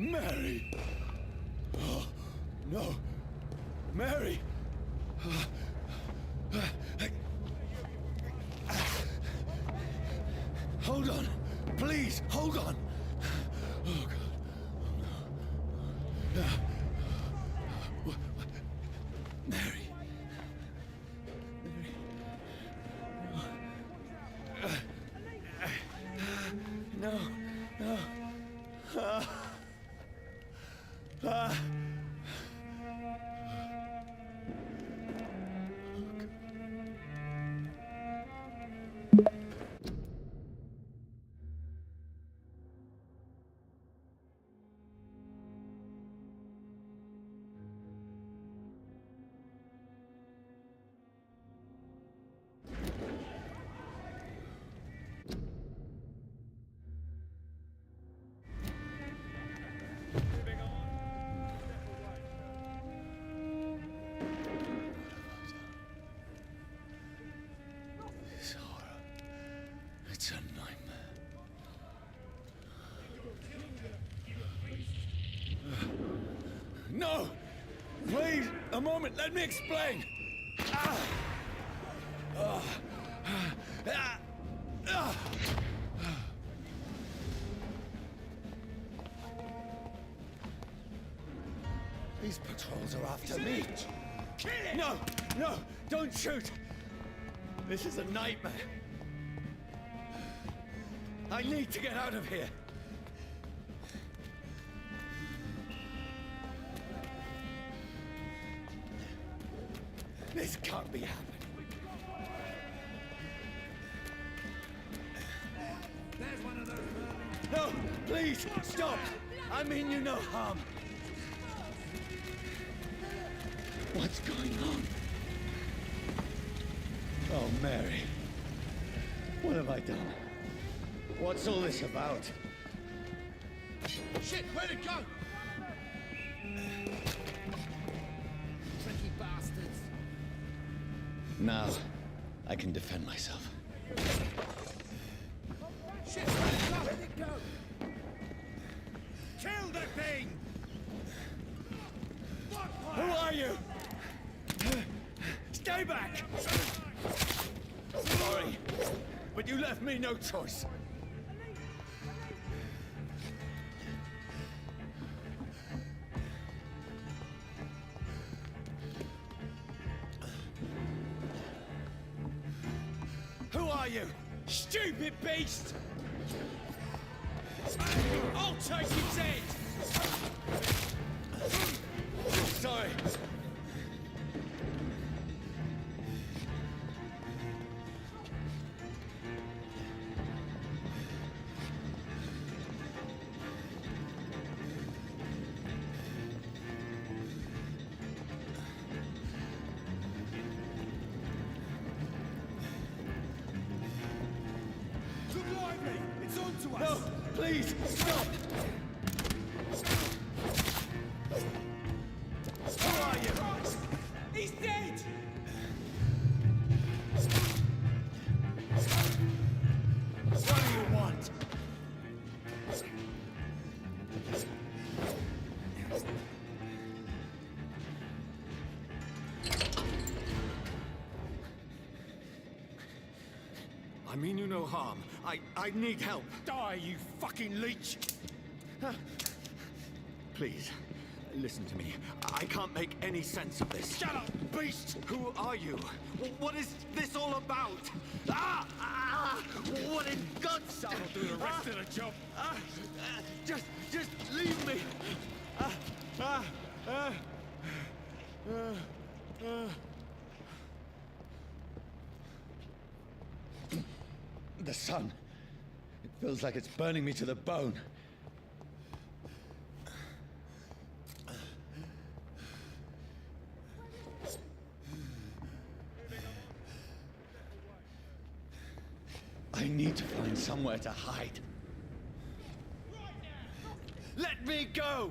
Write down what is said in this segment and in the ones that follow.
Mary! Oh, no! Mary! Hold on! Please, hold on! Oh, God. Oh, no. Mary. No, no. This horror. It's a nightmare. No! Please, a moment, let me explain! These patrols are after me. No, no, don't shoot! This is a nightmare. I need to get out of here. This can't be happening. There's one of those. No, please, stop! I mean you no harm. What's going on? Oh, Mary. What have I done? What's all this about? Shit, where'd it go? Tricky bastards. Now, I can defend myself. Shit, where'd it go? Kill the thing! Who are you? Stay back! Sorry, but you left me no choice. Who are you? Stupid beast! I'll take his head! Sorry. Look lively! It's on to us! No, please, stop! Who are you? He's dead! What do you want? I mean you no harm. I need help. Die, you fucking leech! Please, listen to me. I can't make any sense of this. Shut up, beast! Who are you? What is this all about? Ah! Ah! What in God's name? I'll do the rest of the job. Just leave me. The sun. It feels like it's burning me to the bone. I need to find somewhere to hide. Let me go!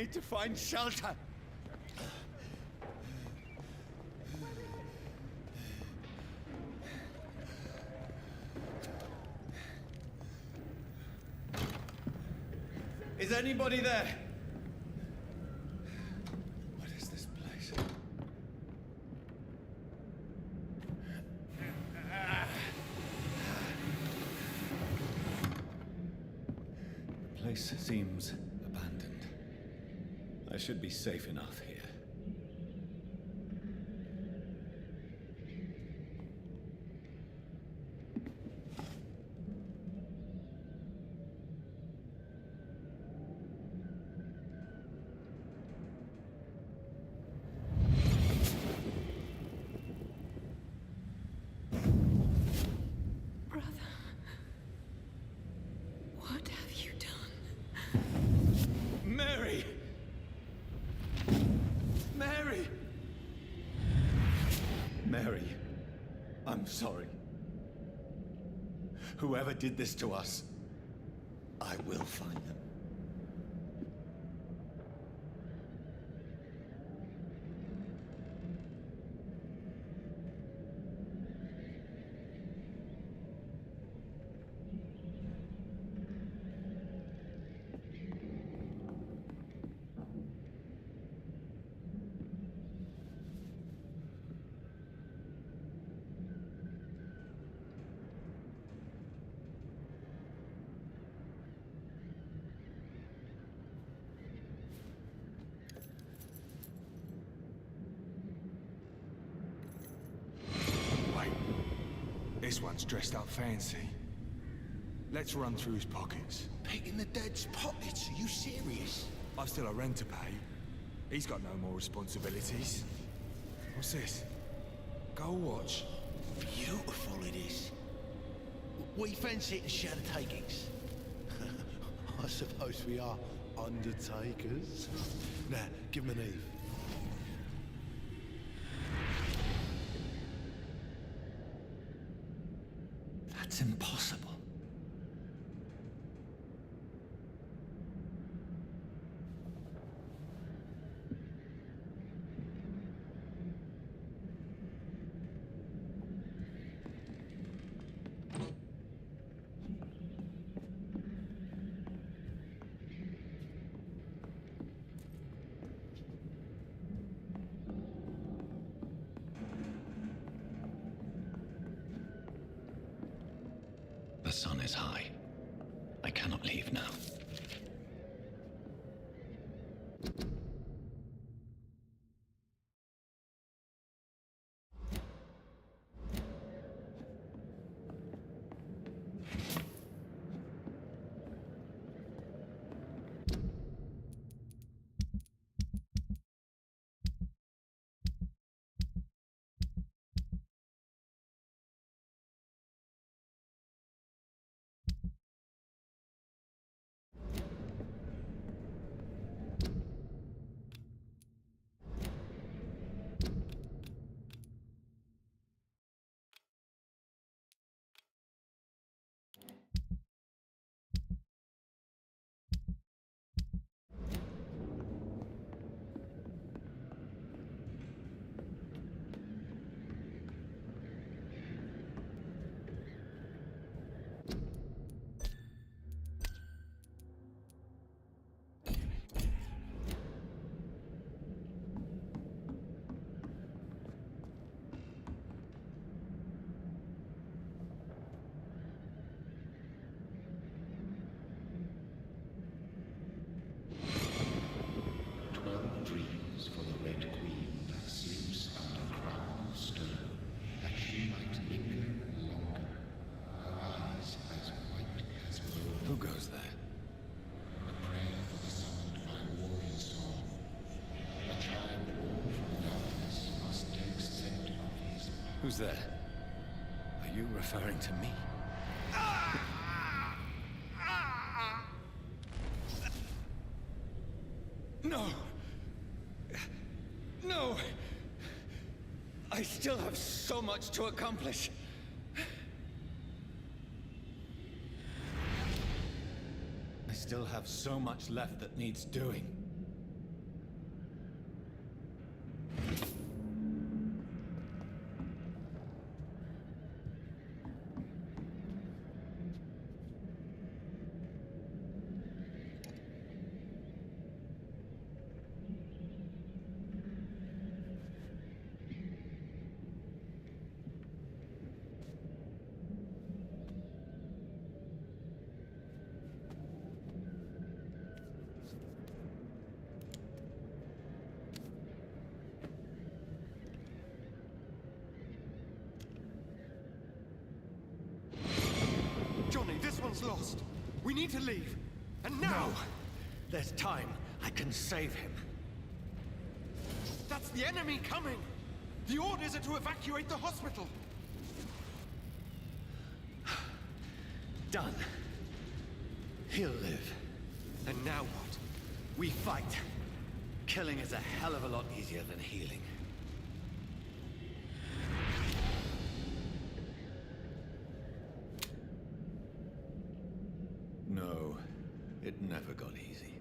need to find shelter. Is anybody there? What is this place? The place seems abandoned. I should be safe enough here. Brother, what have you done? Mary! Mary! Mary, I'm sorry. Whoever did this to us, I will find them. This one's dressed up fancy. Let's run through his pockets. Picking the dead's pockets? Are you serious? I've still a rent to pay. He's got no more responsibilities. What's this? Gold watch. Beautiful it is. We fancy it as shadow takings. I suppose we are undertakers. Now, give him an Eve. That's impossible. The sun is high. I cannot leave now. Who goes there? Who's there? Are you referring to me? No! No! I still have so much to accomplish. I still have so much left that needs doing. Everything's lost. We need to leave. And now! No. There's time. I can save him. That's the enemy coming! The orders are to evacuate the hospital! Done. He'll live. And now what? We fight. Killing is a hell of a lot easier than healing. No, it never got easy.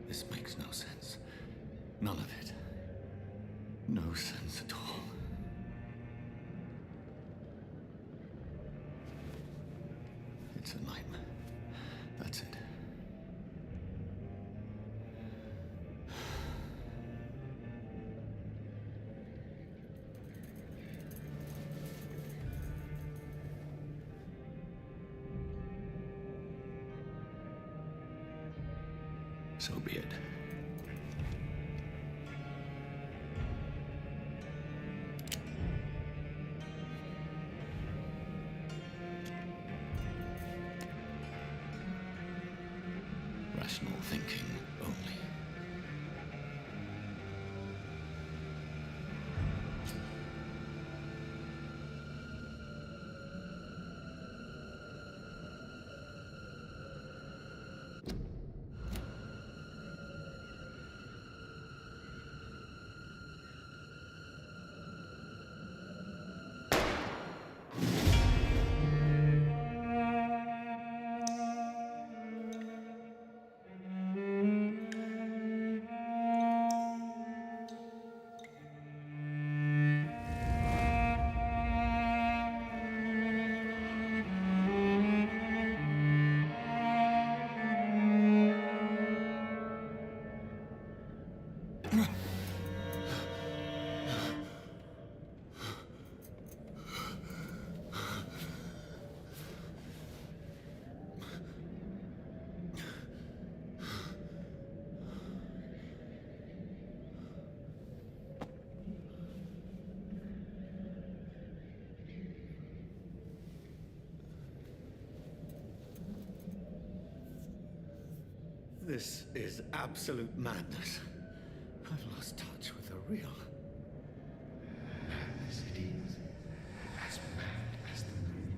This makes no sense. None of it. No sense at all. It's a nightmare. That's it. So be it. Rational thinking only. This is absolute madness. I've lost touch with the real. Madness it is. As mad as the moon.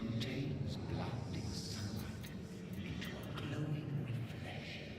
Who tames blinding sunlight into a glowing reflection.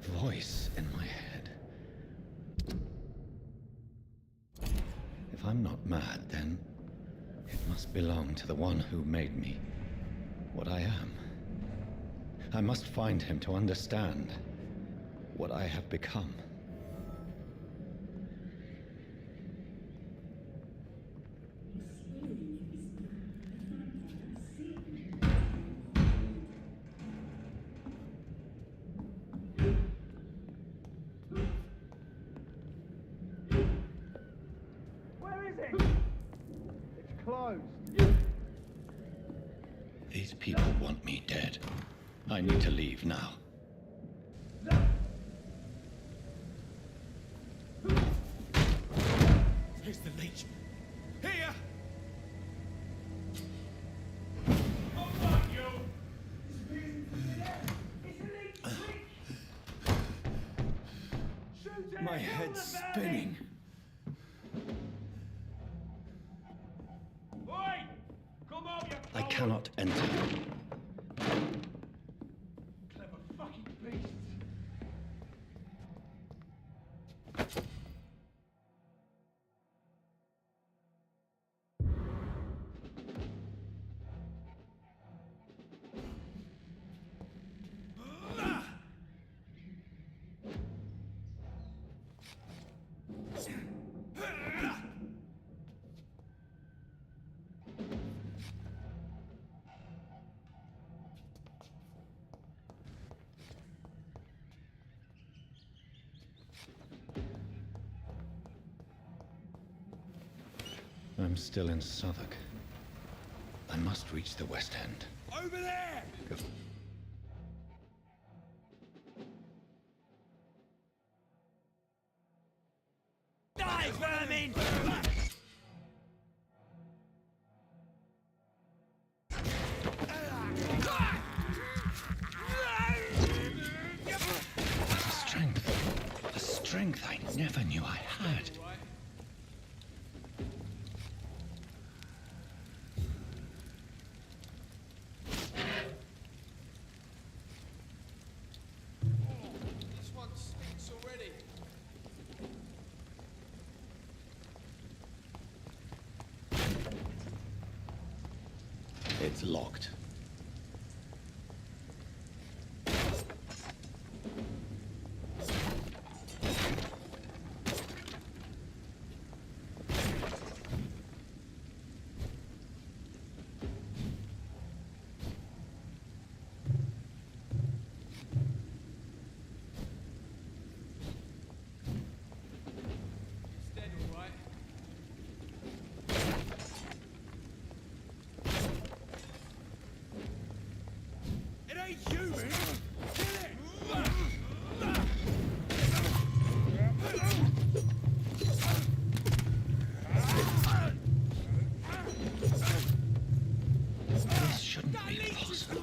voice in my head. If I'm not mad, then it must belong to the one who made me what I am. I must find him to understand what I have become. These people want me dead. I need to leave now. Here's the leech. Here! My head's spinning. I cannot enter. Clever fucking beasts. I'm still in Southwark. I must reach the West End. Over there! Go. Die, vermin! A strength I never knew I had. This one stinks already. It's locked. It's dead, all right. It ain't human! Kill it! This shouldn't be possible.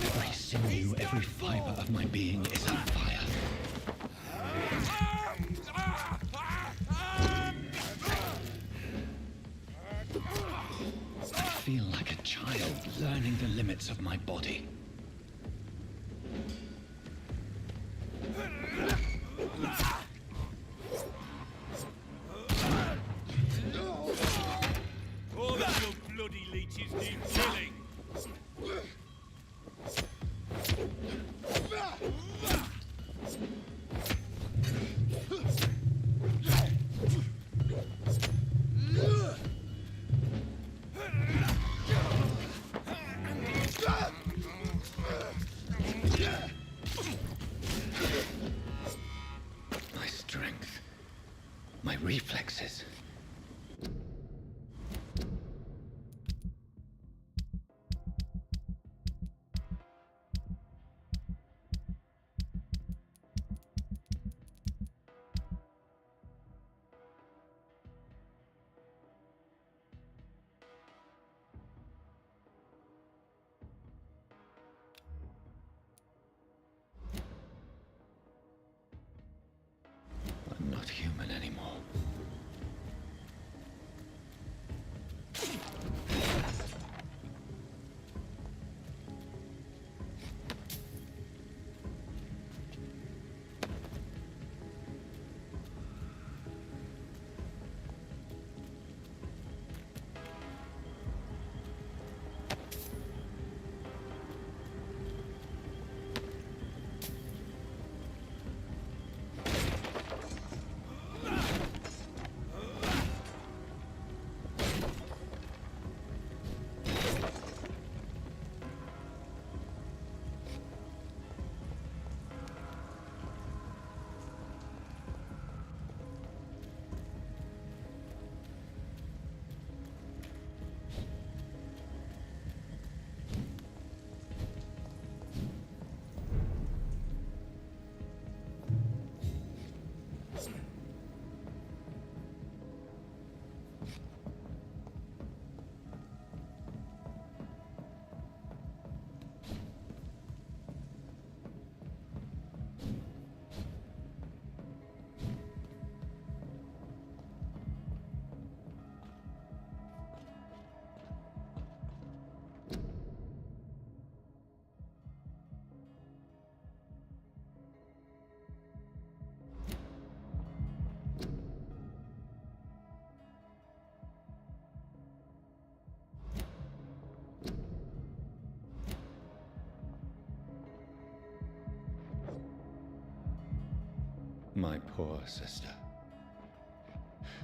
Every sinew, every fiber of my being is on fire. I feel like a child learning the limits of my body. All that little bloody leeches need killing! My strength, my reflexes. My poor sister.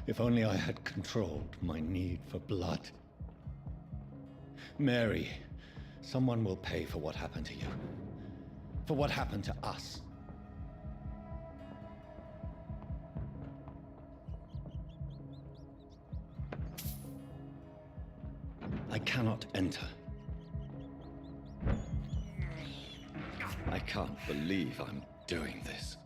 If only I had controlled my need for blood. Mary, someone will pay for what happened to you. For what happened to us. I cannot enter. I can't believe I'm doing this.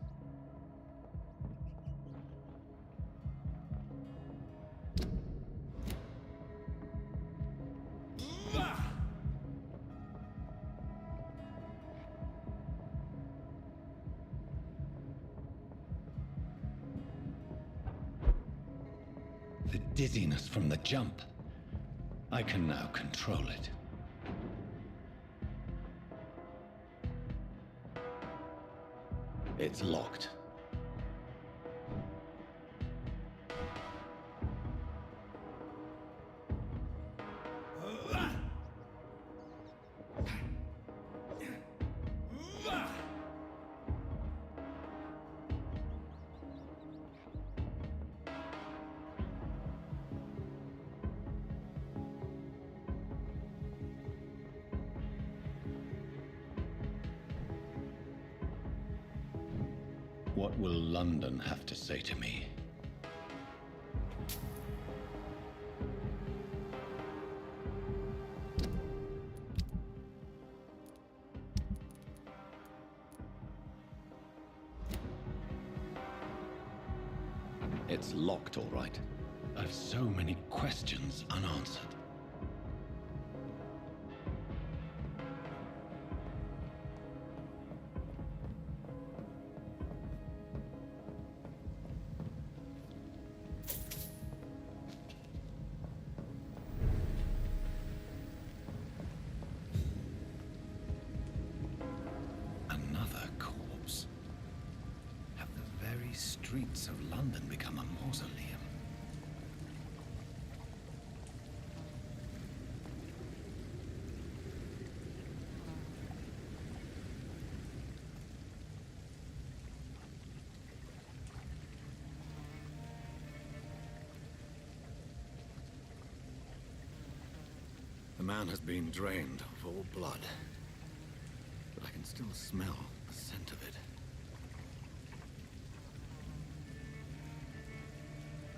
The dizziness from the jump. I can now control it. It's locked. What will London have to say to me? It's locked, all right. I've so many questions unanswered. Streets of London become a mausoleum. The man has been drained of all blood, but I can still smell the scent of it.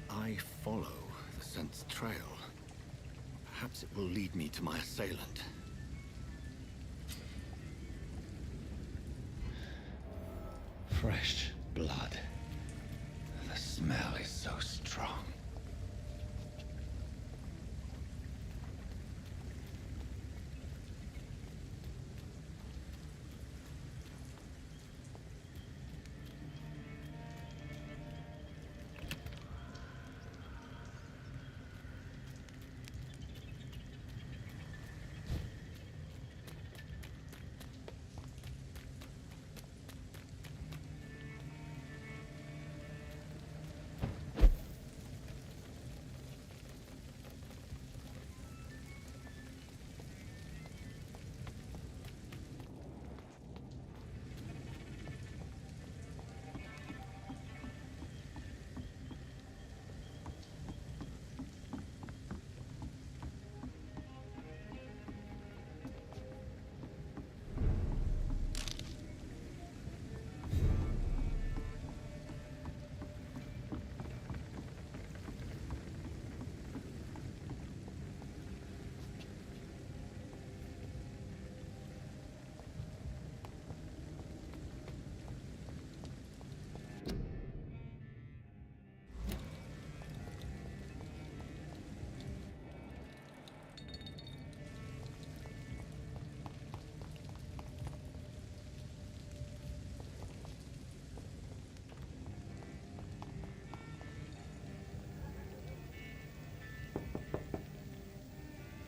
I follow the scent's trail. Perhaps it will lead me to my assailant. Fresh blood. The smell is so strong.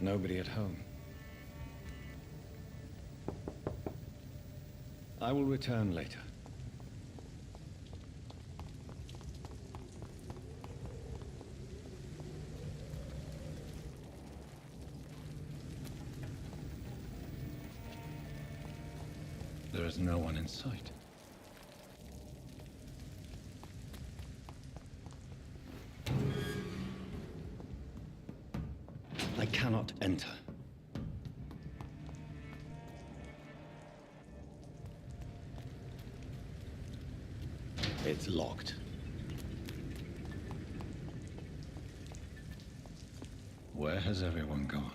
Nobody at home. I will return later. There is no one in sight. cannot enter. It's locked. Where has everyone gone?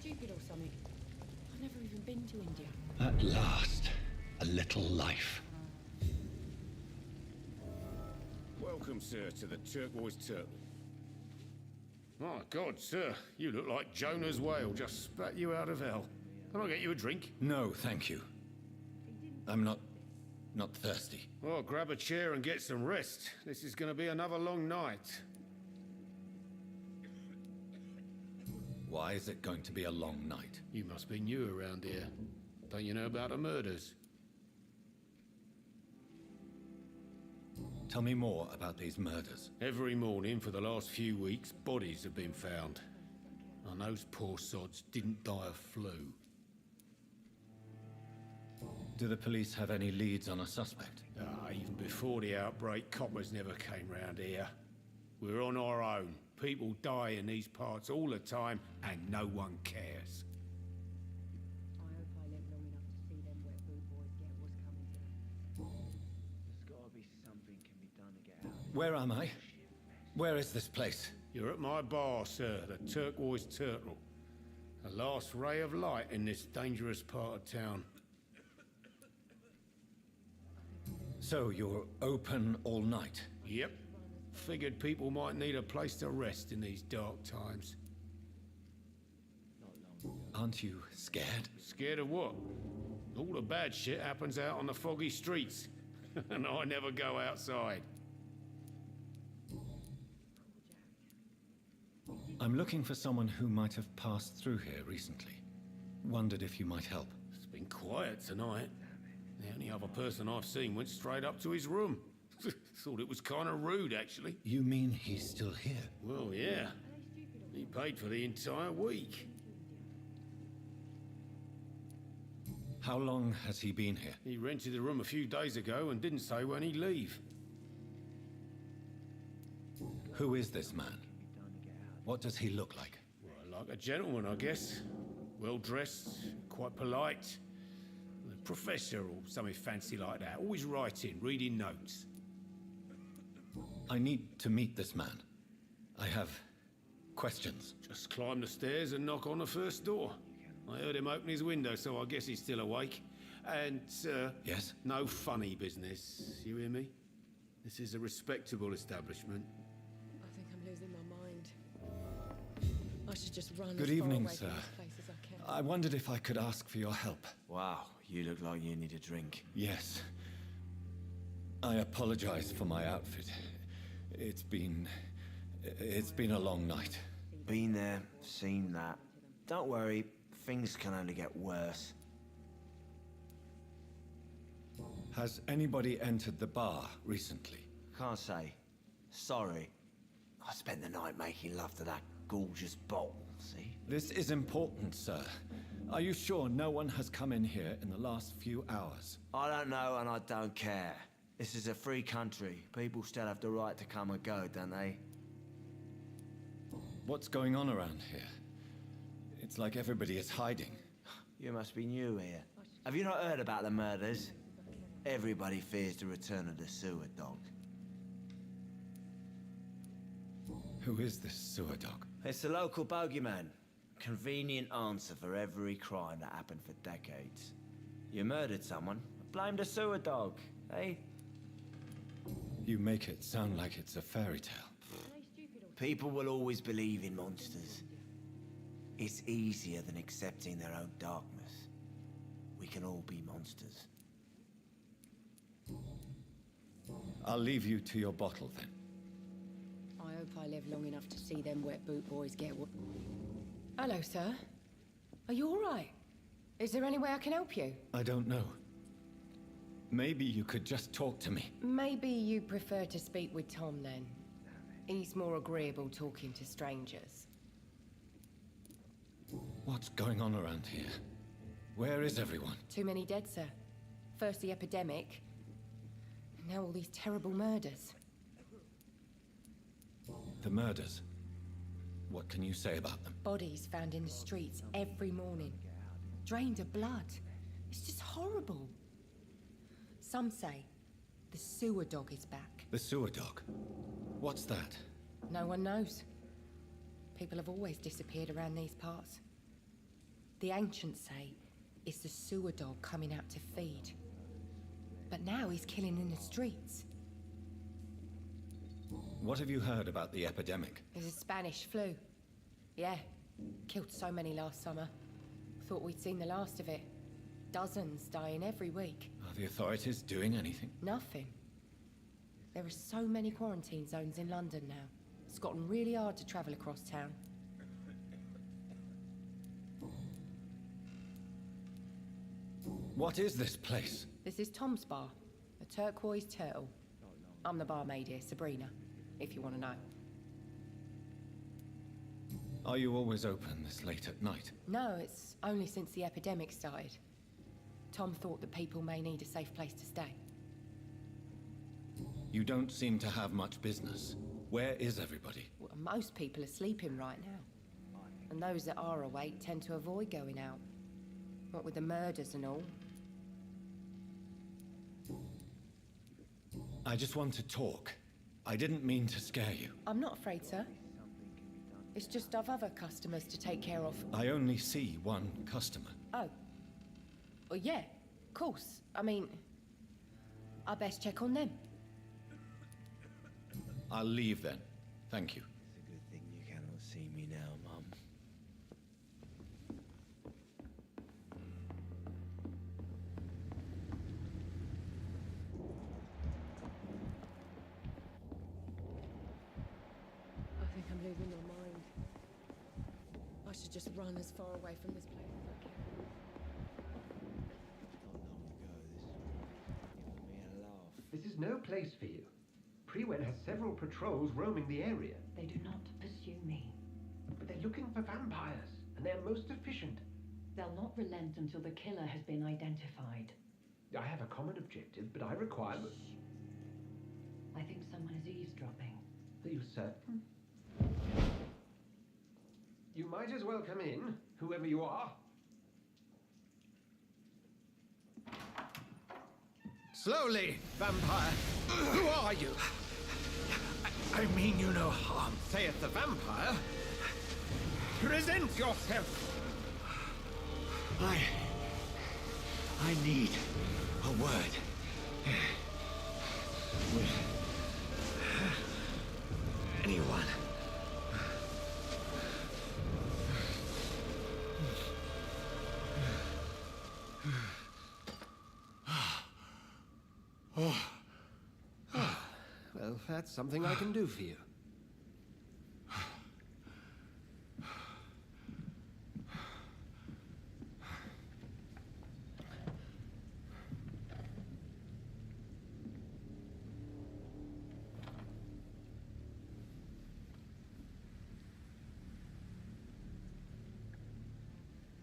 Stupid or something. I've never even been to India. At last, a little life. Welcome, sir, to the Turquoise Turtle. My God, sir, you look like Jonah's whale just spat you out of hell. Can I get you a drink? No, thank you. I'm not thirsty. Well, grab a chair and get some rest. This is going to be another long night. Why is it going to be a long night? You must be new around here. Don't you know about the murders? Tell me more about these murders. Every morning for the last few weeks, bodies have been found. And those poor sods didn't die of flu. Do the police have any leads on a suspect? Even before the outbreak, coppers never came round here. We're on our own. People die in these parts all the time, and no one cares. I hope I live long enough to see them where boot boys get what's coming to them. There's gotta be something can be done to get out. Where am I? Where is this place? You're at my bar, sir, the Turquoise Turtle. The last ray of light in this dangerous part of town. So you're open all night? Yep. Figured people might need a place to rest in these dark times. Aren't you scared? Scared of what? All the bad shit happens out on the foggy streets. And I never go outside. I'm looking for someone who might have passed through here recently. Wondered if you might help. It's been quiet tonight. The only other person I've seen went straight up to his room. Thought it was kind of rude, actually. You mean he's still here? Well, yeah. He paid for the entire week. How long has he been here? He rented the room a few days ago and didn't say when he'd leave. Who is this man? What does he look like? Well, like a gentleman, I guess. Well-dressed, quite polite. A professor or something fancy like that. Always writing, reading notes. I need to meet this man. I have questions. Just climb the stairs and knock on the first door. I heard him open his window, so I guess he's still awake. And, Yes? no funny business. You hear me? This is a respectable establishment. I think I'm losing my mind. I should just run Good as far evening, away sir. from this place as I can. I wondered if I could ask for your help. Wow, you look like you need a drink. Yes. I apologize for my outfit. It's been a long night. Been there, seen that. Don't worry, things can only get worse. Has anybody entered the bar recently? Can't say. Sorry. I spent the night making love to that gorgeous bottle, see? This is important, sir. Are you sure no one has come in here in the last few hours? I don't know and I don't care. This is a free country. People still have the right to come and go, don't they? What's going on around here? It's like everybody is hiding. You must be new here. Have you not heard about the murders? Everybody fears the return of the sewer dog. Who is this sewer dog? It's the local bogeyman. Convenient answer for every crime that happened for decades. You murdered someone, blame the sewer dog, eh? You make it sound like it's a fairy tale. People will always believe in monsters. It's easier than accepting their own darkness. We can all be monsters. I'll leave you to your bottle then. I hope I live long enough to see them wet boot boys get what. Hello, sir. Are you all right? Is there any way I can help you? I don't know. Maybe you could just talk to me. Maybe you prefer to speak with Tom then. He's more agreeable talking to strangers. What's going on around here? Where is everyone? Too many dead, sir. First the epidemic, now all these terrible murders. The murders. What can you say about them? Bodies found in the streets every morning. Drained of blood. It's just horrible. Some say the sewer dog is back. The sewer dog? What's that? No one knows. People have always disappeared around these parts. The ancients say it's the sewer dog coming out to feed. But now he's killing in the streets. What have you heard about the epidemic? There's a Spanish flu. Yeah, killed so many last summer. Thought we'd seen the last of it. Dozens dying every week. Are the authorities doing anything? Nothing. There are so many quarantine zones in London now. It's gotten really hard to travel across town. What is this place? This is Tom's bar, the Turquoise Turtle. I'm the barmaid here, Sabrina, if you want to know. Are you always open this late at night? No, it's only since the epidemic started. Tom thought that people may need a safe place to stay. You don't seem to have much business. Where is everybody? Well, most people are sleeping right now. And those that are awake tend to avoid going out. What with the murders and all. I just want to talk. I didn't mean to scare you. I'm not afraid, sir. It's just I've other customers to take care of. I only see one customer. Oh. Well, yeah, of course. I mean, I best check on them. I'll leave then. Thank you. It's a good thing you cannot see me now, Mum. I think I'm losing my mind. I should just run as far away from this place as I can. This is no place for you. Prewen has several patrols roaming the area. They do not pursue me. But they're looking for vampires, and they're most efficient. They'll not relent until the killer has been identified. I have a common objective, but I require... I think someone is eavesdropping. Are you certain? You might as well come in, whoever you are. Slowly, vampire! Who are you? I mean you no harm. Saith the vampire. Present yourself! I need a word. With anyone. Well, that's something I can do for you.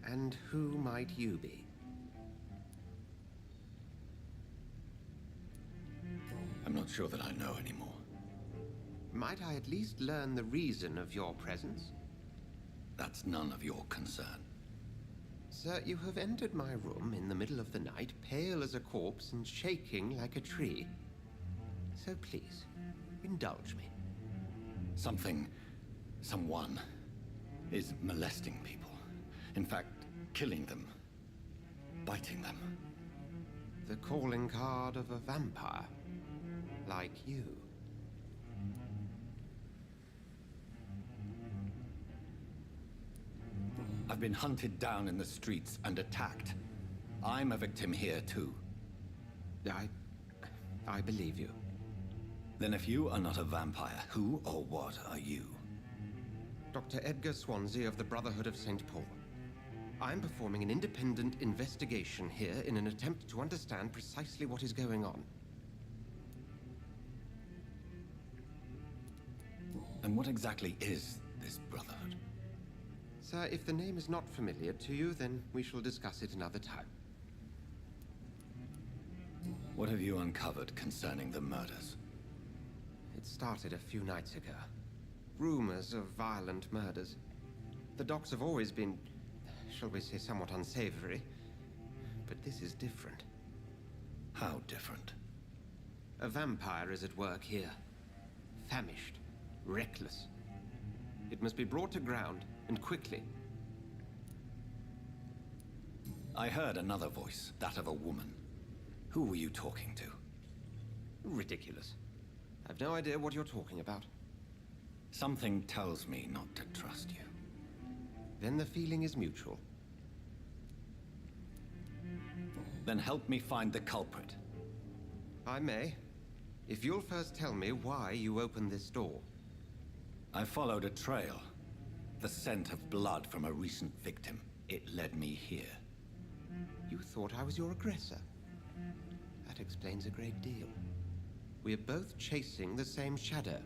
And who might you be? I'm not sure that I know anymore. Might I at least learn the reason of your presence? That's none of your concern. Sir, you have entered my room in the middle of the night, pale as a corpse and shaking like a tree. So please, indulge me. Someone is molesting people. In fact, killing them. Biting them. The calling card of a vampire. Like you. I've been hunted down in the streets and attacked. I'm a victim here, too. I believe you. Then if you are not a vampire, who or what are you? Dr. Edgar Swansea of the Brotherhood of St. Paul. I'm performing an independent investigation here in an attempt to understand precisely what is going on. And what exactly is this Brotherhood? Sir, if the name is not familiar to you, then we shall discuss it another time. What have you uncovered concerning the murders? It started a few nights ago. Rumors of violent murders. The docks have always been, shall we say, somewhat unsavory. But this is different. How different? A vampire is at work here. Famished. Reckless. It must be brought to ground, and quickly. I heard another voice, that of a woman. Who were you talking to? Ridiculous. I've no idea what you're talking about. Something tells me not to trust you. Then the feeling is mutual. Then help me find the culprit. I may. If you'll first tell me why you opened this door. I followed a trail. The scent of blood from a recent victim. It led me here. You thought I was your aggressor. That explains a great deal. We are both chasing the same shadow.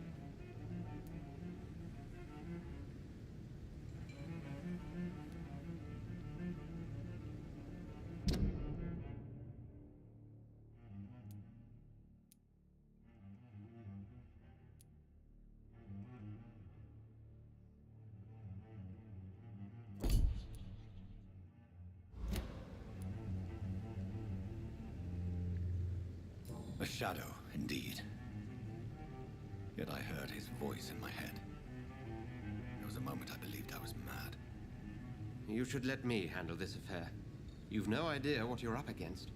A shadow, indeed. Yet I heard his voice in my head. There was a moment I believed I was mad. You should let me handle this affair. You've no idea what you're up against.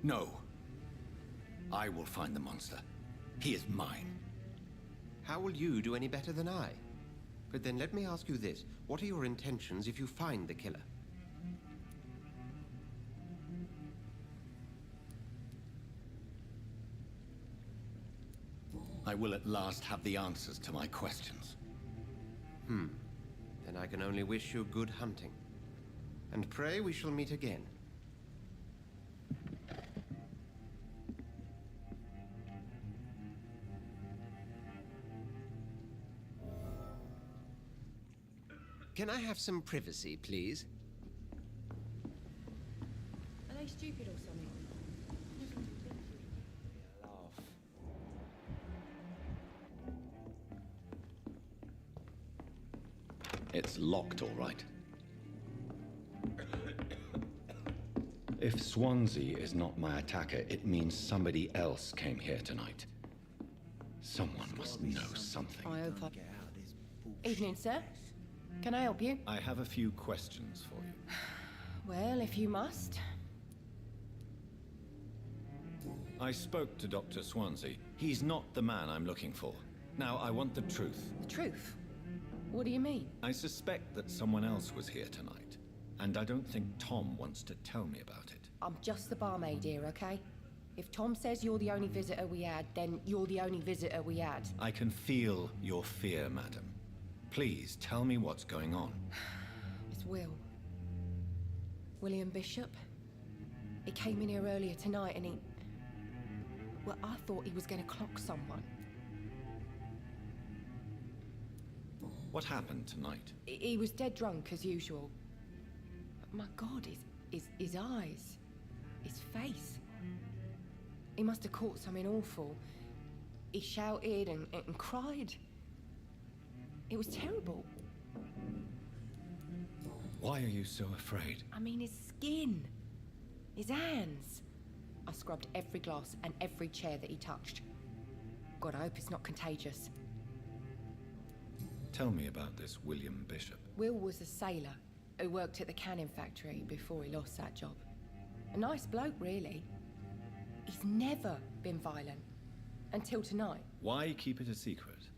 No. I will find the monster. He is mine. How will you do any better than I? But then let me ask you this. What are your intentions if you find the killer? I will at last have the answers to my questions. Then I can only wish you good hunting. And pray we shall meet again. Can I have some privacy, please? Are they stupid or something? It's locked, all right. If Swansea is not my attacker, it means somebody else came here tonight. Someone must know something. I hope Evening, sir. Can I help you? I have a few questions for you. Well, if you must. I spoke to Dr. Swansea. He's not the man I'm looking for. Now, I want the truth. The truth? What do you mean? I suspect that someone else was here tonight, and I don't think Tom wants to tell me about it. I'm just the barmaid here, okay? If Tom says you're the only visitor we had, then you're the only visitor we had. I can feel your fear, madam. Please tell me what's going on. It's Will. William Bishop. He came in here earlier tonight and he... Well, I thought he was going to clock someone. What happened tonight? He was dead drunk, as usual. But my God, his eyes. His face. He must have caught something awful. He shouted and cried. It was terrible. Why are you so afraid? I mean, his skin. His hands. I scrubbed every glass and every chair that he touched. God, I hope it's not contagious. Tell me about this William Bishop. Will was a sailor who worked at the cannon factory before he lost that job. A nice bloke, really. He's never been violent. Until tonight. Why keep it a secret?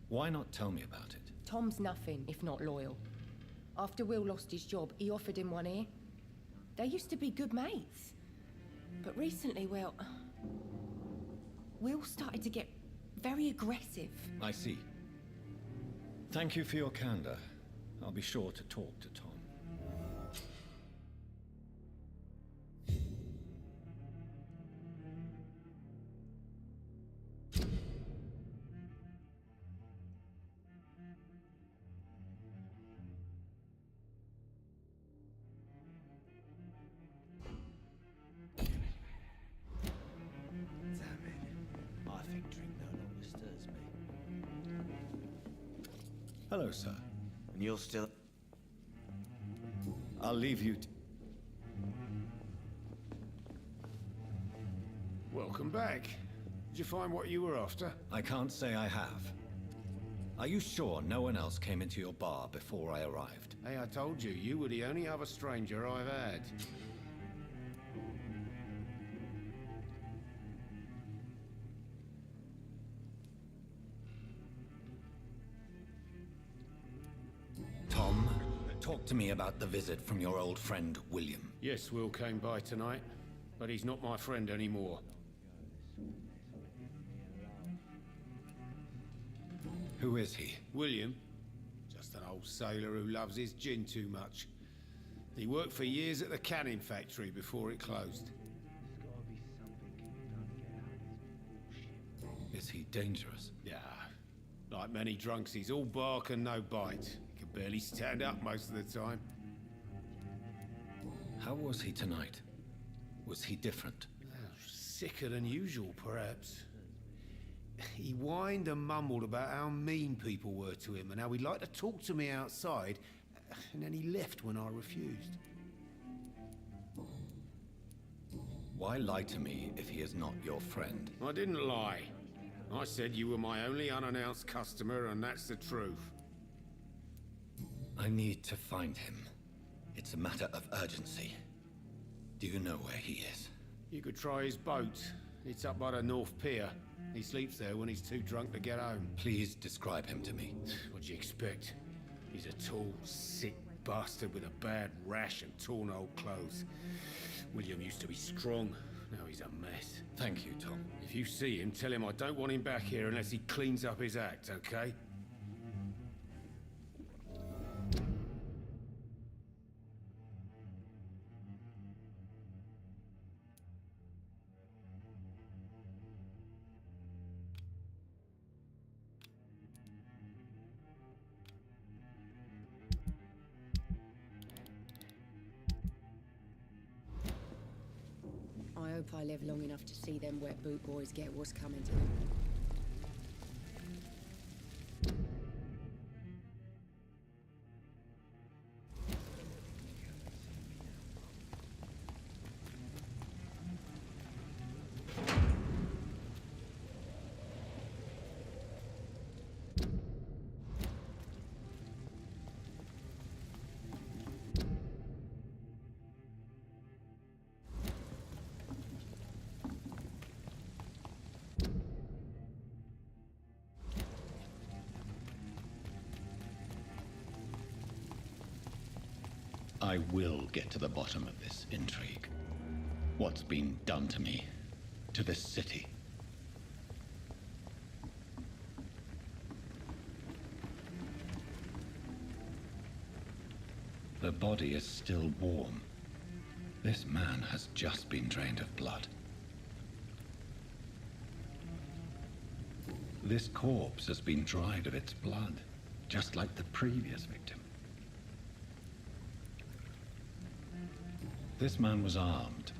Why not tell me about it? Tom's nothing if not loyal. After Will lost his job, he offered him one ear. They used to be good mates. But recently, well... Will started to get very aggressive. I see. Thank you for your candor. I'll be sure to talk to Tom. I think drink no longer stirs me. Hello, sir. And you're still... I'll leave you Welcome back. Did you find what you were after? I can't say I have. Are you sure no one else came into your bar before I arrived? Hey, I told you, you were the only other stranger I've had. Tom, talk to me about the visit from your old friend, William. Yes, Will came by tonight, but he's not my friend anymore. Who is he? William? Just an old sailor who loves his gin too much. He worked for years at the canning factory before it closed. Is he dangerous? Yeah. Like many drunks, he's all bark and no bite. He can barely stand up most of the time. How was he tonight? Was he different? Sicker than usual, perhaps. He whined and mumbled about how mean people were to him and how he'd like to talk to me outside, and then he left when I refused. Why lie to me if he is not your friend? I didn't lie. I said you were my only unannounced customer, and that's the truth. I need to find him. It's a matter of urgency. Do you know where he is? You could try his boat. It's up by the North Pier. He sleeps there when he's too drunk to get home. Please describe him to me. What do you expect? He's a tall, sick bastard with a bad rash and torn old clothes. William used to be strong. Now he's a mess. Thank you, Tom. If you see him, tell him I don't want him back here unless he cleans up his act, okay? I hope I live long enough to see them wet boot boys get what's coming to them. I will get to the bottom of this intrigue. What's been done to me, to this city. The body is still warm. This man has just been drained of blood. This corpse has been dried of its blood, just like the previous victim. This man was armed.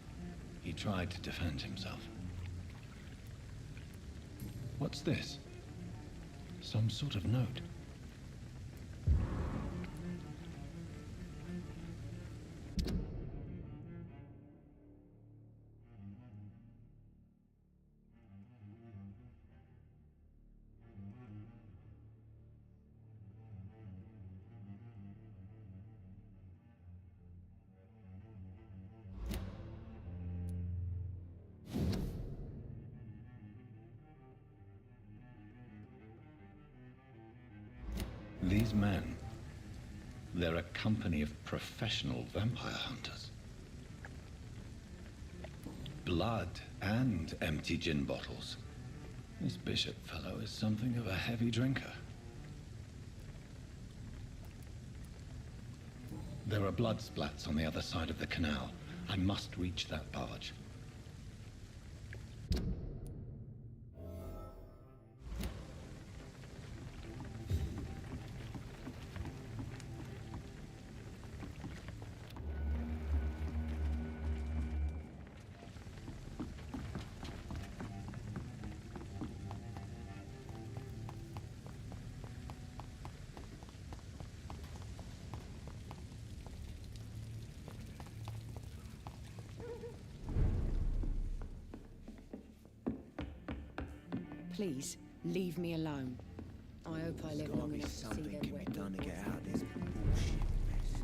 He tried to defend himself. What's this? Some sort of note. These men, they're a company of professional vampire hunters. Blood and empty gin bottles. This Bishop fellow is something of a heavy drinker. There are blood splats on the other side of the canal. I must reach that barge. Please, leave me alone. I hope I live long enough to see Something them can be wet done to boot get boys out of this bullshit mess.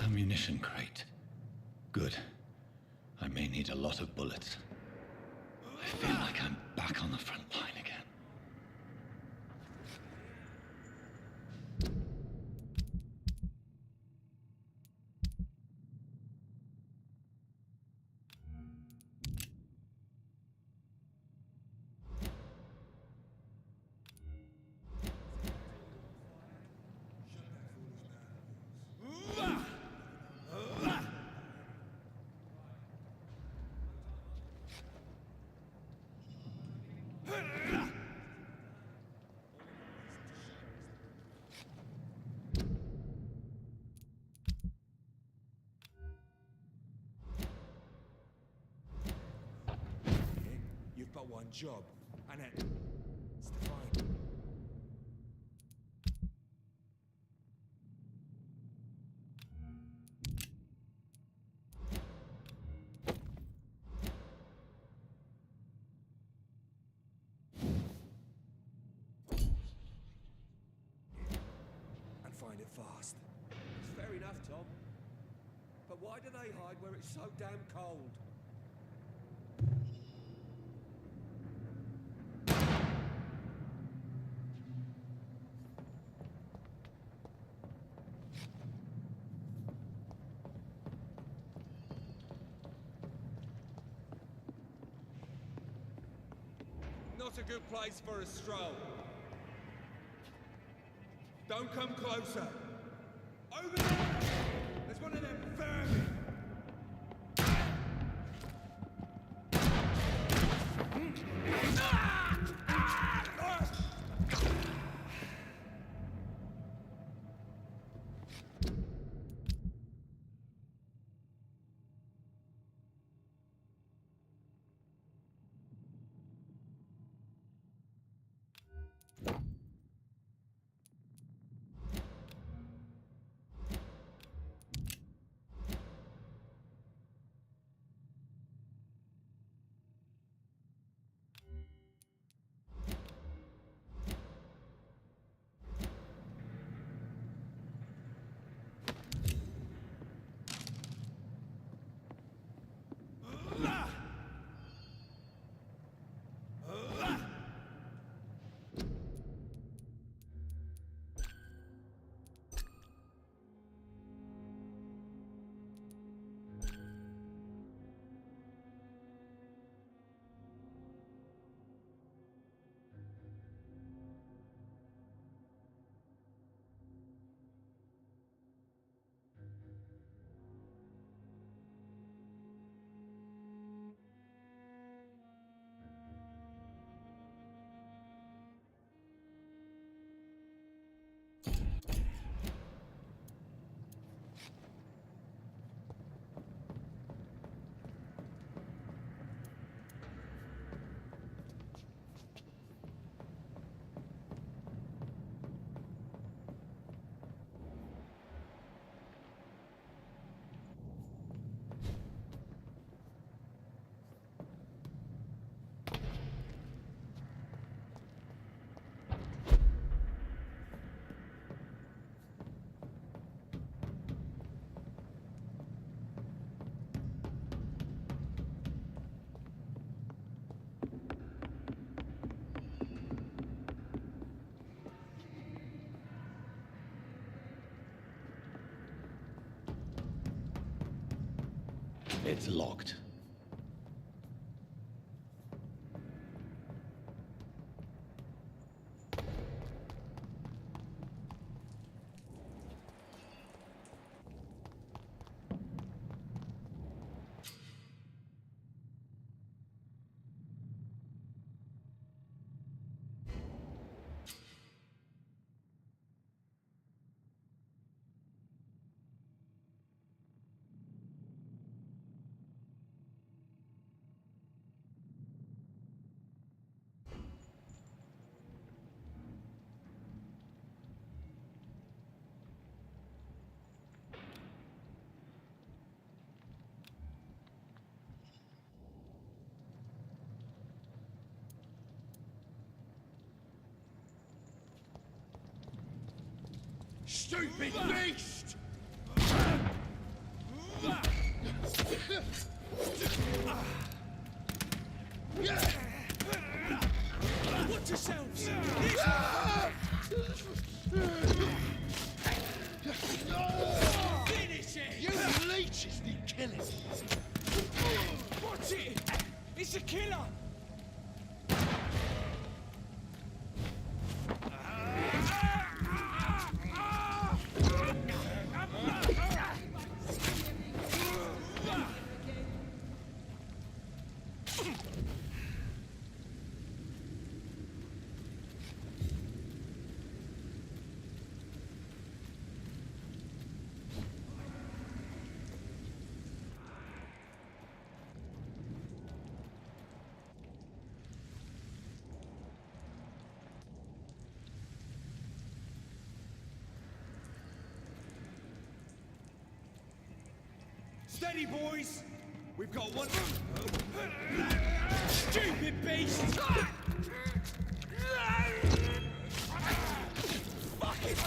Ammunition crate. Good. I may need a lot of bullets. I feel like I'm back on the front line again. You've but one job, and it's to find. And find it fast. It's fair enough, Tom. But why do they hide where it's so damn cold? Not a good place for a stroll. Don't come closer. Over there! There's one of them vermin! It's locked. Stupid beast! Watch yourselves! Finish it! You leeches need killing! Watch it! It's a killer! Steady, boys! We've got one... Stupid beast! Fuck it!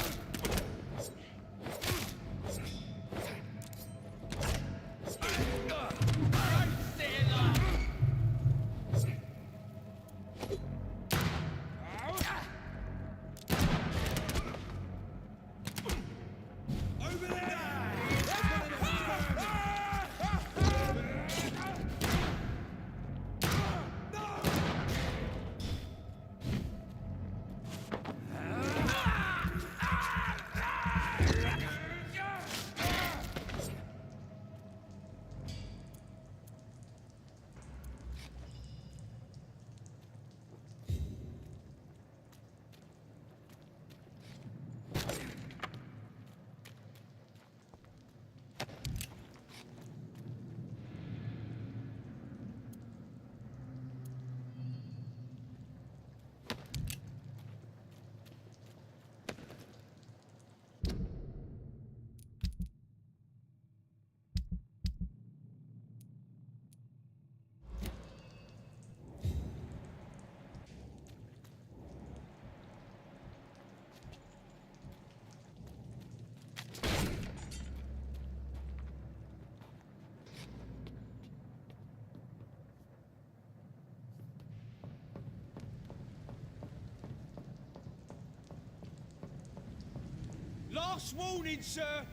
Last warning, sir!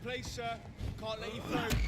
Please, sir. Can't let you through.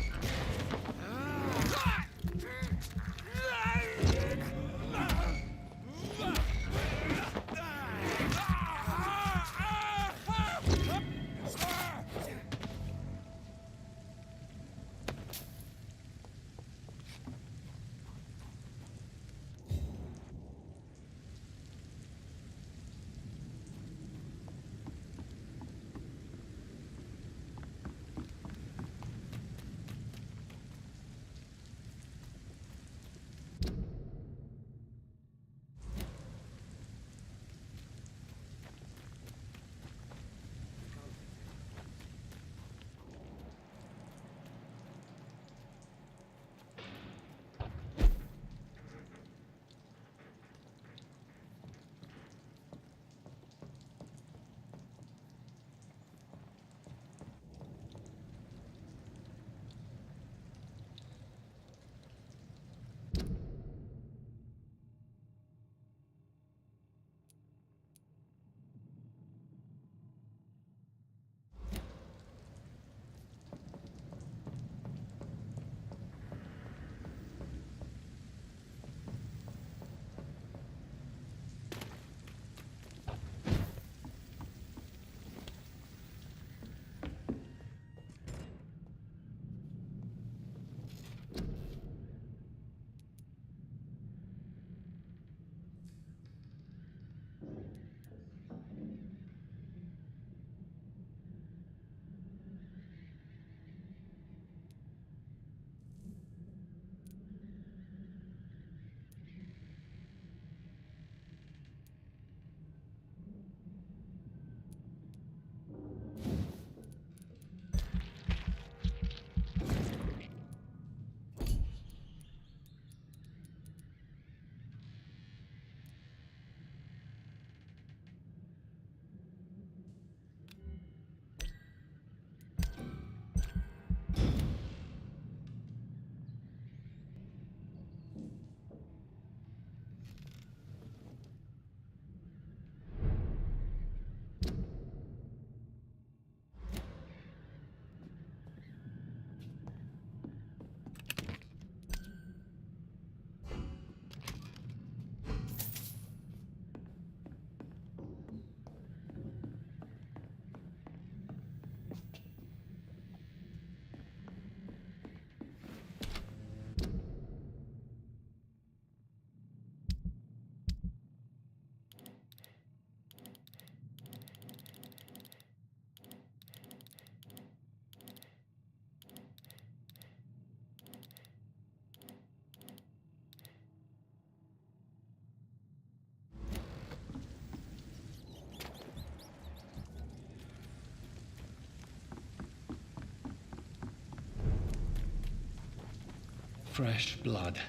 Fresh blood.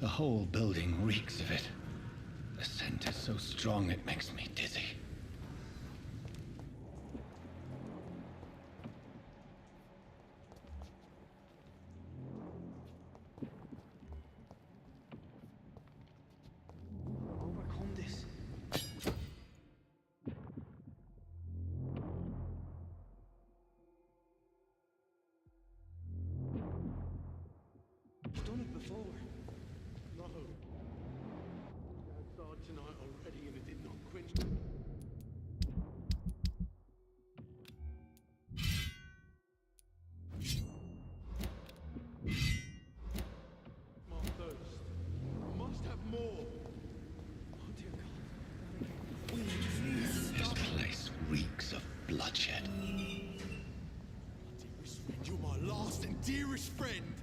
The whole building reeks of it. The scent is so strong it makes me dizzy. Overcome this. You've done it before. No. Outside tonight already and it did not quench. My thirst. I must have more. Oh dear God. This place reeks of bloodshed. Dearest friend, you're my last and dearest friend.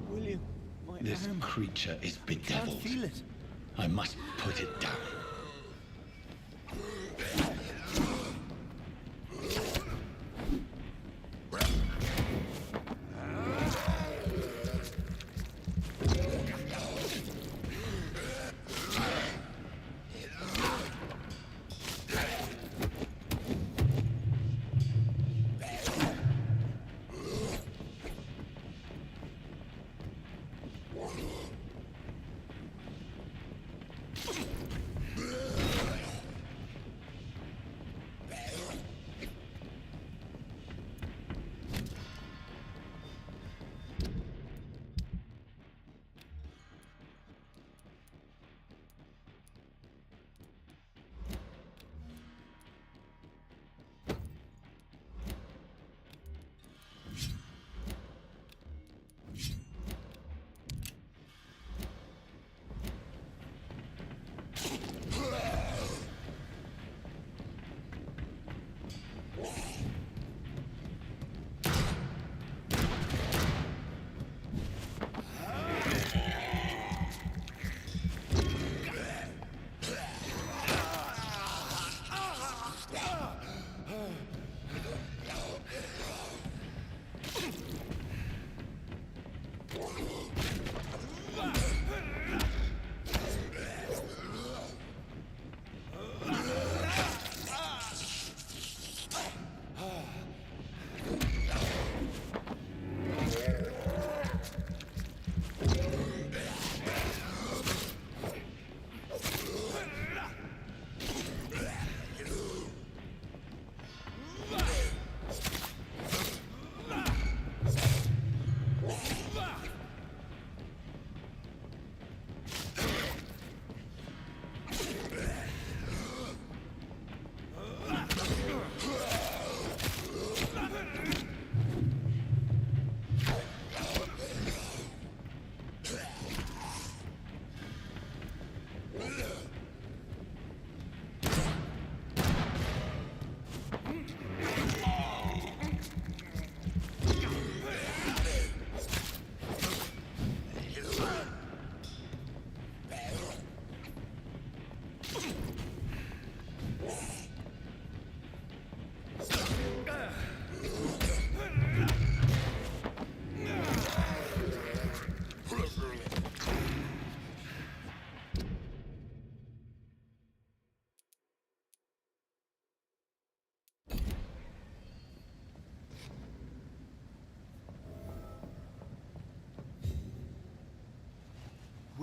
William, my This arm. creature is I can't bedeviled. feel it. I must put it down.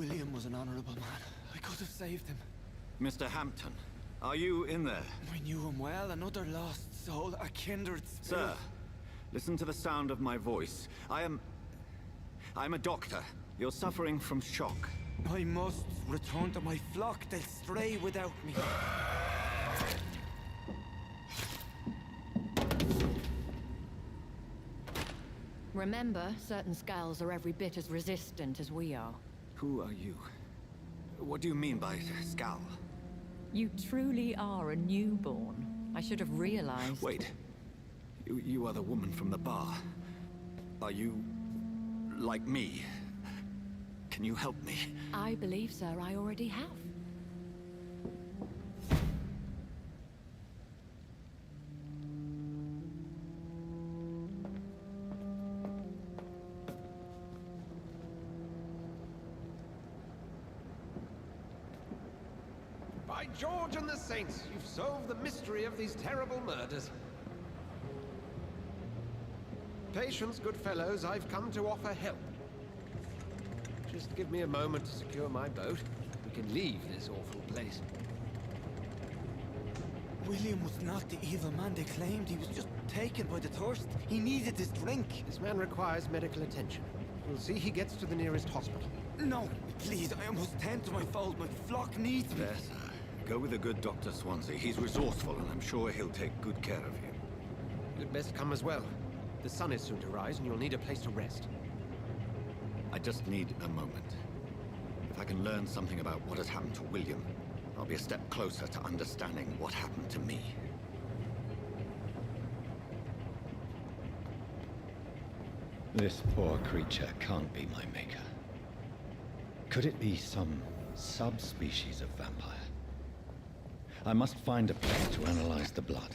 William was an honorable man. I could have saved him. Mr. Hampton, are you in there? I knew him well, another lost soul, a kindred spirit. Sir, listen to the sound of my voice. I'm a doctor. You're suffering from shock. I must return to my flock. They'll stray without me. Remember, certain skulls are every bit as resistant as we are. Who are you? What do you mean by Skal? You truly are a newborn. I should have realized. Wait. You are the woman from the bar. Are you... like me? Can you help me? I believe, sir, I already have. By George and the Saints, you've solved the mystery of these terrible murders. Patience, good fellows, I've come to offer help. Just give me a moment to secure my boat. We can leave this awful place. William was not the evil man they claimed. He was just taken by the thirst. He needed this drink. This man requires medical attention. We'll see he gets to the nearest hospital. No, please, I must tend to my fold. My flock needs me. There, sir. Go with the good Dr. Swansea. He's resourceful, and I'm sure he'll take good care of you. You'd best come as well. The sun is soon to rise, and you'll need a place to rest. I just need a moment. If I can learn something about what has happened to William, I'll be a step closer to understanding what happened to me. This poor creature can't be my maker. Could it be some subspecies of vampire? I must find a place to analyze the blood.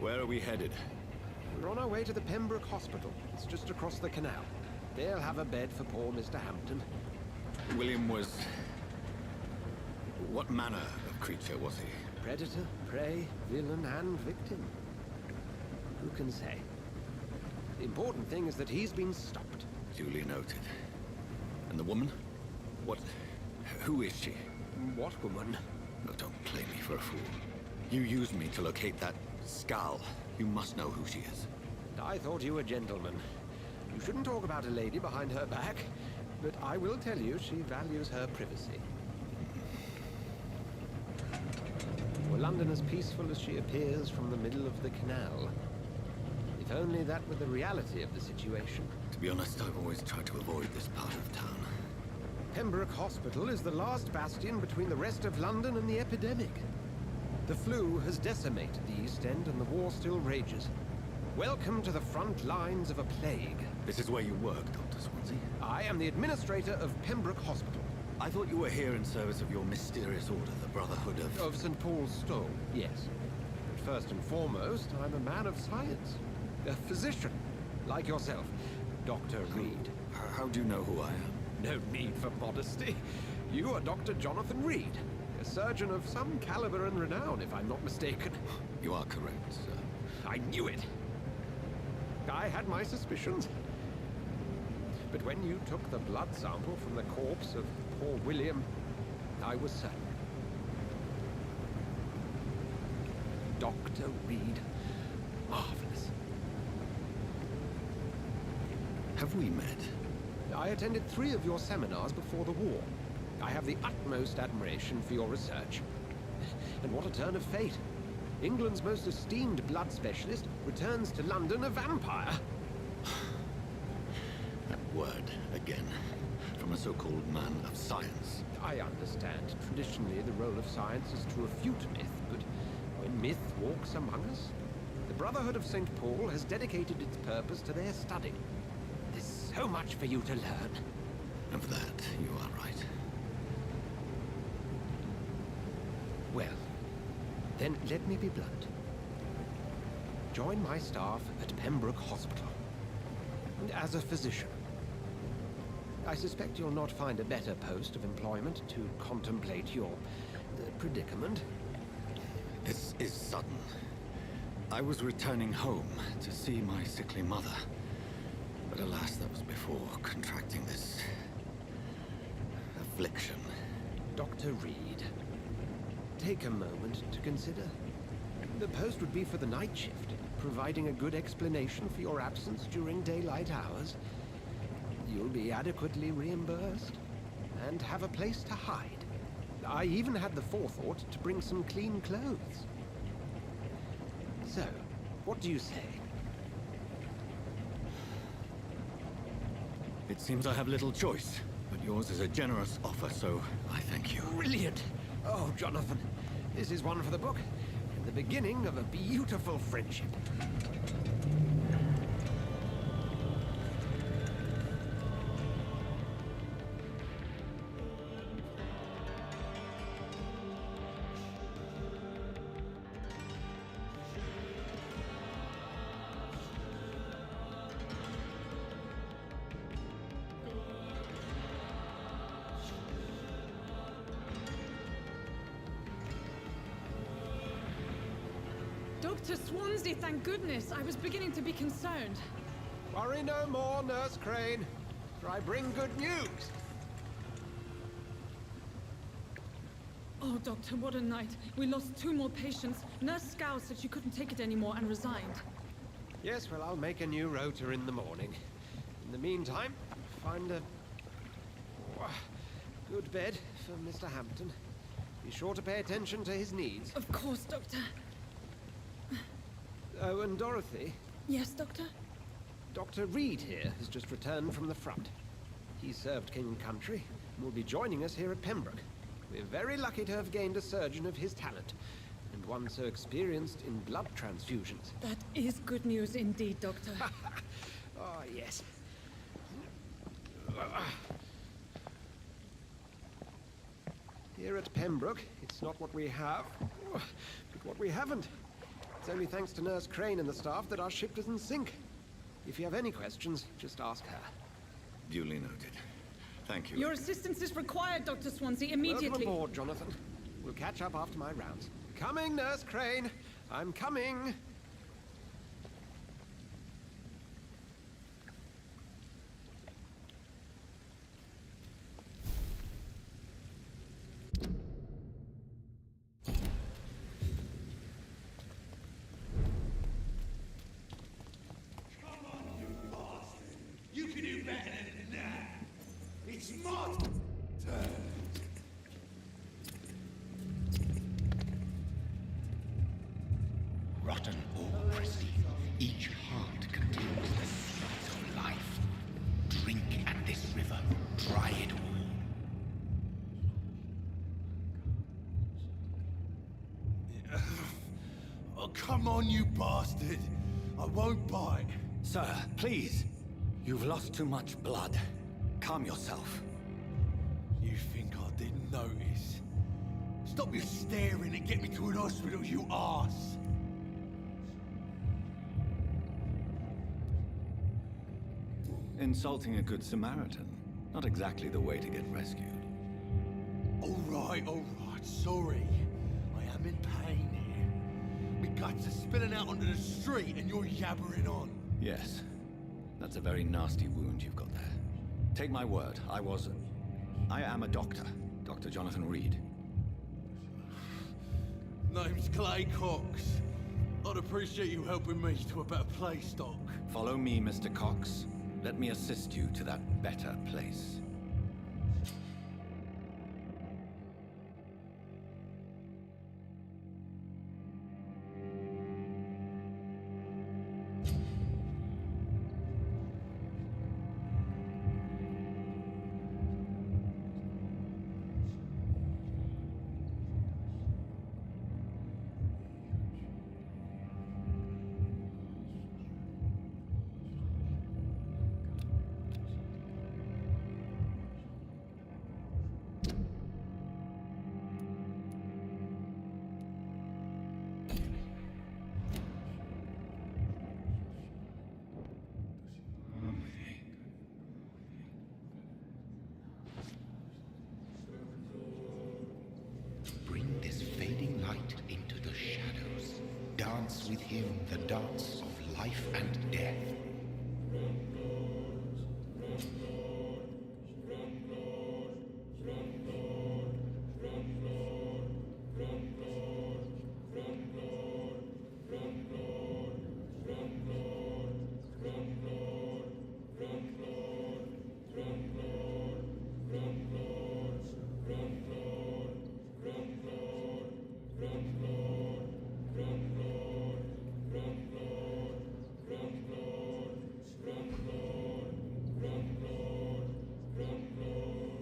Where are we headed? We're on our way to the Pembroke Hospital. It's just across the canal. They'll have a bed for poor Mr. Hampton. William was... what manner of creature was he? Predator, prey, villain, and victim. Who can say? The important thing is that he's been stopped. Duly noted. And the woman? What... who is she? What woman? No, don't play me for a fool. You used me to locate that Skal. You must know who she is. I thought you a gentleman. You shouldn't talk about a lady behind her back, but I will tell you she values her privacy. Were London as peaceful as she appears from the middle of the canal? If only that were the reality of the situation. To be honest, I've always tried to avoid this part of town. Pembroke Hospital is the last bastion between the rest of London and the epidemic. The flu has decimated the East End and the war still rages. Welcome to the front lines of a plague. This is where you work, Dr. Swansea? I am the administrator of Pembroke Hospital. I thought you were here in service of your mysterious order, the Brotherhood of... Of St. Paul's Stole, yes. But first and foremost, I'm a man of science. A physician, like yourself, Dr. Reed. How do you know who I am? No need for modesty. You are Dr. Jonathan Reed. A surgeon of some caliber and renown, if I'm not mistaken. You are correct, sir. I knew it. I had my suspicions. But when you took the blood sample from the corpse of poor William, I was certain. Dr. Reed. Marvelous. Have we met? I attended 3 of your seminars before the war. I have the utmost admiration for your research. And what a turn of fate. England's most esteemed blood specialist returns to London a vampire. That word, again. From a so-called man of science. I understand. Traditionally, the role of science is to refute myth, but when myth walks among us, the Brotherhood of St. Paul has dedicated its purpose to their study. There's so much for you to learn. Of that, you are right. Well, then let me be blunt. Join my staff at Pembroke Hospital. And as a physician, I suspect you'll not find a better post of employment to contemplate your predicament. This is sudden. I was returning home to see my sickly mother. But alas, that was before contracting this affliction. Dr. Reed, take a moment to consider. The post would be for the night shift, providing a good explanation for your absence during daylight hours. You'll be adequately reimbursed, and have a place to hide. I even had the forethought to bring some clean clothes. So, what do you say? It seems I have little choice, but yours is a generous offer, so I thank you. Brilliant! Oh, Jonathan, this is one for the book, and the beginning of a beautiful friendship. Dr. Swansea, thank goodness. I was beginning to be concerned. Worry no more, Nurse Crane, for I bring good news. Oh, Doctor, what a night. We lost 2 more patients. Nurse Scow said she couldn't take it anymore and resigned. Yes, well, I'll make a new rota in the morning. In the meantime, find a good bed for Mr. Hampton. Be sure to pay attention to his needs. Of course, Doctor. Oh, and Dorothy? Yes, Doctor? Dr. Reed here has just returned from the front. He served King and Country and will be joining us here at Pembroke. We're very lucky to have gained a surgeon of his talent, and one so experienced in blood transfusions. That is good news indeed, Doctor. Oh, yes. Here at Pembroke, it's not what we have, but what we haven't. It's only thanks to Nurse Crane and the staff that our ship doesn't sink. If you have any questions, just ask her. Duly noted. Thank you. Your assistance is required, Dr. Swansea, immediately. Welcome aboard, Jonathan. We'll catch up after my rounds. Coming, Nurse Crane. I'm coming. You can do better than that. It's my turn. Rotten ore, Prissy. Each heart contains the seeds of life. Drink at this river. Try it all. Oh, come on, you bastard. I won't bite. Sir, please. You've lost too much blood. Calm yourself. You think I didn't notice? Stop your staring and get me to an hospital, you arse. Insulting a good Samaritan. Not exactly the way to get rescued. All right, sorry. I am in pain here. My guts are spilling out onto the street and you're yabbering on. Yes. That's a very nasty wound you've got there. Take my word, I am a doctor. Dr. Jonathan Reed. Name's Clay Cox. I'd appreciate you helping me to a better place, Doc. Follow me, Mr. Cox. Let me assist you to that better place. the dance of life and death.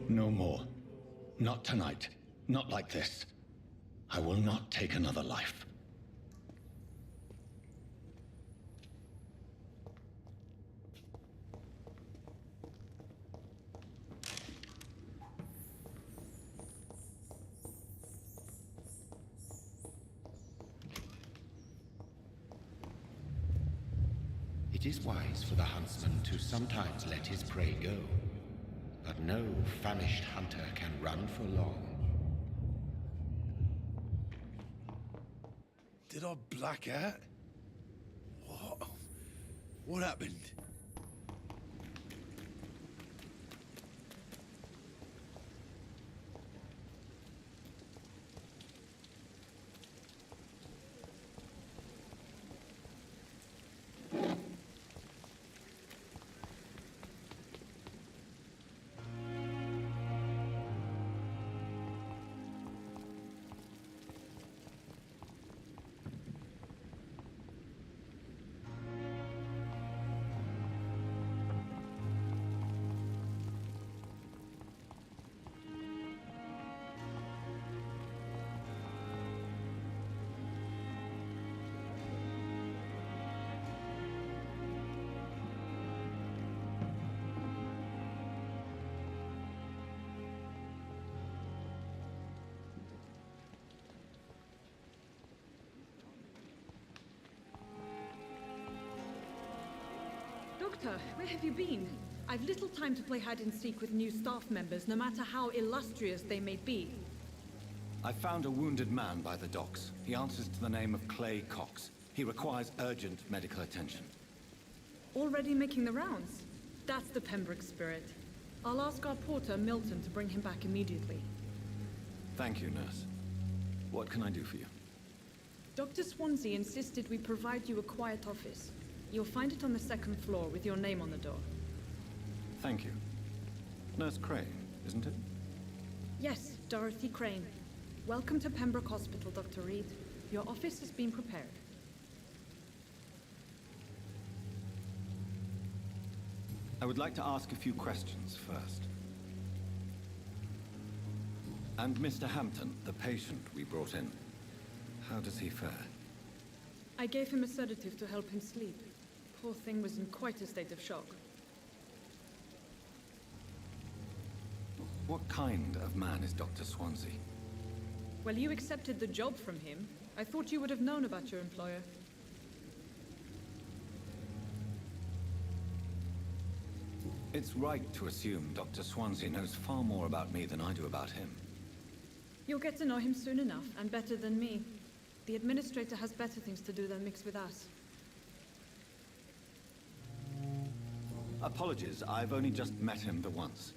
No more. Not tonight. Not like this. I will not take another life. It is wise for the huntsman to sometimes let his prey go, but no famished hunter can run for long. Did I black out? What happened? Doctor, where have you been? I've little time to play hide and seek with new staff members, no matter how illustrious they may be. I found a wounded man by the docks. He answers to the name of Clay Cox. He requires urgent medical attention. Already making the rounds? That's the Pembroke spirit. I'll ask our porter, Milton, to bring him back immediately. Thank you, nurse. What can I do for you? Dr. Swansea insisted we provide you a quiet office. You'll find it on the second floor with your name on the door. Thank you. Nurse Crane, isn't it? Yes, Dorothy Crane. Welcome to Pembroke Hospital, Dr. Reed. Your office has been prepared. I would like to ask a few questions first. And Mr. Hampton, the patient we brought in, how does he fare? I gave him a sedative to help him sleep. Poor thing was in quite a state of shock. What kind of man is Dr. Swansea? Well, you accepted the job from him. I thought you would have known about your employer. It's right to assume Dr. Swansea knows far more about me than I do about him. You'll get to know him soon enough, and better than me. The administrator has better things to do than mix with us. Apologies, I've only just met him the once.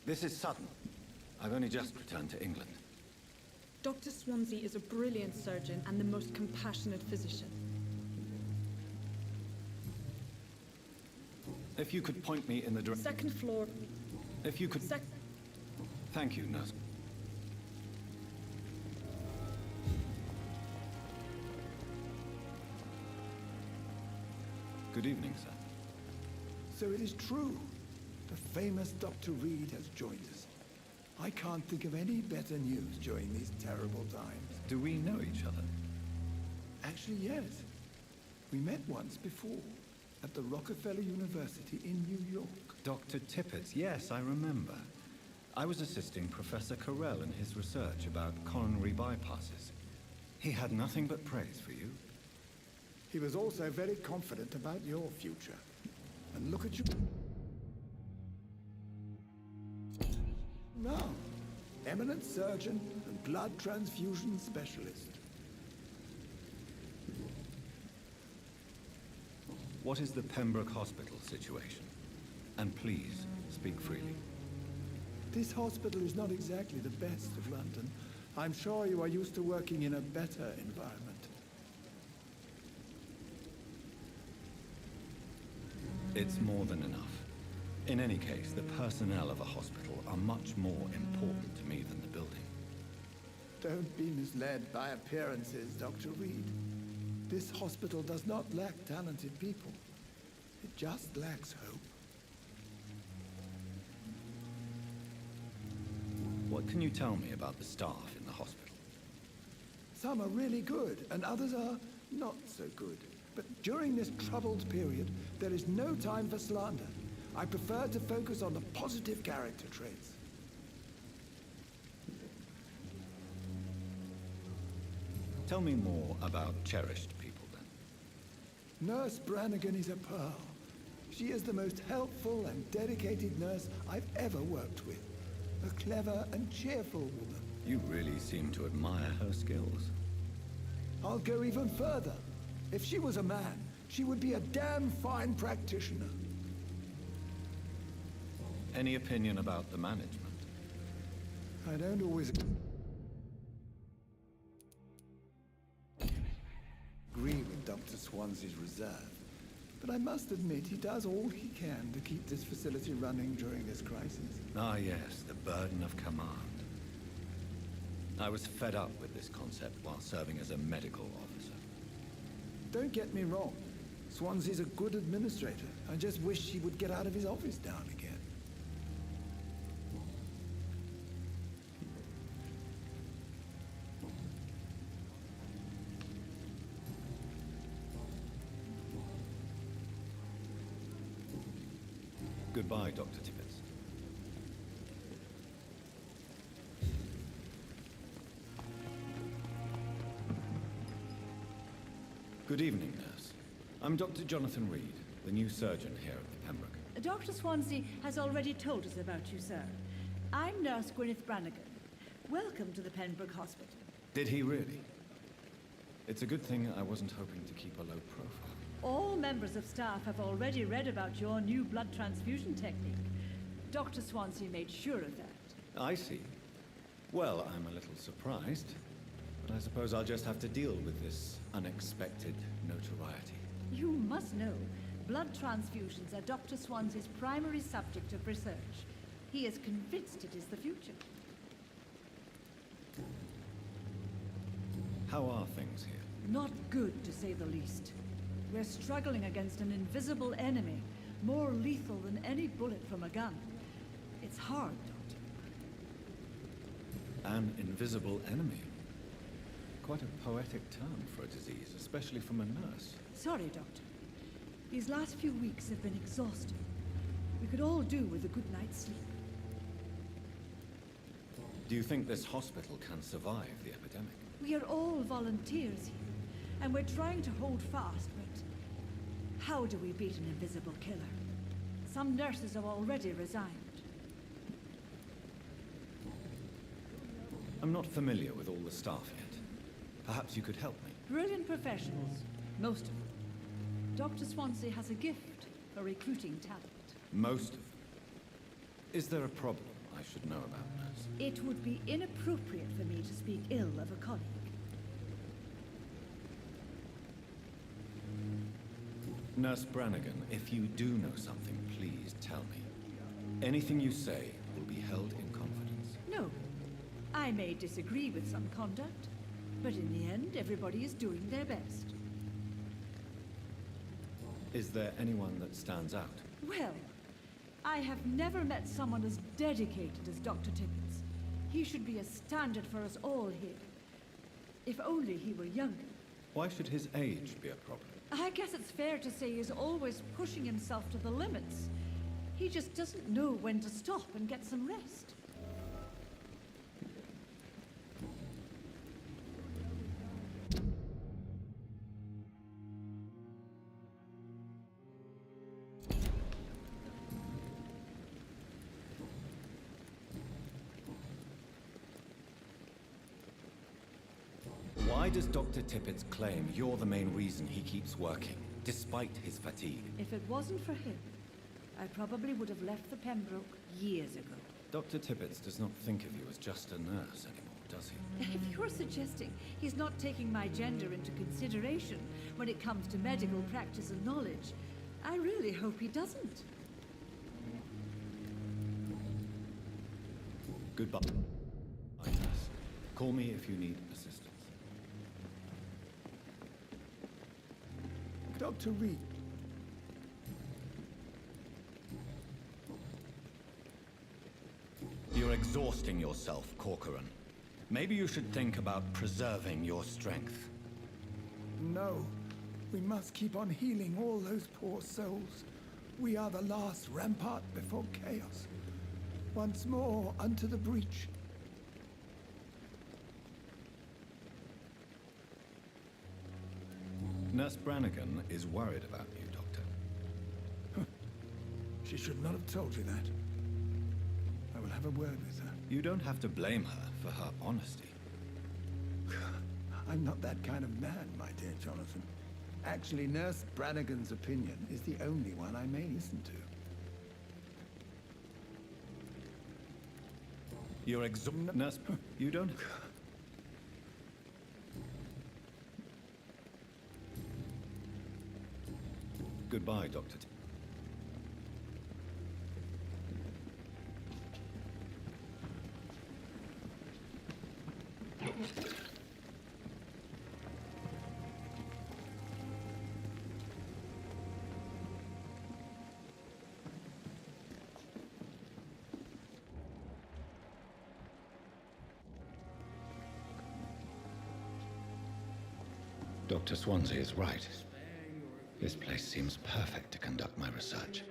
This is sudden. I've only just returned to England. Dr. Swansea is a brilliant surgeon and the most compassionate physician. If you could point me in the direction... Second floor. If you could... Thank you, nurse. Good evening, sir. So it is true. The famous Dr. Reed has joined us. I can't think of any better news during these terrible times. Do we know each other? Actually, yes. We met once before, at the Rockefeller University in New York. Dr. Tippett, yes, I remember. I was assisting Professor Carell in his research about coronary bypasses. He had nothing but praise for you. He was also very confident about your future. And look at you now. Eminent surgeon and blood transfusion specialist. What is the Pembroke Hospital situation? And please, speak freely. This hospital is not exactly the best of London. I'm sure you are used to working in a better environment. It's more than enough. In any case, the personnel of a hospital are much more important to me than the building. Don't be misled by appearances, Dr. Reed. This hospital does not lack talented people. It just lacks hope. What can you tell me about the staff in the hospital? Some are really good, and others are not so good. But during this troubled period, there is no time for slander. I prefer to focus on the positive character traits. Tell me more about cherished people, then. Nurse Brannigan is a pearl. She is the most helpful and dedicated nurse I've ever worked with. A clever and cheerful woman. You really seem to admire her skills. I'll go even further. If she was a man, she would be a damn fine practitioner. Any opinion about the management? I don't always agree with Dr. Swansea's reserve, but I must admit he does all he can to keep this facility running during this crisis. Ah, yes, the burden of command. I was fed up with this concept while serving as a medical officer. Don't get me wrong. Swansea's a good administrator. I just wish he would get out of his office now and again. Goodbye, Dr. Tippett. Good evening, nurse. I'm Dr. Jonathan Reed, the new surgeon here at the Pembroke. Dr. Swansea has already told us about you, sir. I'm Nurse Gwyneth Brannigan. Welcome to the Pembroke Hospital. Did he really? It's a good thing I wasn't hoping to keep a low profile. All members of staff have already read about your new blood transfusion technique. Dr. Swansea made sure of that. I see. Well, I'm a little surprised, but I suppose I'll just have to deal with this unexpected notoriety. You must know, blood transfusions are Dr. Swansea's primary subject of research. He is convinced it is the future. How are things here? Not good, to say the least. We're struggling against an invisible enemy, more lethal than any bullet from a gun. It's hard, Doctor. An invisible enemy? Quite a poetic term for a disease, especially from a nurse. Sorry, Doctor. These last few weeks have been exhausting. We could all do with a good night's sleep. Do you think this hospital can survive the epidemic? We are all volunteers here, and we're trying to hold fast, but how do we beat an invisible killer? Some nurses have already resigned. I'm not familiar with all the staff yet. Perhaps you could help me. Brilliant professionals, most of them. Dr. Swansea has a gift for recruiting talent. Most of them. Is there a problem I should know about, nurse? It would be inappropriate for me to speak ill of a colleague. Nurse Brannigan, if you do know something, please tell me. Anything you say will be held in confidence. No. I may disagree with some conduct, but in the end, everybody is doing their best. Is there anyone that stands out? Well, I have never met someone as dedicated as Dr. Tippett. He should be a standard for us all here. If only he were younger. Why should his age be a problem? I guess it's fair to say he's always pushing himself to the limits. He just doesn't know when to stop and get some rest. Why does Dr. Tippett claim you're the main reason he keeps working? despite his fatigue. If it wasn't for him, I probably would have left the Pembroke years ago. Dr. Tibbets does not think of you as just a nurse anymore, does he? If you're suggesting he's not taking my gender into consideration when it comes to medical practice and knowledge, I really hope he doesn't. Goodbye. Nurse. Call me if you need assistance. Dr. Reed. You're exhausting yourself, Corcoran. Maybe you should think about preserving your strength. No. We must keep on healing all those poor souls. We are the last rampart before chaos. Once more, unto the breach. Nurse Brannigan is worried about you, Doctor. She should not have told you that. I will have a word with her. You don't have to blame her for her honesty. I'm not that kind of man, my dear Jonathan. Actually, Nurse Brannigan's opinion is the only one I may listen to. You're Nurse, you don't... Goodbye, Doctor. Dr. Swansea is right. This place seems perfect to conduct my research.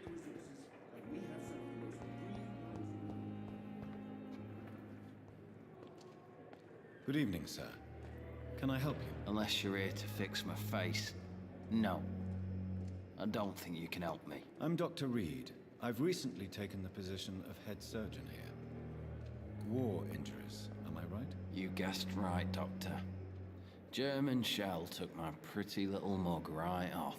Good evening, sir. Can I help you? Unless you're here to fix my face. No. I don't think you can help me. I'm Dr. Reed. I've recently taken the position of head surgeon here. War injuries, am I right? You guessed right, Doctor. German shell took my pretty little mug right off.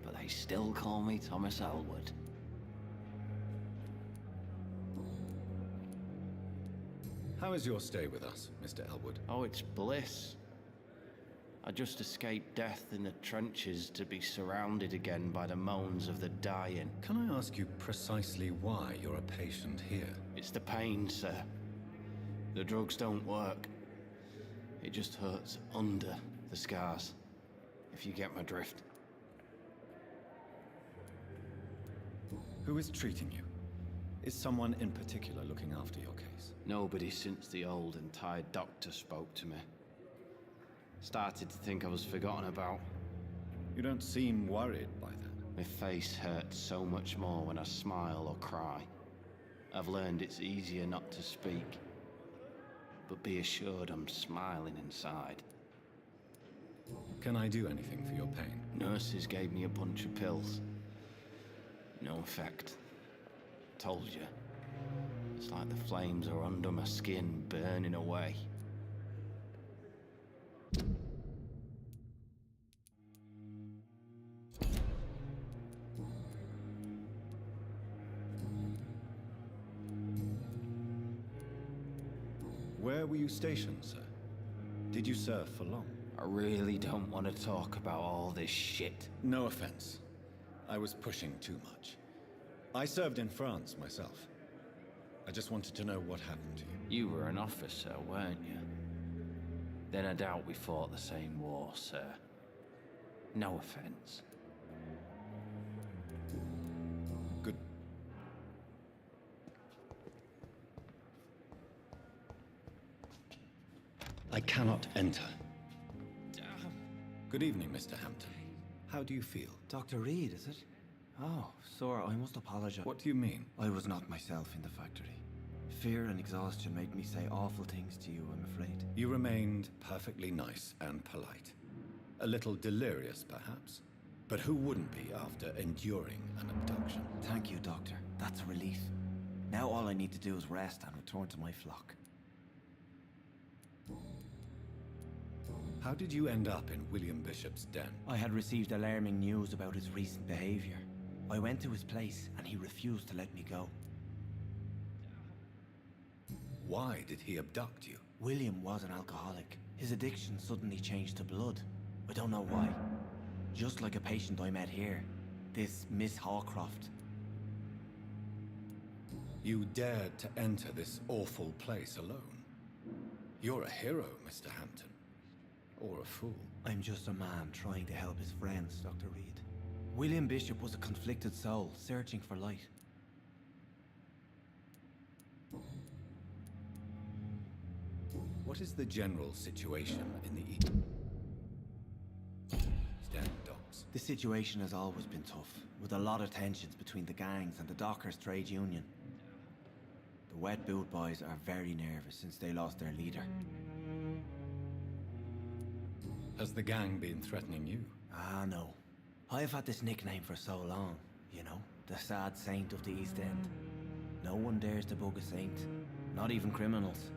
But they still call me Thomas Elwood. How is your stay with us, Mr. Elwood? Oh, it's bliss. I just escaped death in the trenches to be surrounded again by the moans of the dying. Can I ask you precisely why you're a patient here? It's the pain, sir. The drugs don't work. It just hurts under the scars, if you get my drift. Who is treating you? Is someone in particular looking after your case? Nobody since the old and tired doctor spoke to me. Started to think I was forgotten about. You don't seem worried by that. My face hurts so much more when I smile or cry. I've learned it's easier not to speak. But be assured I'm smiling inside. Can I do anything for your pain? Nurses gave me a bunch of pills. No effect. Told you. It's like the flames are under my skin, burning away. Where were you stationed, sir? Did you serve for long? I really don't want to talk about all this shit. No offense. I was pushing too much. I served in France myself. I just wanted to know what happened to you. You were an officer, weren't you? Then I doubt we fought the same war, sir. No offense. Good. I cannot enter. Good evening, Mr. Hampton. How do you feel? Dr. Reed, is it? Oh, sir, I must apologize. What do you mean? I was not myself in the factory. Fear and exhaustion made me say awful things to you, I'm afraid. You remained perfectly nice and polite. A little delirious, perhaps. But who wouldn't be after enduring an abduction? Thank you, Doctor. That's a relief. Now all I need to do is rest and return to my flock. How did you end up in William Bishop's den? I had received alarming news about his recent behavior. I went to his place, and he refused to let me go. Why did he abduct you? William was an alcoholic. His addiction suddenly changed to blood. I don't know why. Just like a patient I met here. This Miss Hawcroft. You dared to enter this awful place alone. You're a hero, Mr. Hampton. Or a fool. I'm just a man trying to help his friends, Dr. Reed. William Bishop was a conflicted soul, searching for light. What is the general situation in the Den docks? The situation has always been tough, with a lot of tensions between the gangs and the Dockers Trade Union. The Wet Boot Boys are very nervous since they lost their leader. Has the gang been threatening you? Ah, no. I've had this nickname for so long, you know, the sad saint of the East End. No one dares to bug a saint, not even criminals.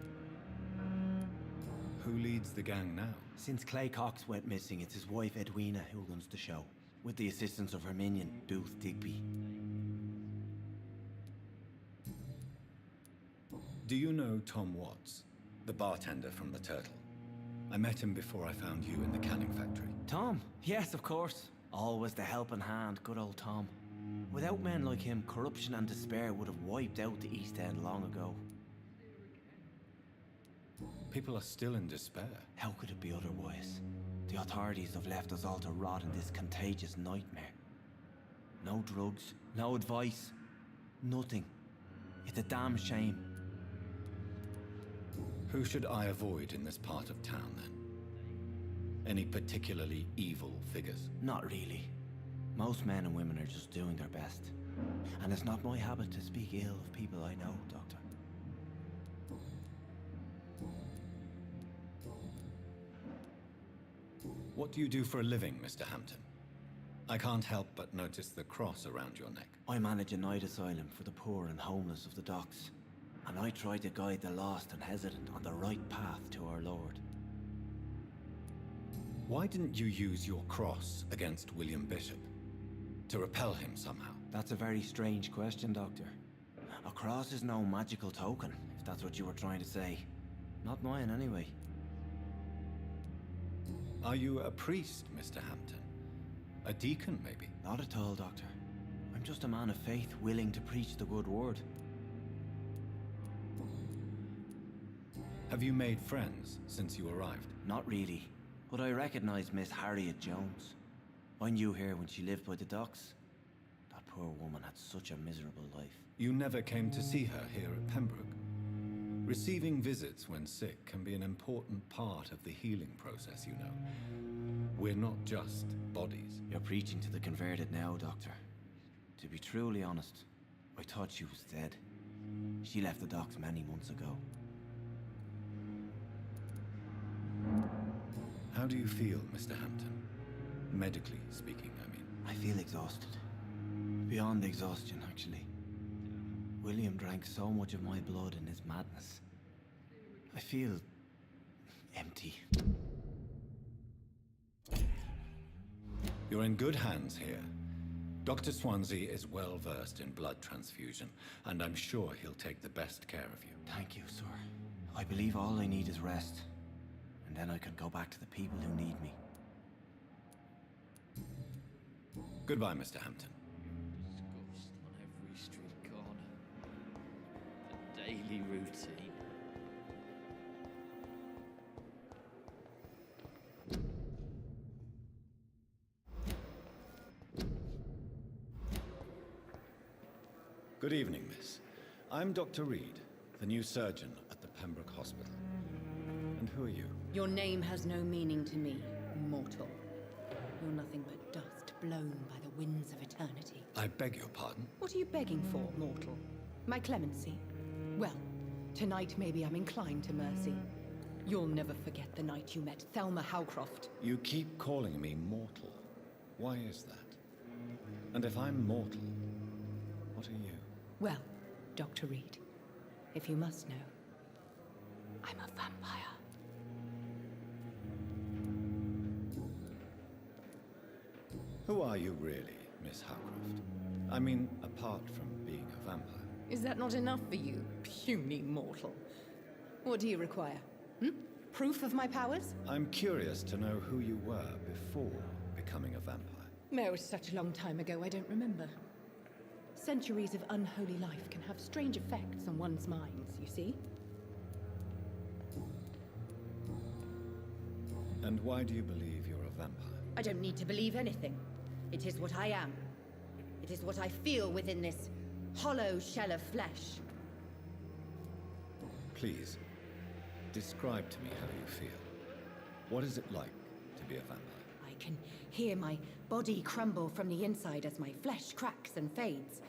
Who leads the gang now? Since Clay Cox went missing, it's his wife Edwina who runs the show, with the assistance of her minion, Booth Digby. Do you know Tom Watts, the bartender from the Turtle? I met him before I found you in the canning factory. Tom? Yes, of course. Always the helping hand, good old Tom. Without men like him, corruption and despair would have wiped out the East End long ago. People are still in despair. How could it be otherwise? The authorities have left us all to rot in this contagious nightmare. No drugs, no advice, nothing. It's a damn shame. Who should I avoid in this part of town, then? Any particularly evil figures? Not really. Most men and women are just doing their best. And it's not my habit to speak ill of people I know, Doctor. What do you do for a living, Mr. Hampton? I can't help but notice the cross around your neck. I manage a night asylum for the poor and homeless of the docks. And I try to guide the lost and hesitant on the right path to our Lord. Why didn't you use your cross against William Bishop? To repel him somehow? That's a very strange question, Doctor. A cross is no magical token, if that's what you were trying to say. Not mine, anyway. Are you a priest, Mr. Hampton? A deacon, maybe? Not at all, Doctor. I'm just a man of faith willing to preach the good word. Have you made friends since you arrived? Not really, but I recognize Miss Harriet Jones. I knew her when she lived by the docks. That poor woman had such a miserable life. You never came to see her here at Pembroke. Receiving visits when sick can be an important part of the healing process, you know. We're not just bodies. You're preaching to the converted now, Doctor. To be truly honest, I thought she was dead. She left the docks many months ago. How do you feel, Mr. Hampton? Medically speaking, I mean. I feel exhausted. Beyond exhaustion, actually. William drank so much of my blood in his madness. I feel empty. You're in good hands here. Dr. Swansea is well versed in blood transfusion, and I'm sure he'll take the best care of you. Thank you, sir. I believe all I need is rest. And then I can go back to the people who need me. Goodbye, Mr. Hampton. Discussed on every street corner. A daily routine. Good evening, miss. I'm Dr. Reed, the new surgeon at the Pembroke Hospital. And who are you? Your name has no meaning to me, mortal. You're nothing but dust blown by the winds of eternity. I beg your pardon? What are you begging for, mortal? My clemency? Well, tonight maybe I'm inclined to mercy. You'll never forget the night you met Thelma Howcroft. You keep calling me mortal. Why is that? And if I'm mortal, what are you? Well, Dr. Reed, if you must know, I'm a vampire. Who are you really, Miss Howcroft? I mean, apart from being a vampire. Is that not enough for you, puny mortal? What do you require? Proof of my powers? I'm curious to know who you were before becoming a vampire. It was such a long time ago, I don't remember. Centuries of unholy life can have strange effects on one's minds, you see? And why do you believe you're a vampire? I don't need to believe anything. It is what I am. It is what I feel within this hollow shell of flesh. Please, describe to me how you feel. What is it like to be a vampire? I can hear my body crumble from the inside as my flesh cracks and fades.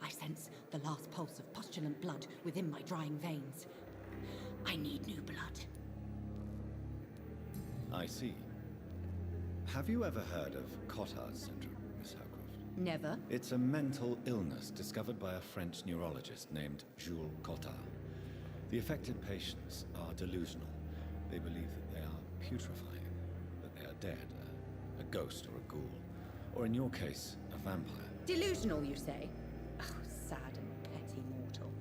I sense the last pulse of postulant blood within my drying veins. I need new blood. I see. Have you ever heard of Cotard's syndrome, Miss Howcroft? Never. It's a mental illness discovered by a French neurologist named Jules Cotard. The affected patients are delusional. They believe that they are putrefying, that they are dead, a ghost or a ghoul, or in your case, a vampire. Delusional, you say? Oh, sad and petty mortal.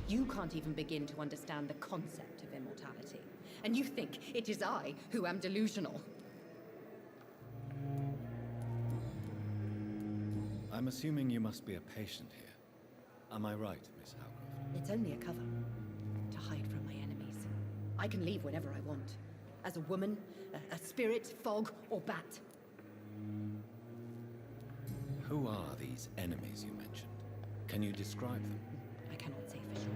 You can't even begin to understand the concept of immortality. And you think it is I who am delusional. I'm assuming you must be a patient here. Am I right, Miss Howcroft? It's only a cover. To hide from my enemies. I can leave whenever I want. As a woman, a spirit, fog, or bat. Who are these enemies you mentioned? Can you describe them? I cannot say for sure.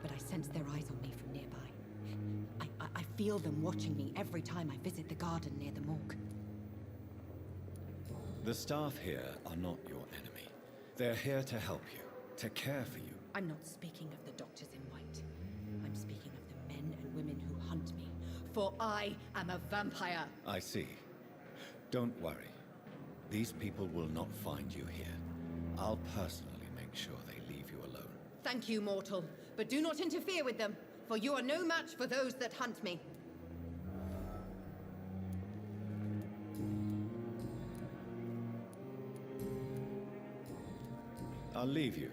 But I sense their eyes on me from nearby. I feel them watching me every time I visit the garden near the morgue. The staff here are not your enemy. They're here to help you, to care for you. I'm not speaking of the doctors in white. I'm speaking of the men and women who hunt me. For I am a vampire. I see. Don't worry. These people will not find you here. I'll personally make sure they leave you alone. Thank you, mortal. But do not interfere with them, for you are no match for those that hunt me. I'll leave you.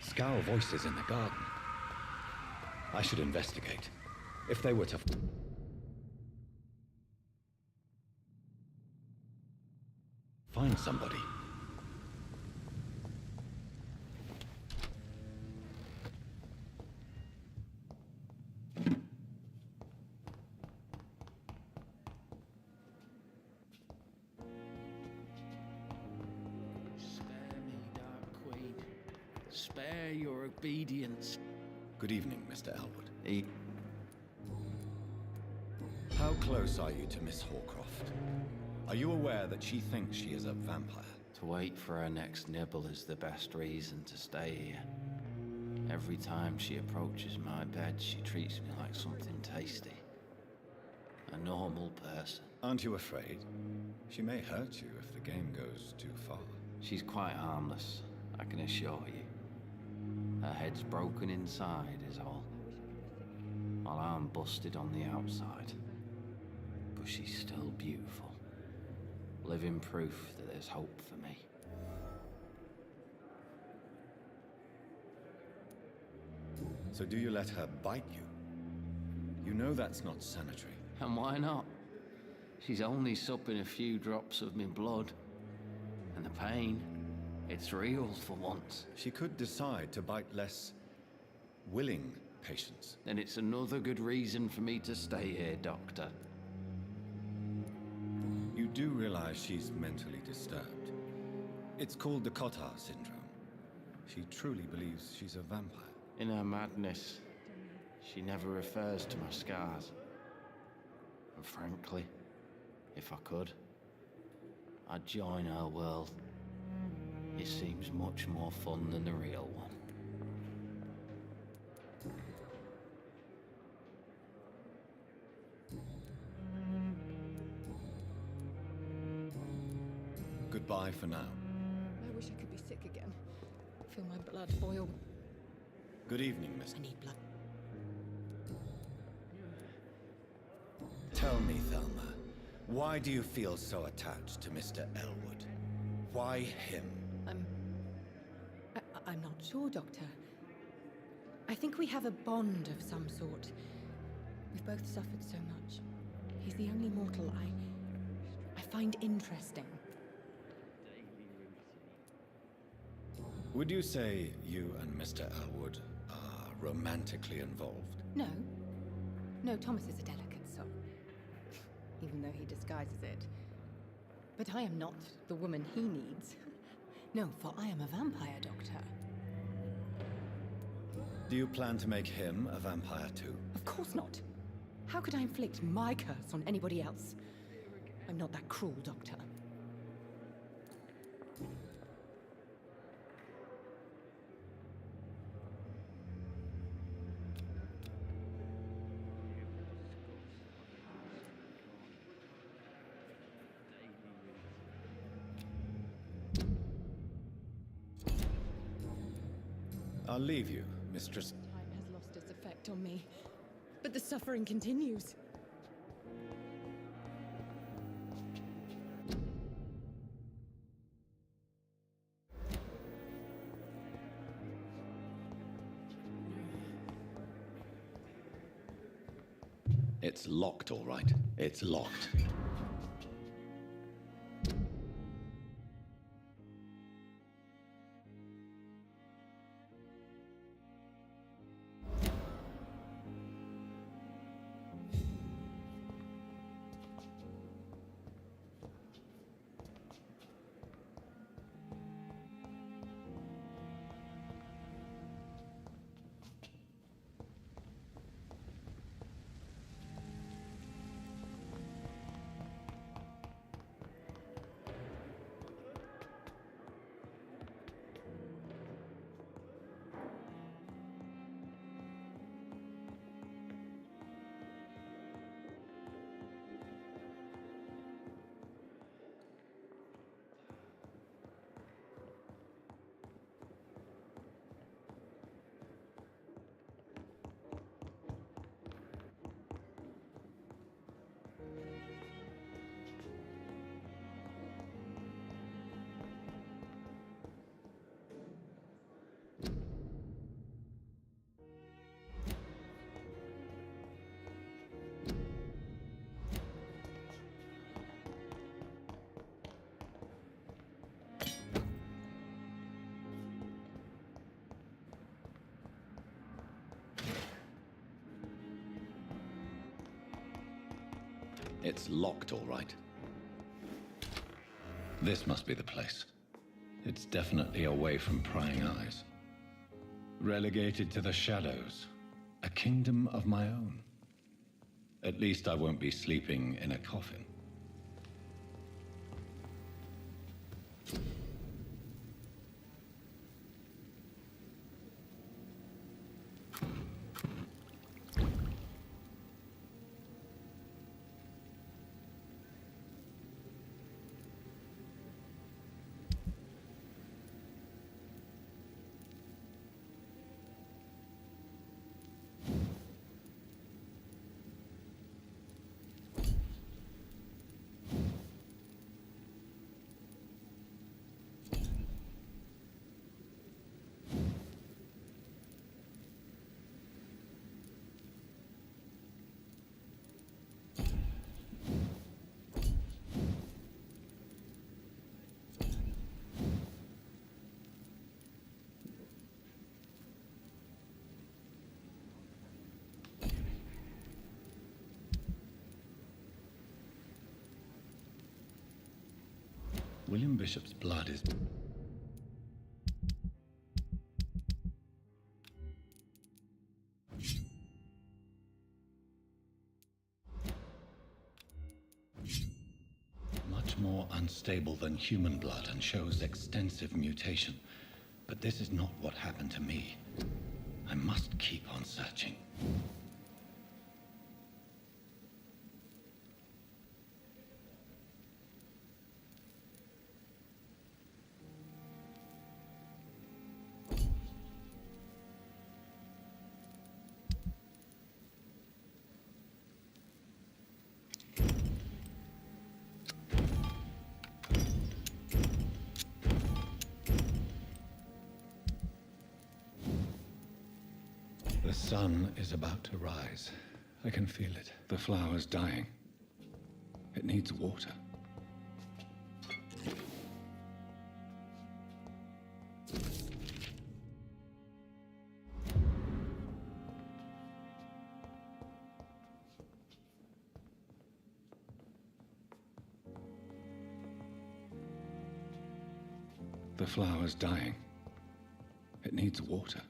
Scowl voices in the garden. I should investigate. If they were to... find somebody. Spare your obedience. Good evening, Mr. Elwood. How close are you to Miss Hawcroft? Are you aware that she thinks she is a vampire? To wait for her next nibble is the best reason to stay here. Every time she approaches my bed, she treats me like something tasty. A normal person. Aren't you afraid? She may hurt you if the game goes too far. She's quite harmless, I can assure you. Her head's broken inside is all. While I'm busted on the outside. But she's still beautiful. Living proof that there's hope for me. So do you let her bite you? You know that's not sanitary. And why not? She's only supping a few drops of me blood. And the pain, it's real for once. She could decide to bite less willing patients. Then it's another good reason for me to stay here, Doctor. You do realize she's mentally disturbed. It's called the Cotard syndrome. She truly believes she's a vampire. In her madness, she never refers to my scars. And frankly, if I could, I'd join her world. It seems much more fun than the real one. Goodbye for now. I wish I could be sick again. Feel my blood boil. Good evening, Miss. I need blood. Tell me, Thelma, why do you feel so attached to Mr. Elwood? Why him? I'm not sure, Doctor. I think we have a bond of some sort. We've both suffered so much. He's the only mortal I find interesting. Would you say you and Mr. Elwood are romantically involved? No. No, Thomas is a delicate soul. Even though he disguises it. But I am not the woman he needs. No, for I am a vampire, Doctor. Do you plan to make him a vampire too? Of course not. How could I inflict my curse on anybody else? I'm not that cruel, Doctor. I'll leave you, Mistress. Time has lost its effect on me, but the suffering continues. It's locked, all right. It's locked. It's locked, all right. This must be the place. It's definitely away from prying eyes. Relegated to the shadows. A kingdom of my own. At least I won't be sleeping in a coffin. William Bishop's blood is... much more unstable than human blood and shows extensive mutation. But this is not what happened to me. I must keep on searching. The sun is about to rise. I can feel it. The flower's dying. It needs water. The flower's dying. It needs water.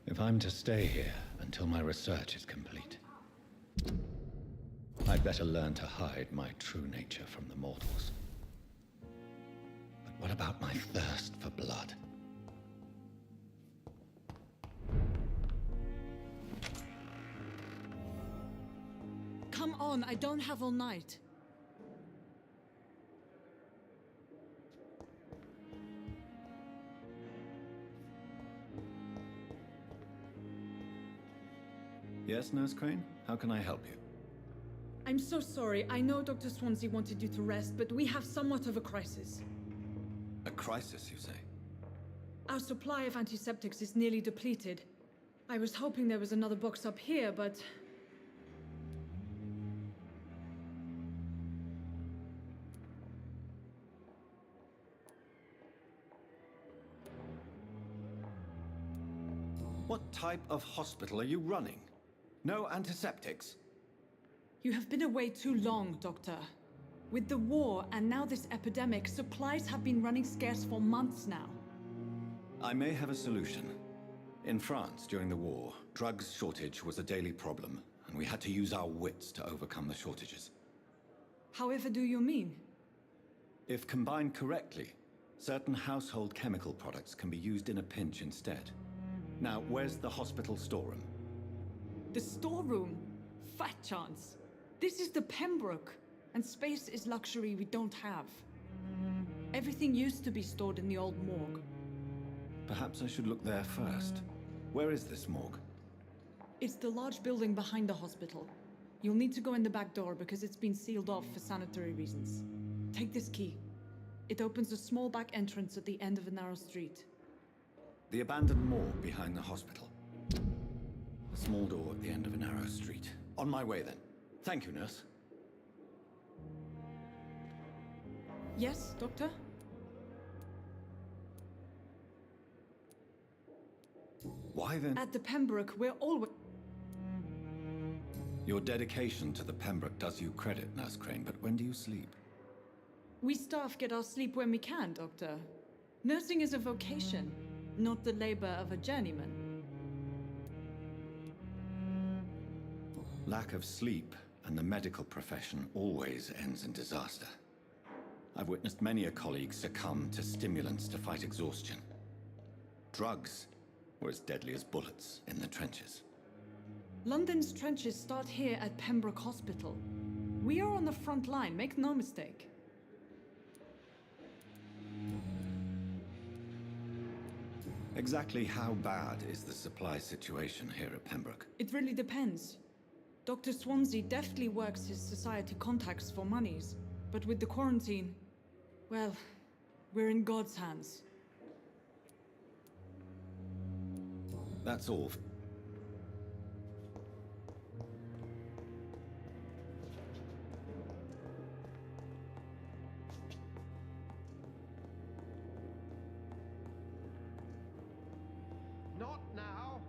If I'm to stay here until my research is complete, I'd better learn to hide my true nature from the mortals. But what about my thirst for blood? Come on, I don't have all night. Yes, Nurse Crane? How can I help you? I'm so sorry. I know Dr. Swansea wanted you to rest, but we have somewhat of a crisis. A crisis, you say? Our supply of antiseptics is nearly depleted. I was hoping there was another box up here, but... What type of hospital are you running? No antiseptics? You have been away too long, Doctor. With the war and now this epidemic, supplies have been running scarce for months now. I may have a solution. In France, during the war, drugs shortage was a daily problem, and we had to use our wits to overcome the shortages. However do you mean? If combined correctly, certain household chemical products can be used in a pinch instead. Now, where's the hospital storeroom? The storeroom? Fat chance. This is the Pembroke, and space is luxury we don't have. Everything used to be stored in the old morgue. Perhaps I should look there first. Where is this morgue? It's the large building behind the hospital. You'll need to go in the back door because it's been sealed off for sanitary reasons. Take this key. It opens a small back entrance at the end of a narrow street. The abandoned morgue behind the hospital. A small door at the end of a narrow street. On my way, then. Thank you, nurse. Yes, Doctor? Why then? At the Pembroke, we're always... Your dedication to the Pembroke does you credit, Nurse Crane, but when do you sleep? We staff get our sleep when we can, Doctor. Nursing is a vocation, not the labor of a journeyman. Lack of sleep and the medical profession always ends in disaster. I've witnessed many a colleague succumb to stimulants to fight exhaustion. Drugs were as deadly as bullets in the trenches. London's trenches start here at Pembroke Hospital. We are on the front line, make no mistake. Exactly how bad is the supply situation here at Pembroke? It really depends. Dr. Swansea deftly works his society contacts for monies, but with the quarantine, well, we're in God's hands. That's all. Not now.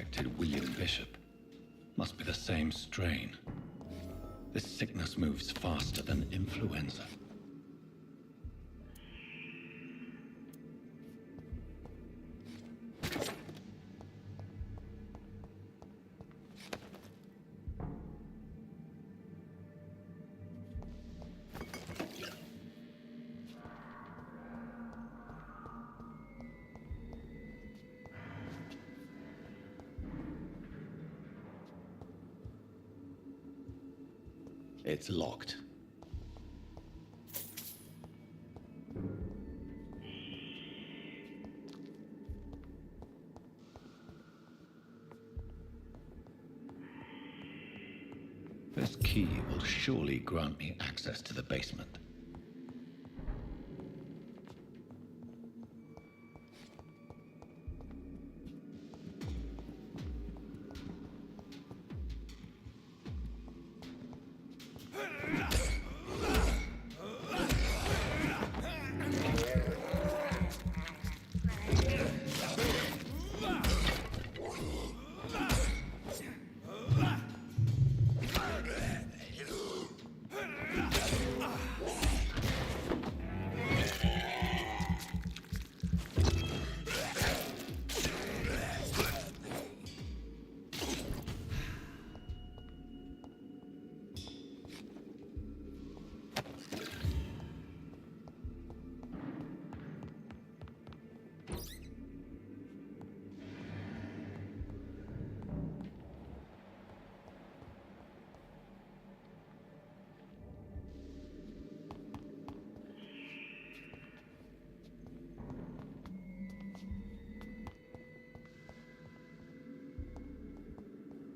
infected William Bishop. Must be the same strain. This sickness moves faster than influenza. It's locked. This key will surely grant me access to the basement.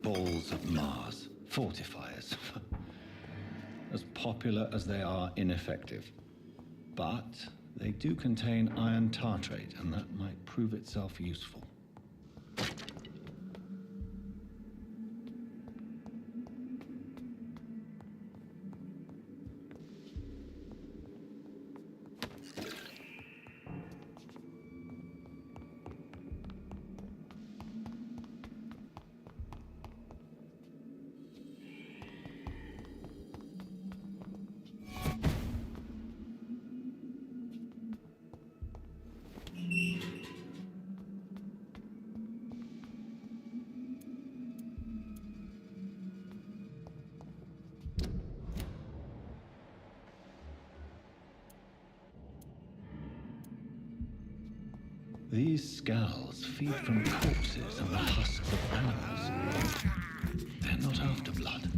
Balls of Mars, fortifiers. As popular as they are ineffective. But they do contain iron tartrate, and that might prove itself useful. These scowls feed from corpses and the husks of animals. They're not after blood.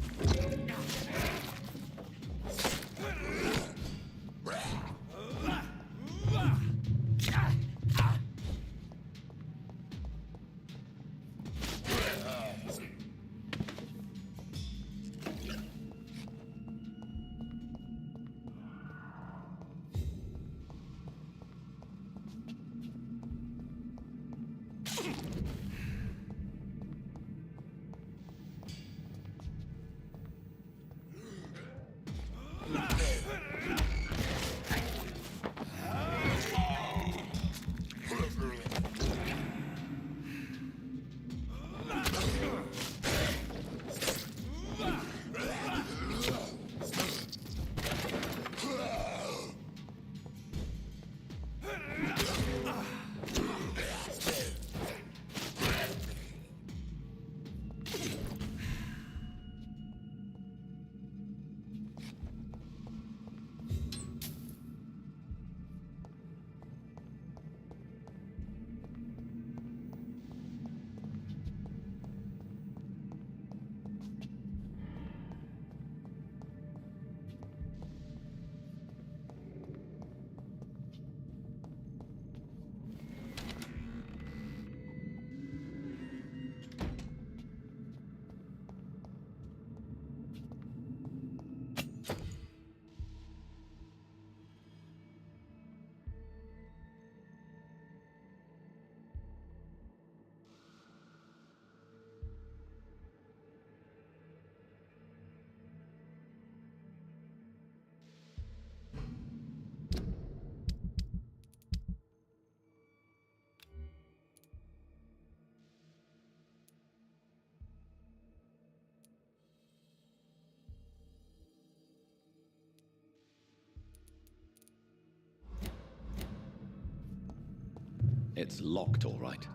It's locked, all right.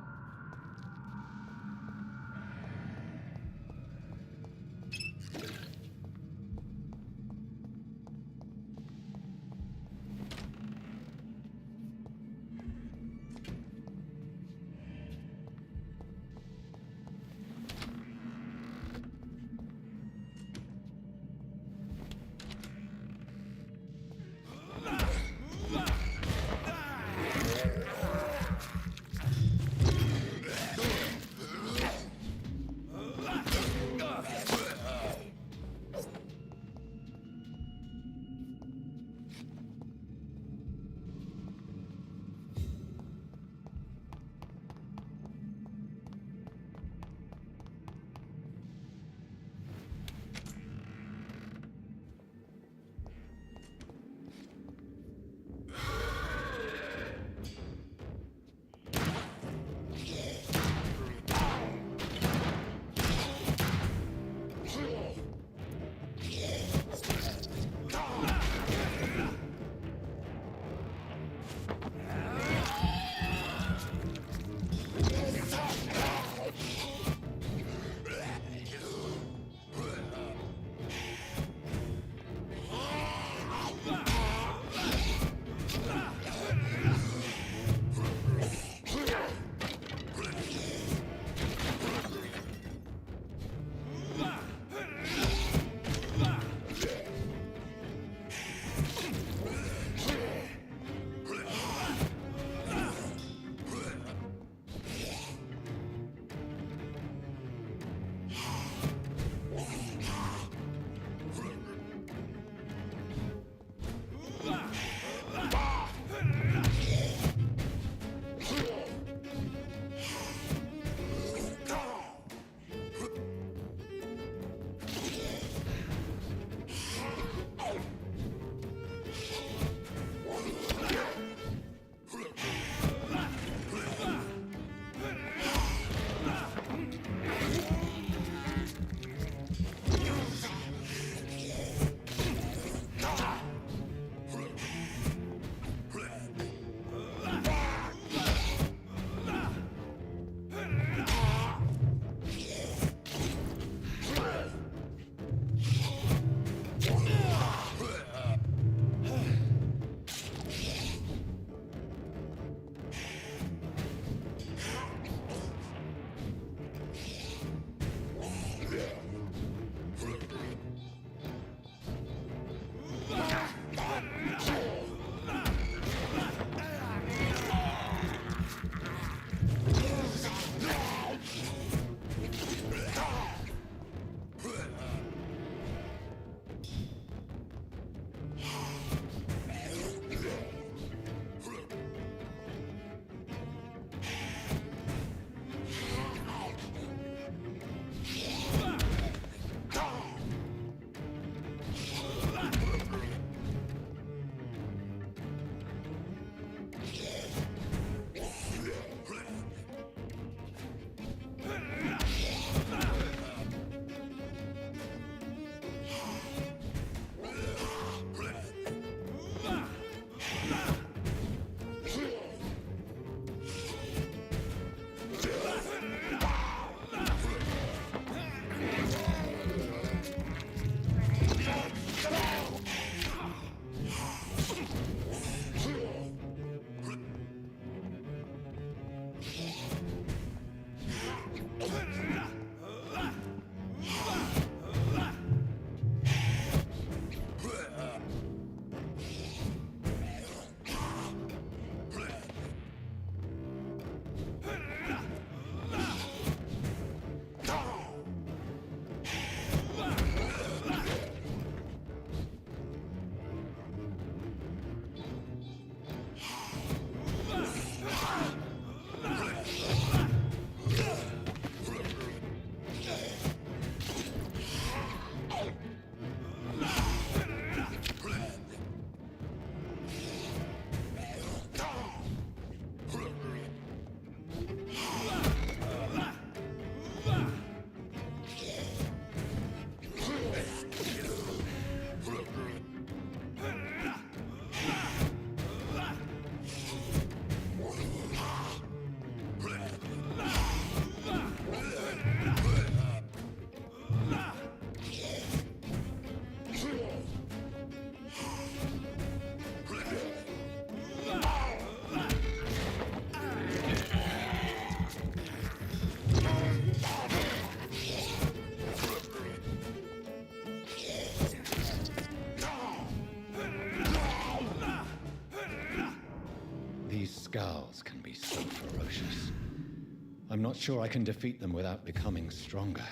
I'm not sure I can defeat them without becoming stronger.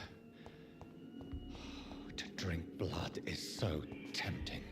To drink blood is so tempting.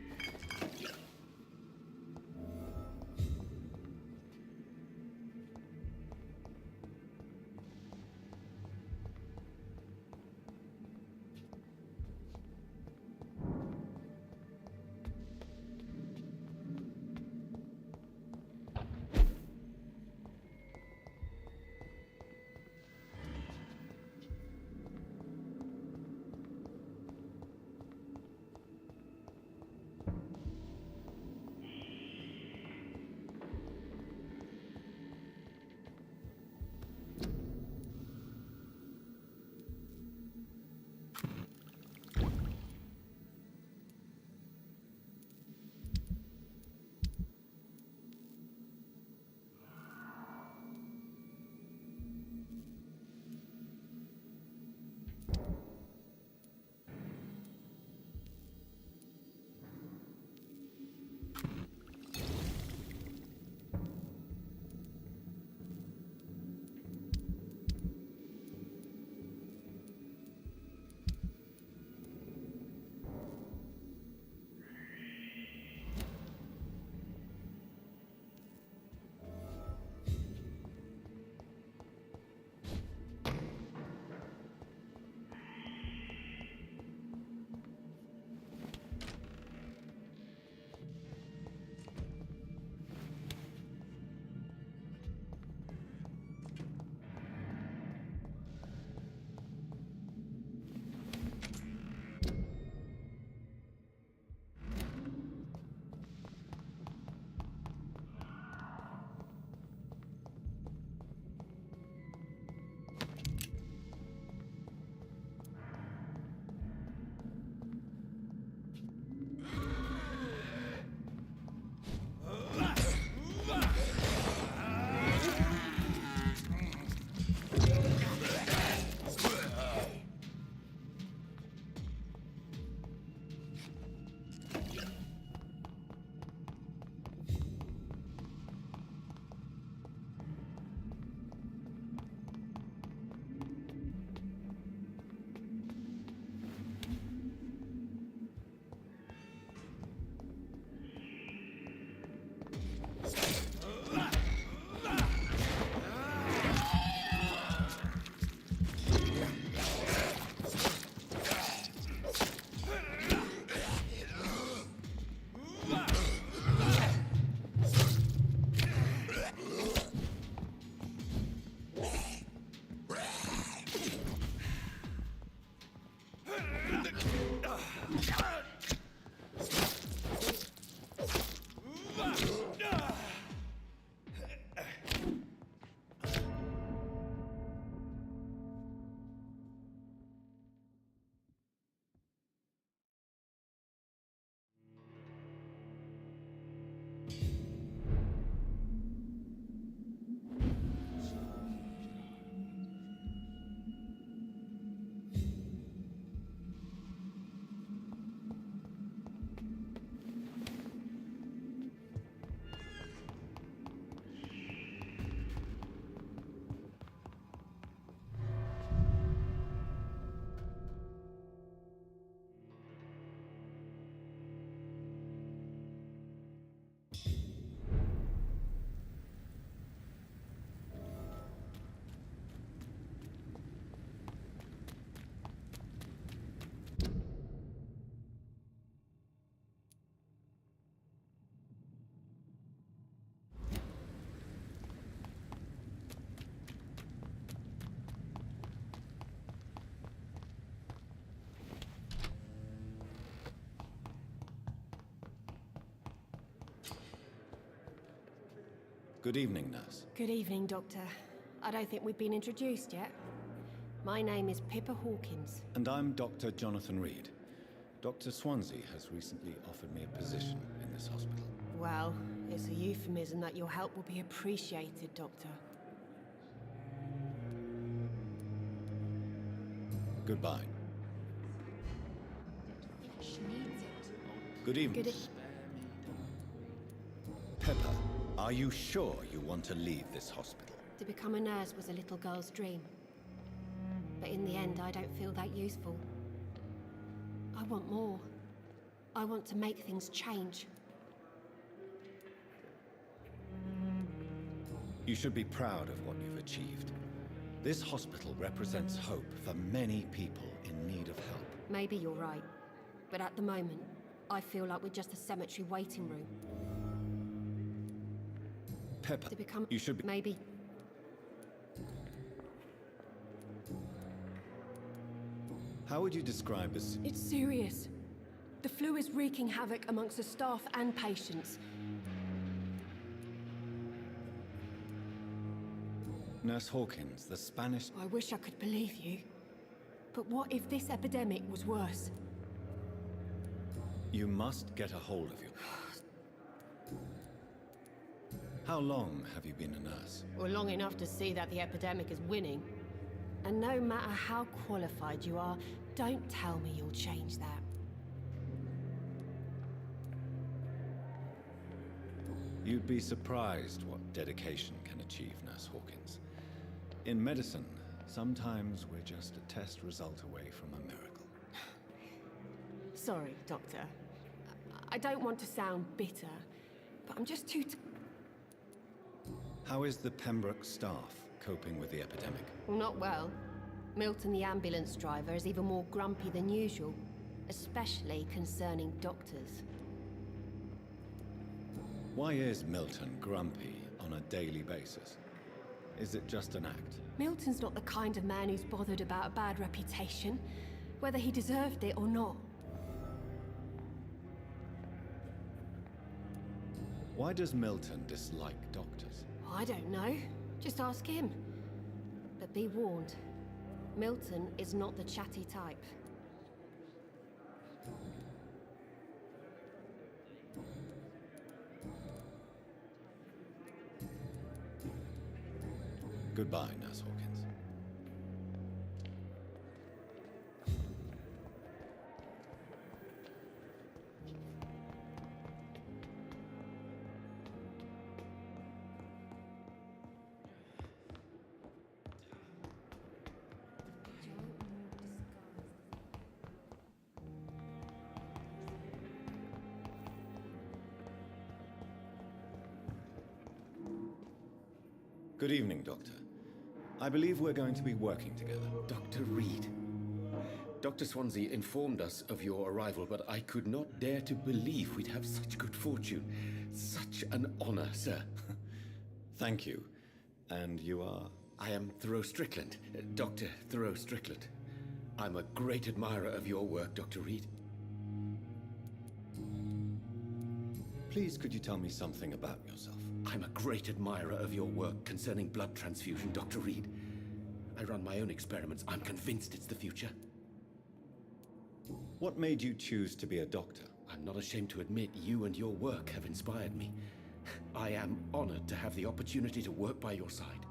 Good evening, nurse. Good evening, Doctor. I don't think we've been introduced yet. My name is Pippa Hawkins. And I'm Dr. Jonathan Reed. Dr. Swansea has recently offered me a position in this hospital. Well, it's a euphemism that your help will be appreciated, Doctor. Goodbye. She needs it. Good evening. Good Pepper, are you sure you want to leave this hospital? To become a nurse was a little girl's dream. But in the end, I don't feel that useful. I want more. I want to make things change. You should be proud of what you've achieved. This hospital represents hope for many people in need of help. Maybe you're right. But at the moment, I feel like we're just a cemetery waiting room. Pepper, To become... you should be... Maybe... How would you describe this? It's serious. The flu is wreaking havoc amongst the staff and patients. Nurse Hawkins, the Spanish... I wish I could believe you. But what if this epidemic was worse? You must get a hold of you. How long have you been a nurse? Well, long enough to see that the epidemic is winning. And no matter how qualified you are, don't tell me you'll change that. You'd be surprised what dedication can achieve, Nurse Hawkins. In medicine, sometimes we're just a test result away from a miracle. Sorry, Doctor. I don't want to sound bitter, but I'm just too... How is the Pembroke staff coping with the epidemic? Well, not well. Milton, the ambulance driver, is even more grumpy than usual, especially concerning doctors. Why is Milton grumpy on a daily basis? Is it just an act? Milton's not the kind of man who's bothered about a bad reputation, whether he deserved it or not. Why does Milton dislike doctors? I don't know. Just ask him. But be warned, Milton is not the chatty type. Goodbye, Nurse Hawkins. Good evening, Doctor. I believe we're going to be working together. Dr. Reed. Dr. Swansea informed us of your arrival, but I could not dare to believe we'd have such good fortune. Such an honor, sir. Thank you. And you are? I am Thoreau Strickland, Dr. Thoreau Strickland. I'm a great admirer of your work, Dr. Reed. Please, could you tell me something about yourself? I'm a great admirer of your work concerning blood transfusion, Dr. Reed. I run my own experiments. I'm convinced it's the future. What made you choose to be a doctor? I'm not ashamed to admit you and your work have inspired me. I am honored to have the opportunity to work by your side.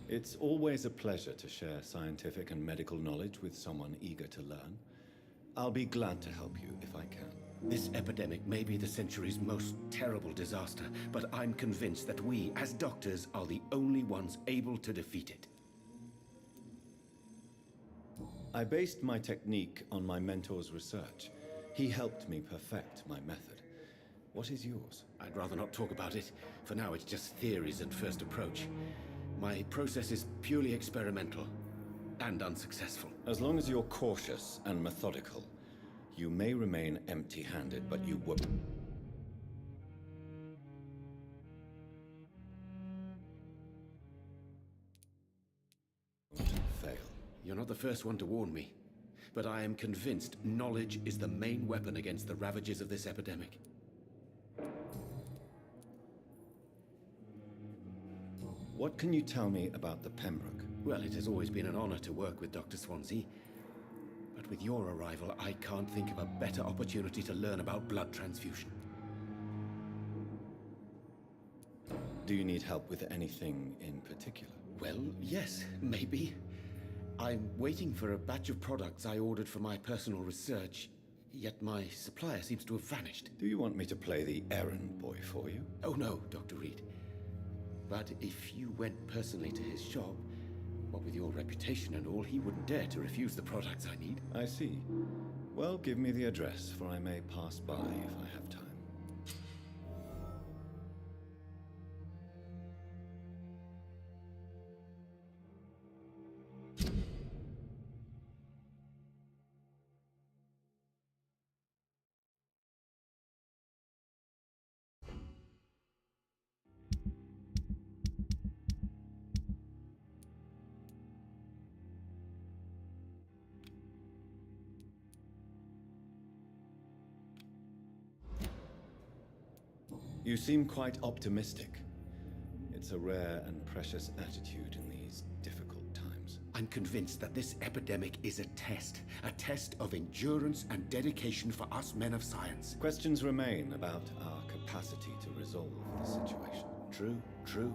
It's always a pleasure to share scientific and medical knowledge with someone eager to learn. I'll be glad to help you if I can. This epidemic may be the century's most terrible disaster, but I'm convinced that we, as doctors, are the only ones able to defeat it. I based my technique on my mentor's research. He helped me perfect my method. What is yours? I'd rather not talk about it. For now, it's just theories and first approach. My process is purely experimental and unsuccessful. As long as you're cautious and methodical, you may remain empty-handed, but you won't fail. You're not the first one to warn me, but I am convinced knowledge is the main weapon against the ravages of this epidemic. What can you tell me about the Pembroke? Well, it has always been an honor to work with Dr. Swansea. But with your arrival, I can't think of a better opportunity to learn about blood transfusion. Do you need help with anything in particular? Well, yes, maybe. I'm waiting for a batch of products I ordered for my personal research. Yet my supplier seems to have vanished. Do you want me to play the errand boy for you? Oh no, Dr. Reed. But if you went personally to his shop, what with your reputation and all, he wouldn't dare to refuse the products I need. I see. Well, give me the address, for I may pass by if I have time. You seem quite optimistic. It's a rare and precious attitude in these difficult times. I'm convinced that this epidemic is a test of endurance and dedication for us men of science. Questions remain about our capacity to resolve the situation. True.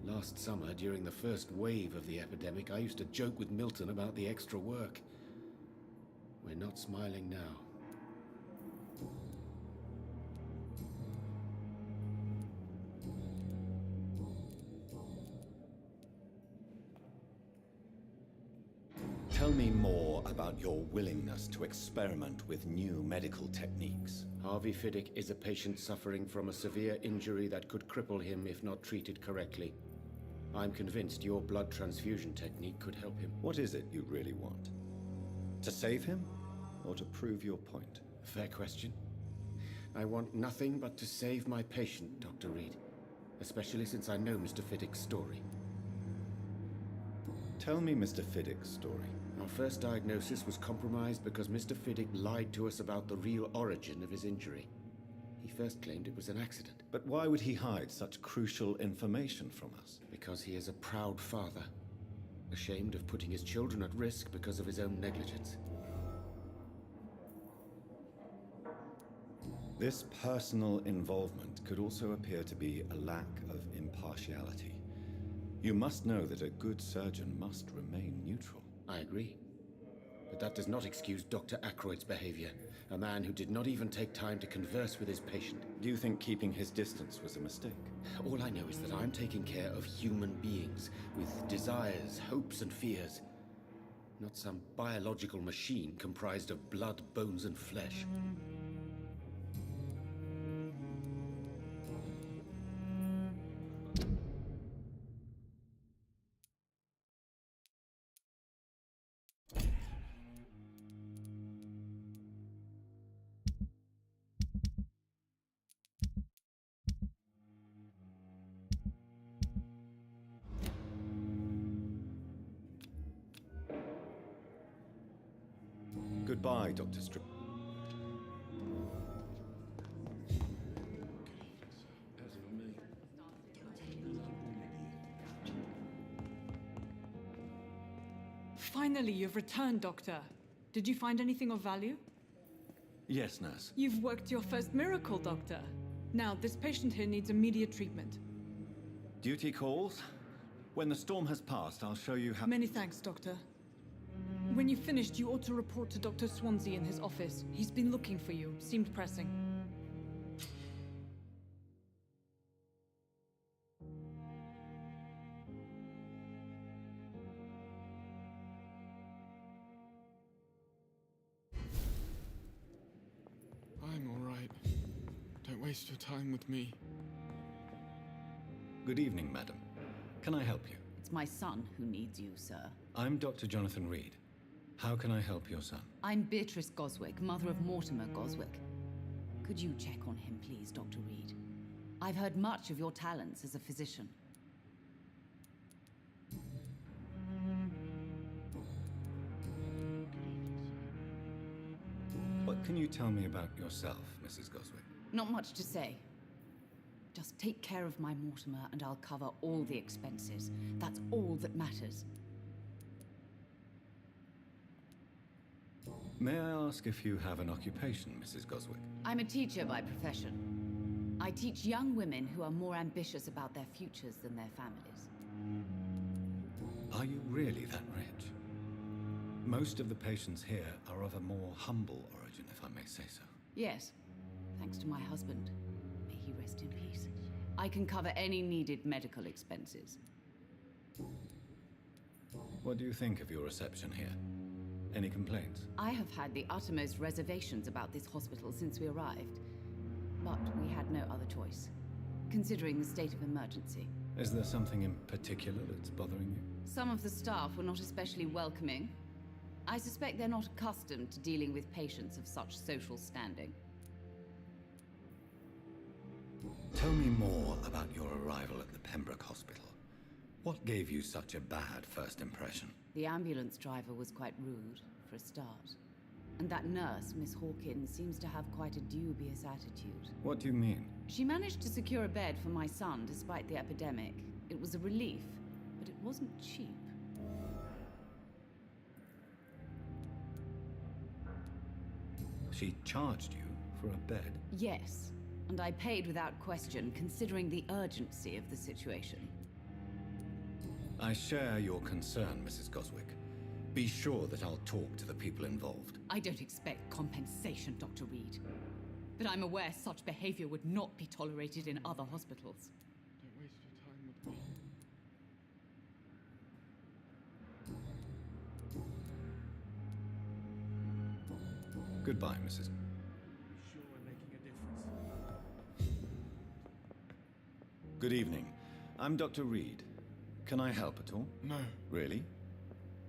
Last summer, during the first wave of the epidemic, I used to joke with Milton about the extra work. We're not smiling now. Tell me more about your willingness to experiment with new medical techniques. Harvey Fiddick is a patient suffering from a severe injury that could cripple him if not treated correctly. I'm convinced your blood transfusion technique could help him. What is it you really want? To save him, or to prove your point? Fair question. I want nothing but to save my patient, Dr. Reed. Especially since I know Mr. Fiddick's story. Tell me Mr. Fiddick's story. Our first diagnosis was compromised because Mr. Fiddick lied to us about the real origin of his injury. He first claimed it was an accident. But why would he hide such crucial information from us? Because he is a proud father, ashamed of putting his children at risk because of his own negligence. This personal involvement could also appear to be a lack of impartiality. You must know that a good surgeon must remain neutral. I agree. But that does not excuse Dr. Ackroyd's behavior, a man who did not even take time to converse with his patient. Do you think keeping his distance was a mistake? All I know is that I'm taking care of human beings with desires, hopes, and fears. Not some biological machine comprised of blood, bones, and flesh. Goodbye, Dr. Strip. Finally, you've returned, Doctor. Did you find anything of value? Yes, nurse. You've worked your first miracle, Doctor. Now, this patient here needs immediate treatment. Duty calls. When the storm has passed, I'll show you how— Many thanks, Doctor. When you've finished, you ought to report to Dr. Swansea in his office. He's been looking for you. Seemed pressing. I'm all right. Don't waste your time with me. Good evening, madam. Can I help you? It's my son who needs you, sir. I'm Dr. Jonathan Reed. How can I help your son? I'm Beatrice Goswick, mother of Mortimer Goswick. Could you check on him, please, Dr. Reed? I've heard much of your talents as a physician. What can you tell me about yourself, Mrs. Goswick? Not much to say. Just take care of my Mortimer and I'll cover all the expenses. That's all that matters. May I ask if you have an occupation, Mrs. Goswick? I'm a teacher by profession. I teach young women who are more ambitious about their futures than their families. Are you really that rich? Most of the patients here are of a more humble origin, if I may say so. Yes, thanks to my husband. May he rest in peace. I can cover any needed medical expenses. What do you think of your reception here? Any complaints? I have had the uttermost reservations about this hospital since we arrived. But we had no other choice, considering the state of emergency. Is there something in particular that's bothering you? Some of the staff were not especially welcoming. I suspect they're not accustomed to dealing with patients of such social standing. Tell me more about your arrival at the Pembroke Hospital. What gave you such a bad first impression? The ambulance driver was quite rude, for a start. And that nurse, Miss Hawkins, seems to have quite a dubious attitude. What do you mean? She managed to secure a bed for my son despite the epidemic. It was a relief, but it wasn't cheap. She charged you for a bed? Yes, and I paid without question, considering the urgency of the situation. I share your concern, Mrs. Goswick. Be sure that I'll talk to the people involved. I don't expect compensation, Dr. Reed. But I'm aware such behavior would not be tolerated in other hospitals. Don't waste your time with me. Goodbye, Mrs. Sure we're making a difference. Good evening. I'm Dr. Reed. Can I help at all? No. Really?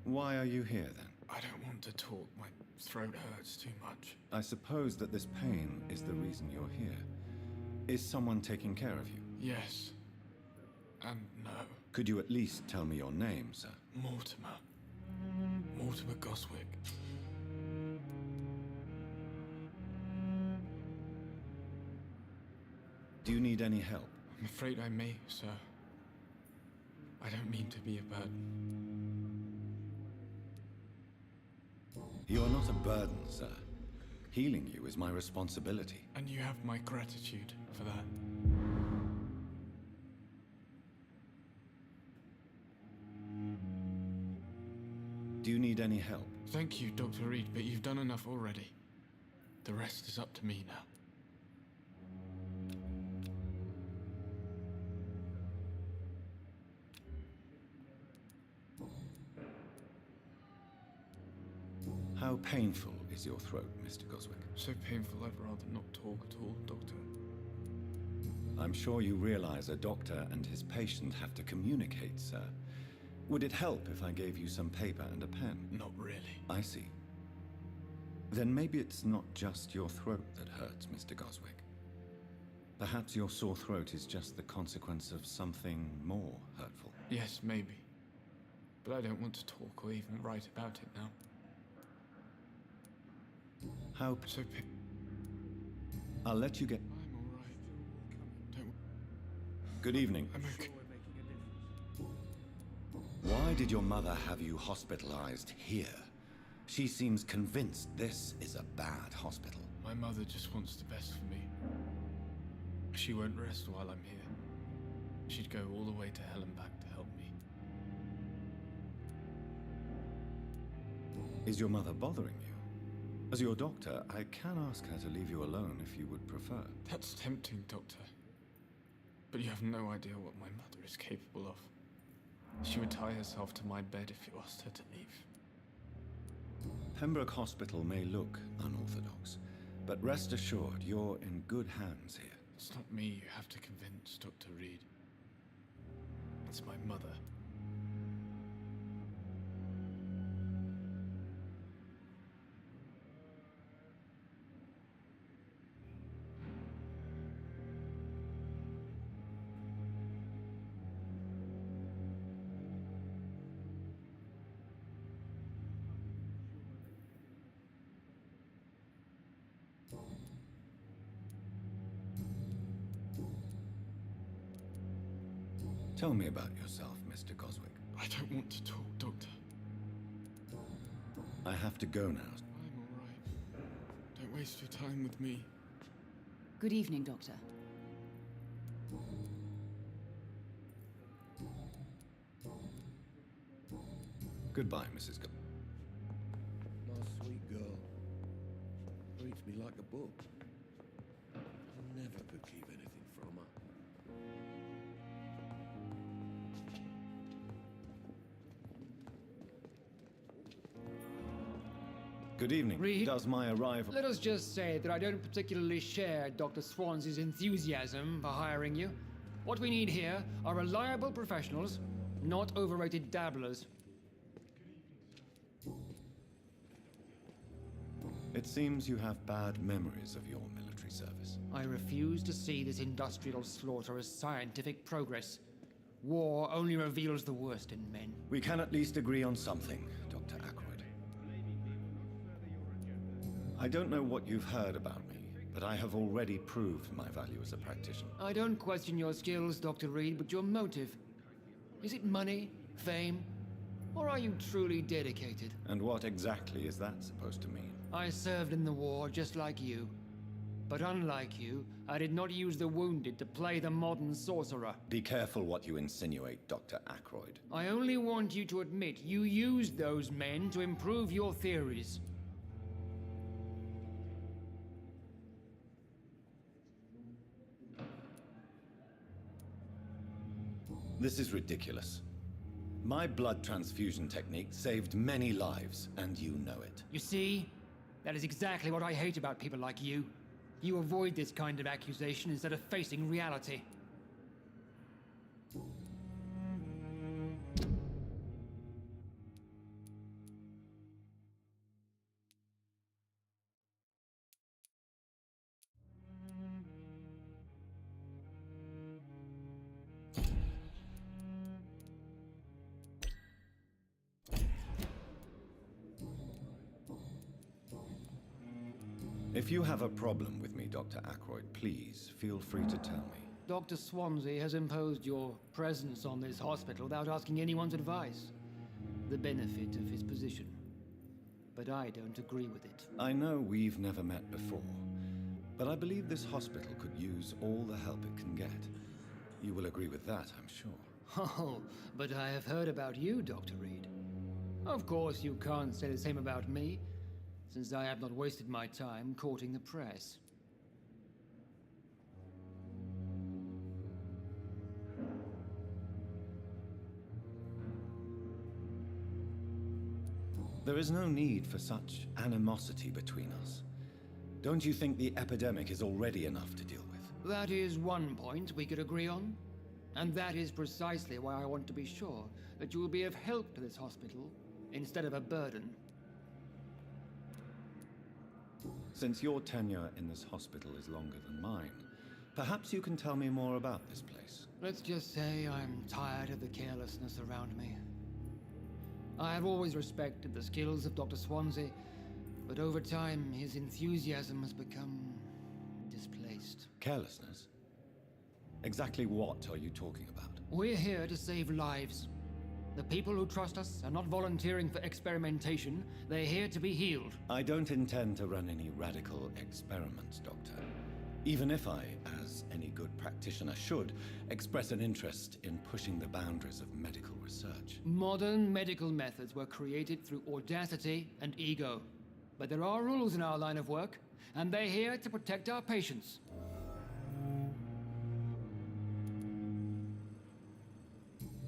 Why are you here, then? I don't want to talk. My throat hurts too much. I suppose that this pain is the reason you're here. Is someone taking care of you? Yes. And no. Could you at least tell me your name, sir? Mortimer. Mortimer Goswick. Do you need any help? I'm afraid I may, sir. I don't mean to be a burden. You're not a burden, sir. Healing you is my responsibility. And you have my gratitude for that. Do you need any help? Thank you, Dr. Reed, but you've done enough already. The rest is up to me now. How painful is your throat, Mr. Goswick? So painful I'd rather not talk at all, Doctor. I'm sure you realize a doctor and his patient have to communicate, sir. Would it help if I gave you some paper and a pen? Not really. I see. Then maybe it's not just your throat that hurts, Mr. Goswick. Perhaps your sore throat is just the consequence of something more hurtful. Yes, maybe. But I don't want to talk or even write about it now. How... So I'll let you get... I'm all right. Don't... Good evening. I'm okay. Why did your mother have you hospitalized here? She seems convinced this is a bad hospital. My mother just wants the best for me. She won't rest while I'm here. She'd go all the way to hell and back to help me. Is your mother bothering you? As your doctor, I can ask her to leave you alone if you would prefer. That's tempting, Doctor. But you have no idea what my mother is capable of. She would tie herself to my bed if you asked her to leave. Pembroke Hospital may look unorthodox, but rest assured you're in good hands here. It's not me you have to convince, Dr. Reed. It's my mother. Tell me about yourself, Mr. Goswick. I don't want to talk, Doctor. I have to go now. I'm all right. Don't waste your time with me. Good evening, Doctor. Goodbye, Mrs. me like a book. I never could keep anything from her. Good evening. Reed? Does my arrival... Let us just say that I don't particularly share Dr. Swansea's enthusiasm for hiring you. What we need here are reliable professionals, not overrated dabblers. It seems you have bad memories of your military service. I refuse to see this industrial slaughter as scientific progress. War only reveals the worst in men. We can at least agree on something, Dr. Ackroyd. I don't know what you've heard about me, but I have already proved my value as a practitioner. I don't question your skills, Dr. Reed, but your motive. Is it money, fame, or are you truly dedicated? And what exactly is that supposed to mean? I served in the war just like you. But unlike you, I did not use the wounded to play the modern sorcerer. Be careful what you insinuate, Dr. Ackroyd. I only want you to admit you used those men to improve your theories. This is ridiculous. My blood transfusion technique saved many lives, and you know it. You see? That is exactly what I hate about people like you. You avoid this kind of accusation instead of facing reality. If you have a problem with me, Dr. Ackroyd, please feel free to tell me. Dr. Swansea has imposed your presence on this hospital without asking anyone's advice. The benefit of his position. But I don't agree with it. I know we've never met before, but I believe this hospital could use all the help it can get. You will agree with that, I'm sure. Oh, but I have heard about you, Dr. Reed. Of course, you can't say the same about me, since I have not wasted my time courting the press. There is no need for such animosity between us. Don't you think the epidemic is already enough to deal with? That is one point we could agree on. And that is precisely why I want to be sure that you will be of help to this hospital instead of a burden. Since your tenure in this hospital is longer than mine, perhaps you can tell me more about this place. Let's just say I'm tired of the carelessness around me. I have always respected the skills of Dr. Swansea, but over time his enthusiasm has become displaced. Carelessness? Exactly what are you talking about? We're here to save lives. The people who trust us are not volunteering for experimentation. They're here to be healed. I don't intend to run any radical experiments, Doctor. Even if I, as any good practitioner should, express an interest in pushing the boundaries of medical research. Modern medical methods were created through audacity and ego. But there are rules in our line of work, and they're here to protect our patients.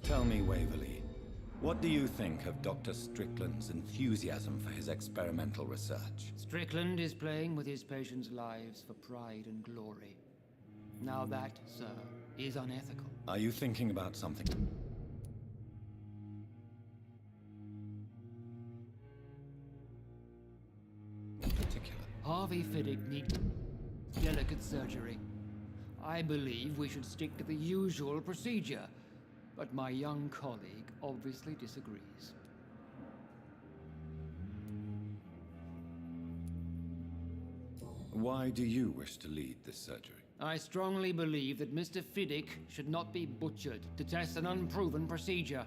Tell me, Waverly, what do you think of Dr. Strickland's enthusiasm for his experimental research? Strickland is playing with his patients' lives for pride and glory. Now that, sir, is unethical. Are you thinking about something? In particular? Harvey Fiddick needs delicate surgery. I believe we should stick to the usual procedure, but my young colleague obviously disagrees. Why do you wish to lead this surgery? I strongly believe that Mr. Fiddick should not be butchered to test an unproven procedure.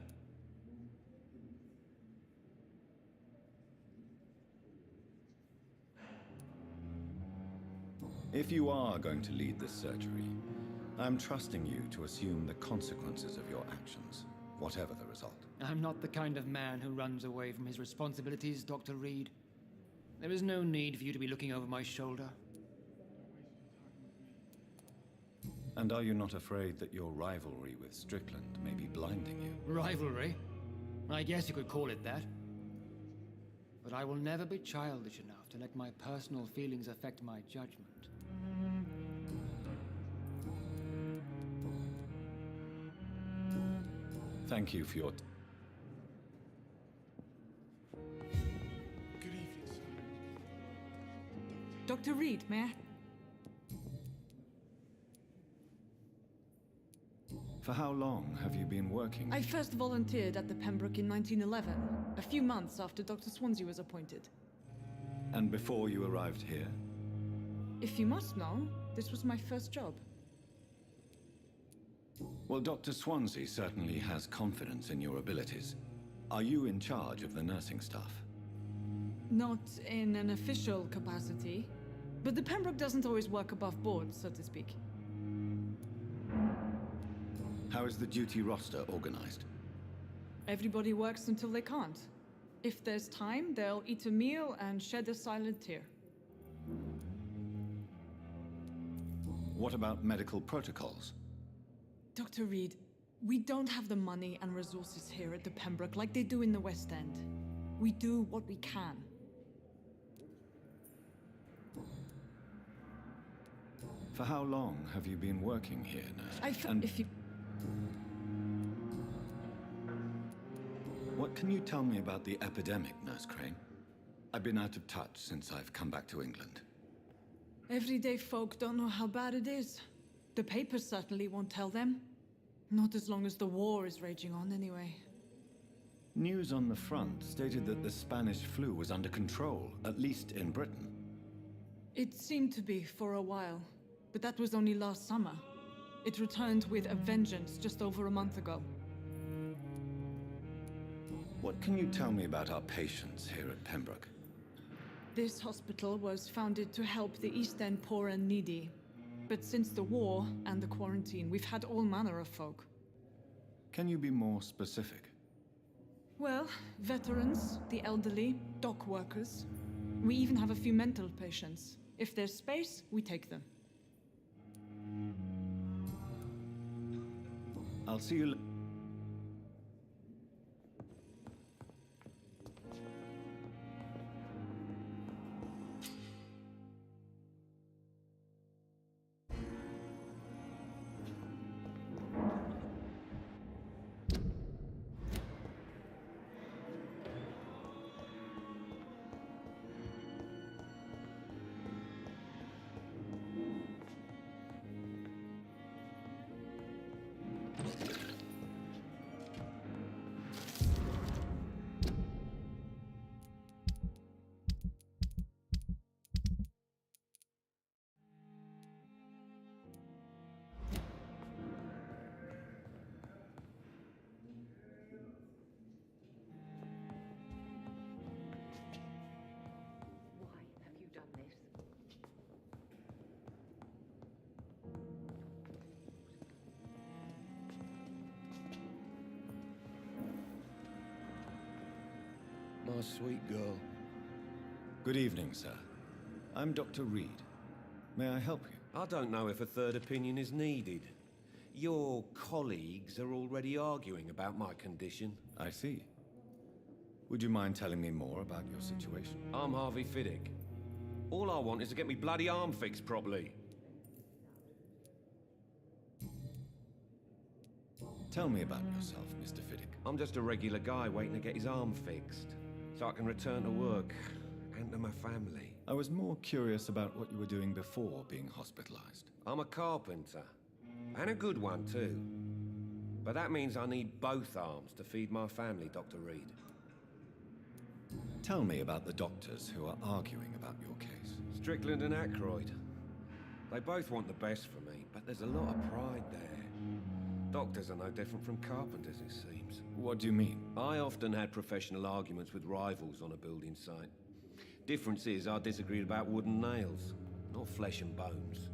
If you are going to lead this surgery, I'm trusting you to assume the consequences of your actions, whatever the result. I'm not the kind of man who runs away from his responsibilities, Dr. Reed. There is no need for you to be looking over my shoulder. And are you not afraid that your rivalry with Strickland may be blinding you? Rivalry? I guess you could call it that. But I will never be childish enough to let my personal feelings affect my judgment. Thank you for your... Good evening, sir. Dr. Reed, may I? For how long have you been working? I first volunteered at the Pembroke in 1911, a few months after Dr. Swansea was appointed. And before you arrived here? If you must know, this was my first job. Well, Dr. Swansea certainly has confidence in your abilities. Are you in charge of the nursing staff? Not in an official capacity, but the Pembroke doesn't always work above board, so to speak. How is the duty roster organized? Everybody works until they can't. If there's time, they'll eat a meal and shed a silent tear. What about medical protocols? Dr. Reed, we don't have the money and resources here at the Pembroke like they do in the West End. We do what we can. For how long have you been working here, nurse? If you... What can you tell me about the epidemic, Nurse Crane? I've been out of touch since I've come back to England. Everyday folk don't know how bad it is. The papers certainly won't tell them. Not as long as the war is raging on, anyway. News on the front stated that the Spanish flu was under control, at least in Britain. It seemed to be for a while, but that was only last summer. It returned with a vengeance just over a month ago. What can you tell me about our patients here at Pembroke? This hospital was founded to help the East End poor and needy. But since the war and the quarantine, we've had all manner of folk. Can you be more specific? Well, veterans, the elderly, dock workers. We even have a few mental patients. If there's space, we take them. I'll see you later. My sweet girl. Good evening, sir. I'm Dr. Reed. May I help you? I don't know if a third opinion is needed. Your colleagues are already arguing about my condition. I see. Would you mind telling me more about your situation? I'm Harvey Fiddick. All I want is to get me bloody arm fixed properly. Tell me about yourself, Mr. Fiddick. I'm just a regular guy waiting to get his arm fixed, so I can return to work and to my family. I was more curious about what you were doing before being hospitalized. I'm a carpenter, and a good one too. But that means I need both arms to feed my family, Dr. Reed. Tell me about the doctors who are arguing about your case. Strickland and Ackroyd. They both want the best for me, but there's a lot of pride there. Doctors are no different from carpenters, it seems. What do you mean? I often had professional arguments with rivals on a building site. Difference is, I disagreed about wood and nails, not flesh and bones.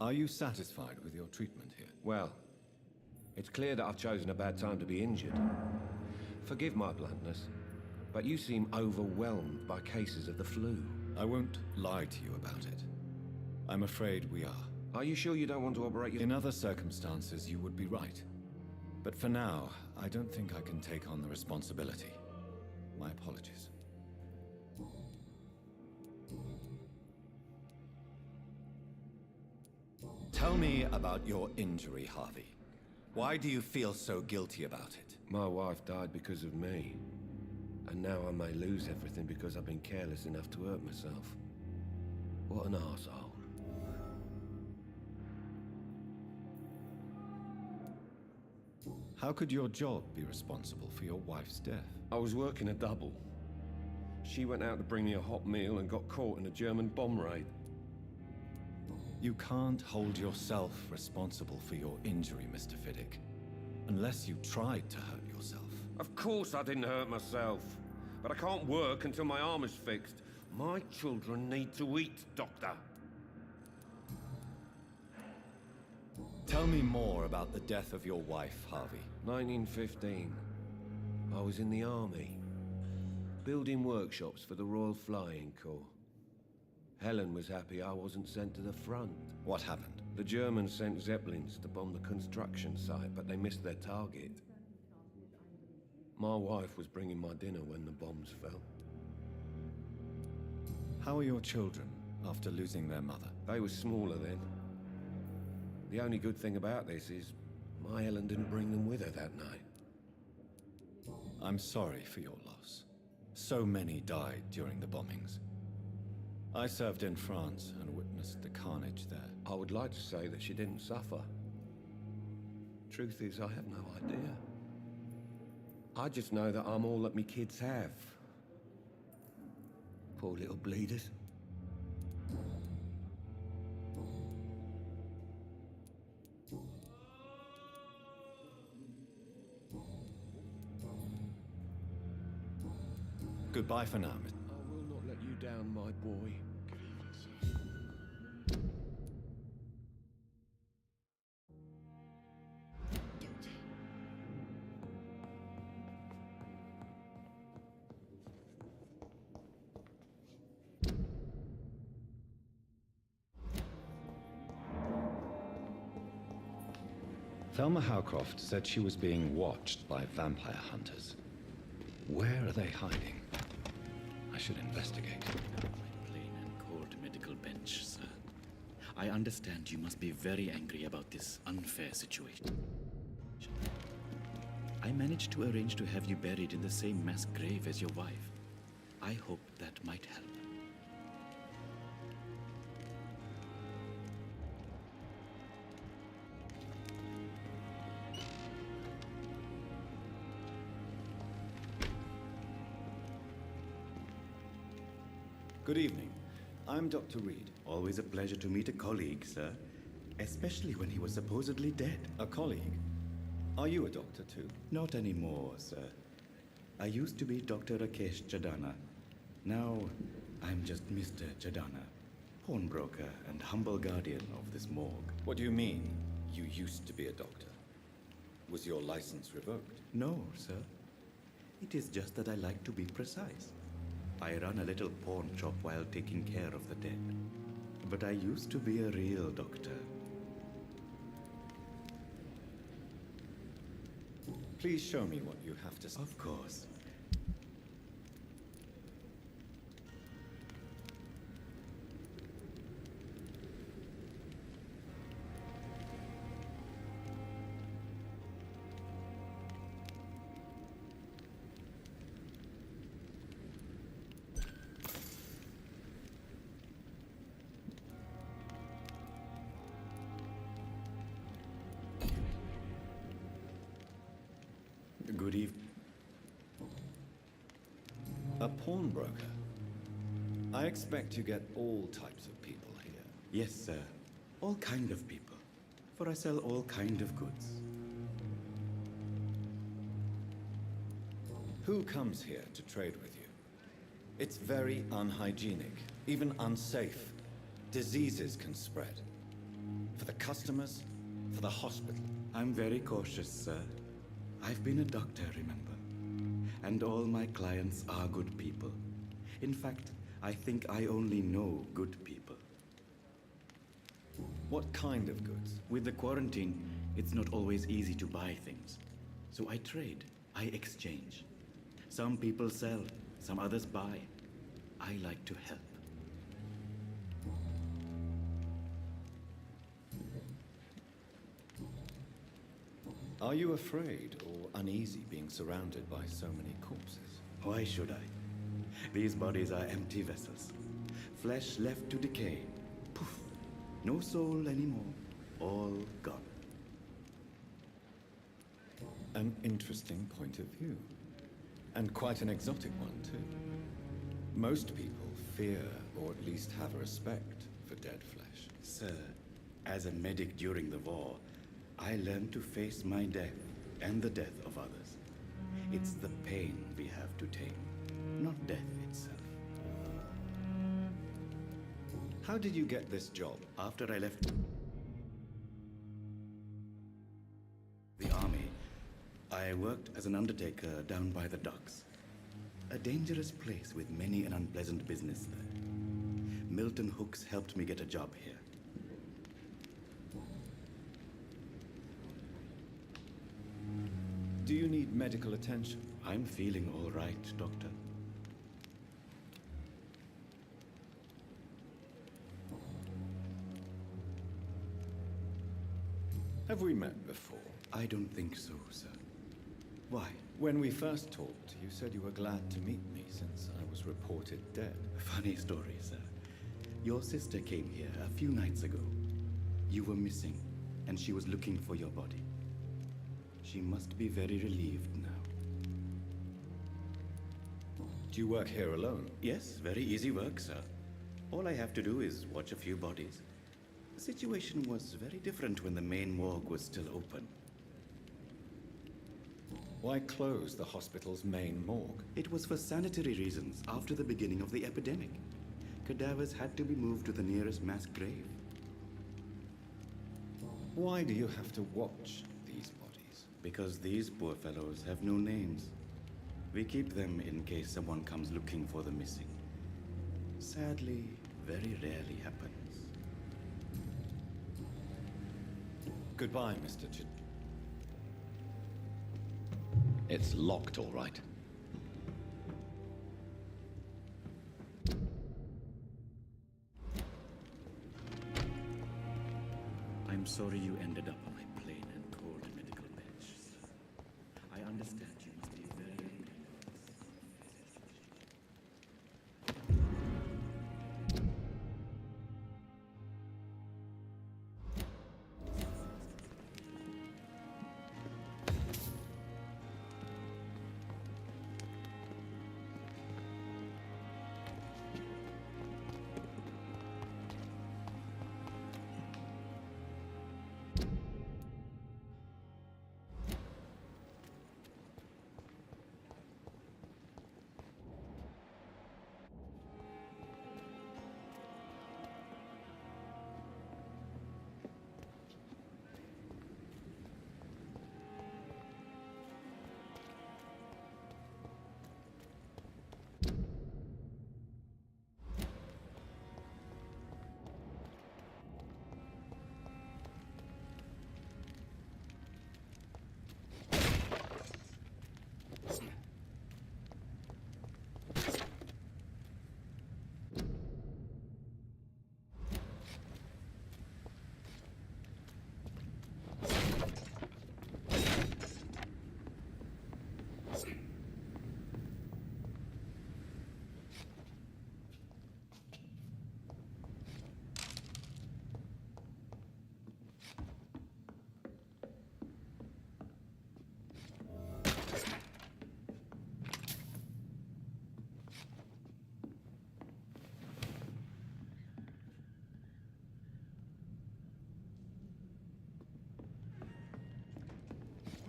Are you satisfied with your treatment here? Well, it's clear that I've chosen a bad time to be injured. Forgive my bluntness, But you seem overwhelmed by cases of the flu. I won't lie to you about it. I'm afraid we are. Are you sure you don't want to operate your... In other circumstances, you would be right. But for now, I don't think I can take on the responsibility. My apologies. Tell me about your injury, Harvey. Why do you feel so guilty about it? My wife died because of me. And now I may lose everything because I've been careless enough to hurt myself. What an arsehole. How could your job be responsible for your wife's death? I was working a double. She went out to bring me a hot meal and got caught in a German bomb raid. You can't hold yourself responsible for your injury, Mr. Fiddick. Unless you tried to hurt yourself. Of course I didn't hurt myself. But I can't work until my arm is fixed. My children need to eat, Doctor. Tell me more about the death of your wife, Harvey. 1915. I was in the army. Building workshops for the Royal Flying Corps. Helen was happy I wasn't sent to the front. What happened? The Germans sent Zeppelins to bomb the construction site, but they missed their target. My wife was bringing my dinner when the bombs fell. How are your children after losing their mother? They were smaller then. The only good thing about this is my Helen didn't bring them with her that night. I'm sorry for your loss. So many died during the bombings. I served in France and witnessed the carnage there. I would like to say that she didn't suffer. Truth is, I have no idea. I just know that I'm all that me kids have. Poor little bleeders. Goodbye for now. I will not let you down, my boy. Thelma Howcroft said she was being watched by vampire hunters. Where are they hiding? I should investigate. Plain and cold medical bench, sir. I understand you must be very angry about this unfair situation. I managed to arrange to have you buried in the same mass grave as your wife. I hope that might help. Good evening. I'm Dr. Reed. Always a pleasure to meet a colleague, sir. Especially when he was supposedly dead. A colleague? Are you a doctor too? Not anymore, sir. I used to be Dr. Rakesh Chadana. Now, I'm just Mr. Chadana, pawnbroker and humble guardian of this morgue. What do you mean, you used to be a doctor? Was your license revoked? No, sir. It is just that I like to be precise. I run a little pawn shop while taking care of the dead. But I used to be a real doctor. Please show me what you have to say. Of course. Good evening. A pawnbroker? I expect you get all types of people here. Yes, sir. All kind of people. For I sell all kind of goods. Who comes here to trade with you? It's very unhygienic, even unsafe. Diseases can spread. For the customers, for the hospital. I'm very cautious, sir. I've been a doctor, remember? and all my clients are good people. In fact, I think I only know good people. What kind of goods? With the quarantine, it's not always easy to buy things. So I trade, I exchange. Some people sell, some others buy. I like to help. Are you afraid or uneasy being surrounded by so many corpses? Why should I? These bodies are empty vessels. Flesh left to decay. Poof. No soul anymore. All gone. An interesting point of view. And quite an exotic one, too. Most people fear, or at least have a respect, for dead flesh. Sir, as a medic during the war, I learned to face my death and the death of others. It's the pain we have to tame, not death itself. How did you get this job? After I left the army, I worked as an undertaker down by the docks. A dangerous place with many an unpleasant business there. Milton Hooks helped me get a job here. Do you need medical attention? I'm feeling all right, Doctor. Have we met before? I don't think so, sir. Why? When we first talked, you said you were glad to meet me since I was reported dead. Funny story, sir. Your sister came here a few nights ago. You were missing, and she was looking for your body. She must be very relieved now. Do you work here alone? Yes, very easy work, sir. All I have to do is watch a few bodies. The situation was very different when the main morgue was still open. Why close the hospital's main morgue? It was for sanitary reasons after the beginning of the epidemic. Cadavers had to be moved to the nearest mass grave. Why do you have to watch these bodies? Because these poor fellows have no names. We keep them in case someone comes looking for the missing. Sadly, very rarely happens. Goodbye, Mr. It's locked, all right. I'm sorry you ended up on a plain and cold medical bench. I understand you must be very...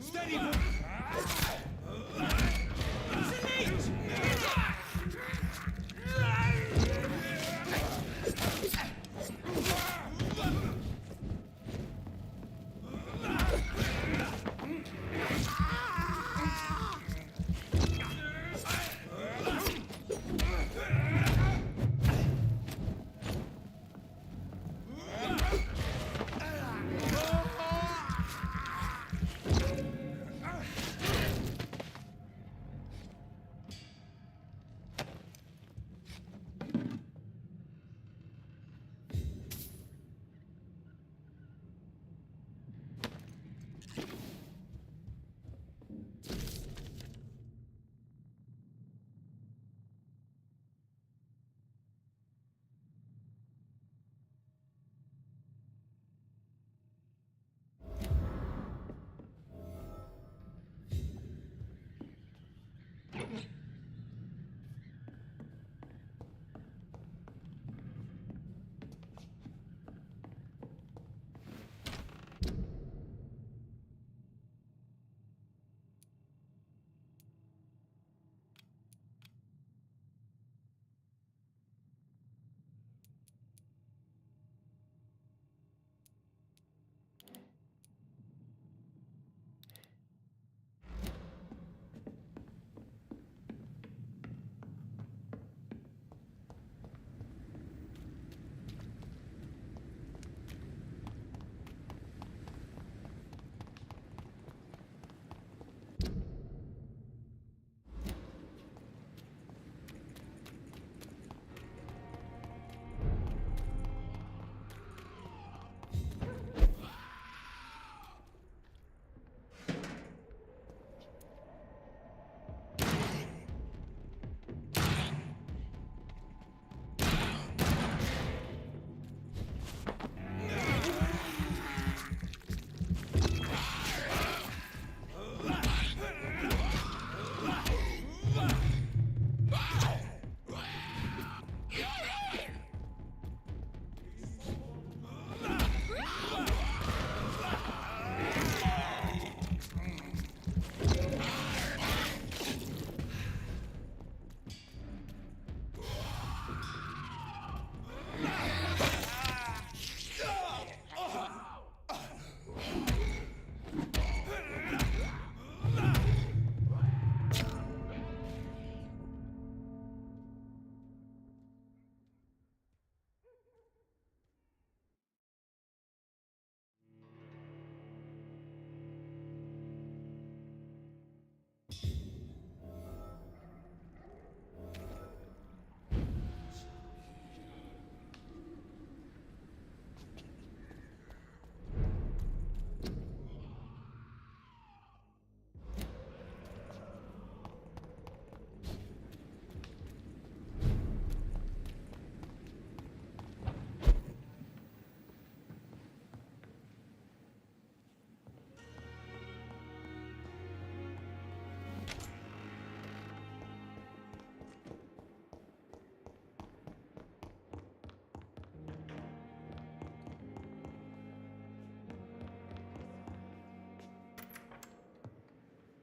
Steady!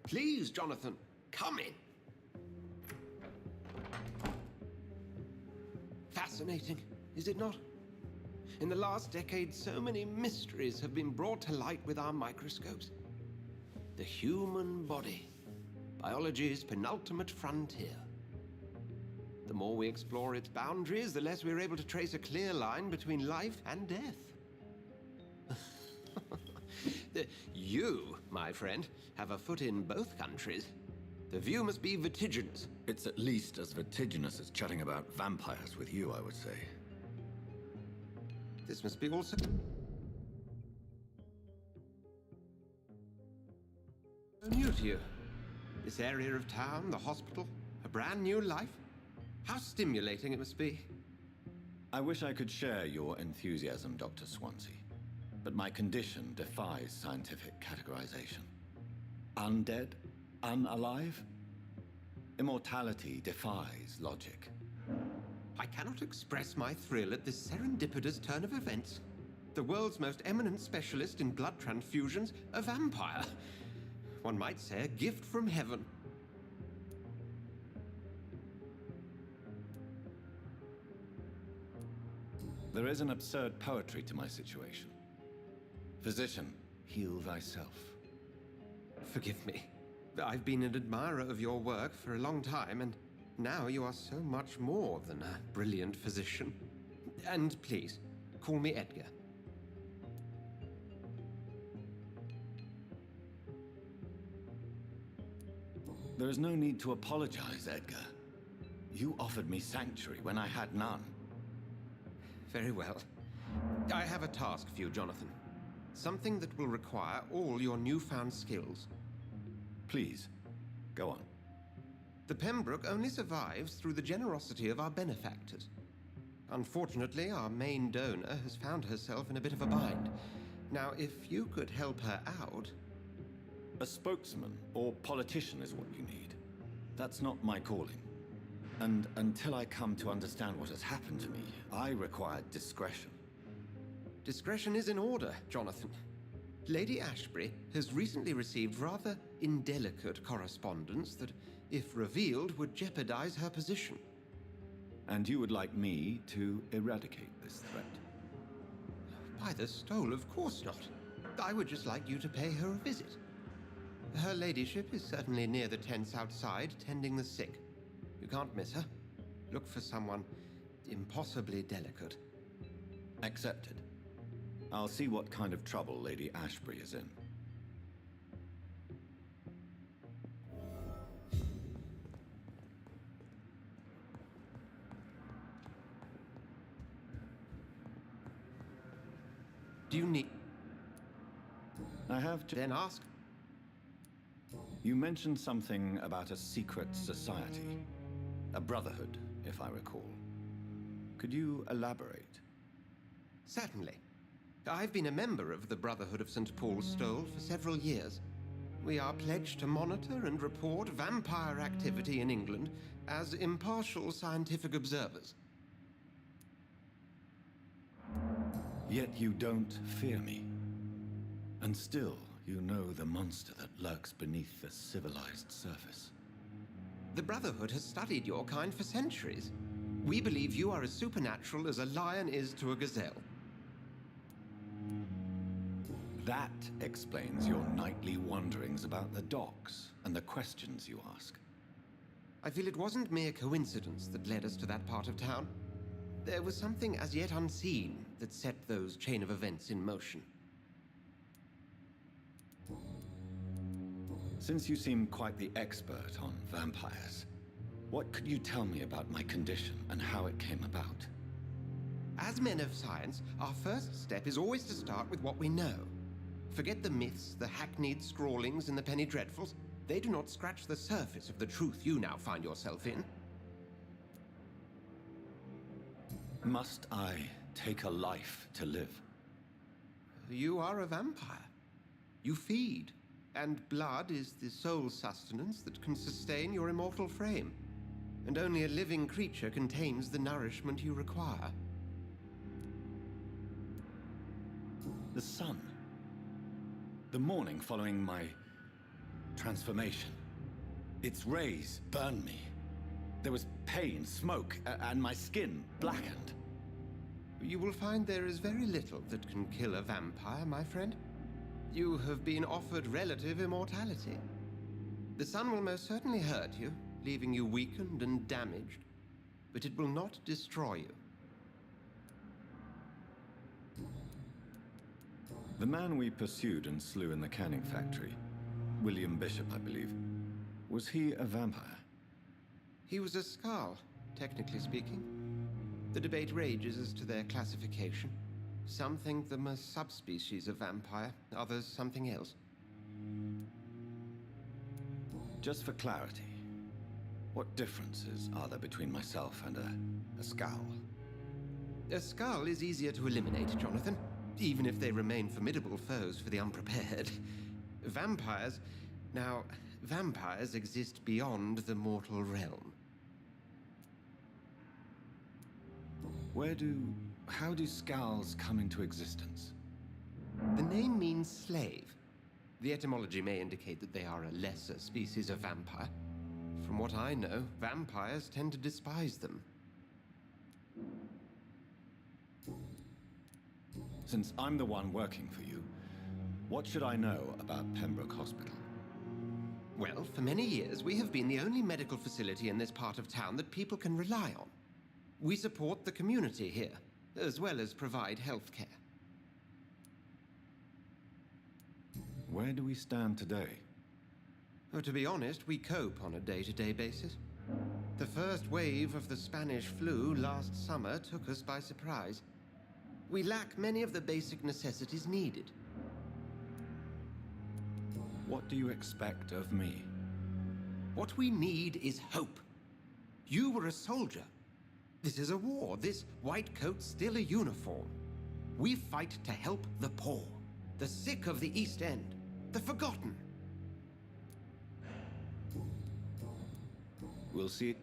Please, Jonathan, come in. Fascinating, is it not? In the last decade, so many mysteries have been brought to light with our microscopes. The human body, biology's penultimate frontier. The more we explore its boundaries, the less we're able to trace a clear line between life and death. You, my friend, have a foot in both countries. The view must be vertiginous. It's at least as vertiginous as chatting about vampires with you, I would say. This must be also... new to you. This area of town, the hospital, a brand new life. How stimulating it must be. I wish I could share your enthusiasm, Dr. Swansea. But my condition defies scientific categorization. Undead? Unalive? Immortality defies logic. I cannot express my thrill at this serendipitous turn of events. The world's most eminent specialist in blood transfusions, a vampire. One might say a gift from heaven. There is an absurd poetry to my situation. Physician, heal thyself. Forgive me. I've been an admirer of your work for a long time, and now you are so much more than a brilliant physician. And please, call me Edgar. There is no need to apologize, Edgar. You offered me sanctuary when I had none. Very well. I have a task for you, Jonathan. Something that will require all your newfound skills. Please, go on. The Pembroke only survives through the generosity of our benefactors. Unfortunately, our main donor has found herself in a bit of a bind. Now, if you could help her out... A spokesman or politician is what you need. That's not my calling. And until I come to understand what has happened to me, I require discretion. Discretion is in order, Jonathan. Lady Ashbury has recently received rather indelicate correspondence that, if revealed, would jeopardize her position. And you would like me to eradicate this threat? By the stole, of course not. I would just like you to pay her a visit. Her ladyship is certainly near the tents outside, tending the sick. You can't miss her. Look for someone impossibly delicate. Accepted. I'll see what kind of trouble Lady Ashbury is in. Do you need... I have to... Then ask. You mentioned something about a secret society. A brotherhood, if I recall. Could you elaborate? Certainly. I've been a member of the Brotherhood of St. Paul's Stole for several years. We are pledged to monitor and report vampire activity in England as impartial scientific observers. Yet you don't fear me. And still, you know the monster that lurks beneath the civilized surface. The Brotherhood has studied your kind for centuries. We believe you are as supernatural as a lion is to a gazelle. That explains your nightly wanderings about the docks and the questions you ask. I feel it wasn't mere coincidence that led us to that part of town. There was something as yet unseen that set those chain of events in motion. Since you seem quite the expert on vampires, what could you tell me about my condition and how it came about? As men of science, our first step is always to start with what we know. Forget the myths, the hackneyed scrawlings, and the penny dreadfuls. They do not scratch the surface of the truth you now find yourself in. Must I take a life to live? You are a vampire. You feed, and blood is the sole sustenance that can sustain your immortal frame. And only a living creature contains the nourishment you require. The sun. The morning following my transformation. Its rays burned me. There was pain, smoke, and my skin blackened. You will find there is very little that can kill a vampire, my friend. You have been offered relative immortality. The sun will most certainly hurt you, leaving you weakened and damaged, but it will not destroy you. The man we pursued and slew in the canning factory, William Bishop, I believe, was he a vampire? He was a Skald, technically speaking. The debate rages as to their classification. Some think them a subspecies of vampire, others something else. Just for clarity, what differences are there between myself and a Skald? A Skald is easier to eliminate, Jonathan, even if they remain formidable foes for the unprepared. Vampires... Now, vampires exist beyond the mortal realm. How do Skalds come into existence? The name means slave. The etymology may indicate that they are a lesser species of vampire. From what I know, vampires tend to despise them. Since I'm the one working for you, what should I know about Pembroke Hospital? Well, for many years, we have been the only medical facility in this part of town that people can rely on. We support the community here, as well as provide health care. Where do we stand today? Oh, to be honest, we cope on a day-to-day basis. The first wave of the Spanish flu last summer took us by surprise. We lack many of the basic necessities needed. What do you expect of me? What we need is hope. You were a soldier. This is a war. This white coat's still a uniform. We fight to help the poor, the sick of the East End, the forgotten. We'll see.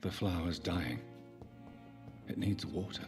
The flower's dying. It needs water.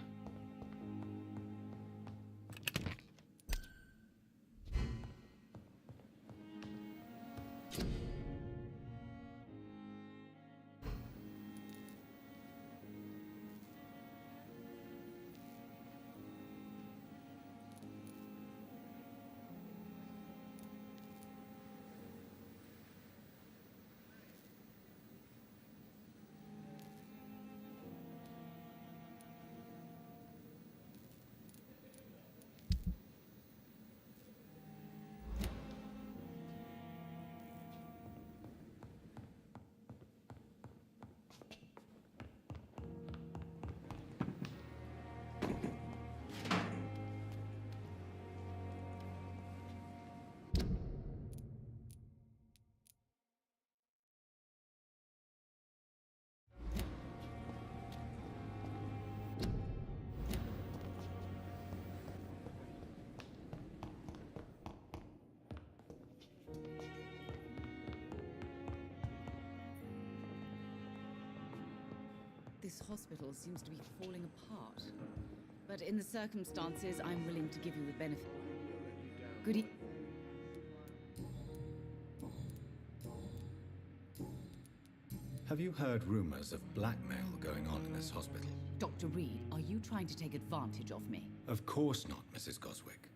This hospital seems to be falling apart. But in the circumstances, I'm willing to give you the benefit. Good e- Have you heard rumors of blackmail going on in this hospital? Dr. Reed, are you trying to take advantage of me? Of course not, Mrs. Goswick.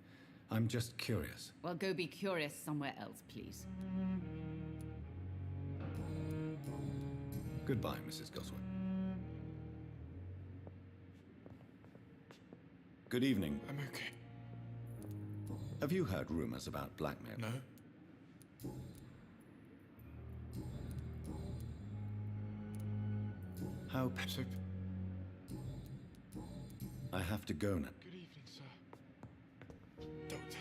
I'm just curious. Well, go be curious somewhere else, please. Goodbye, Mrs. Goswick. Good evening. I'm okay. Have you heard rumors about blackmail? No. How... So, I have to go now. good evening, sir. Doctor.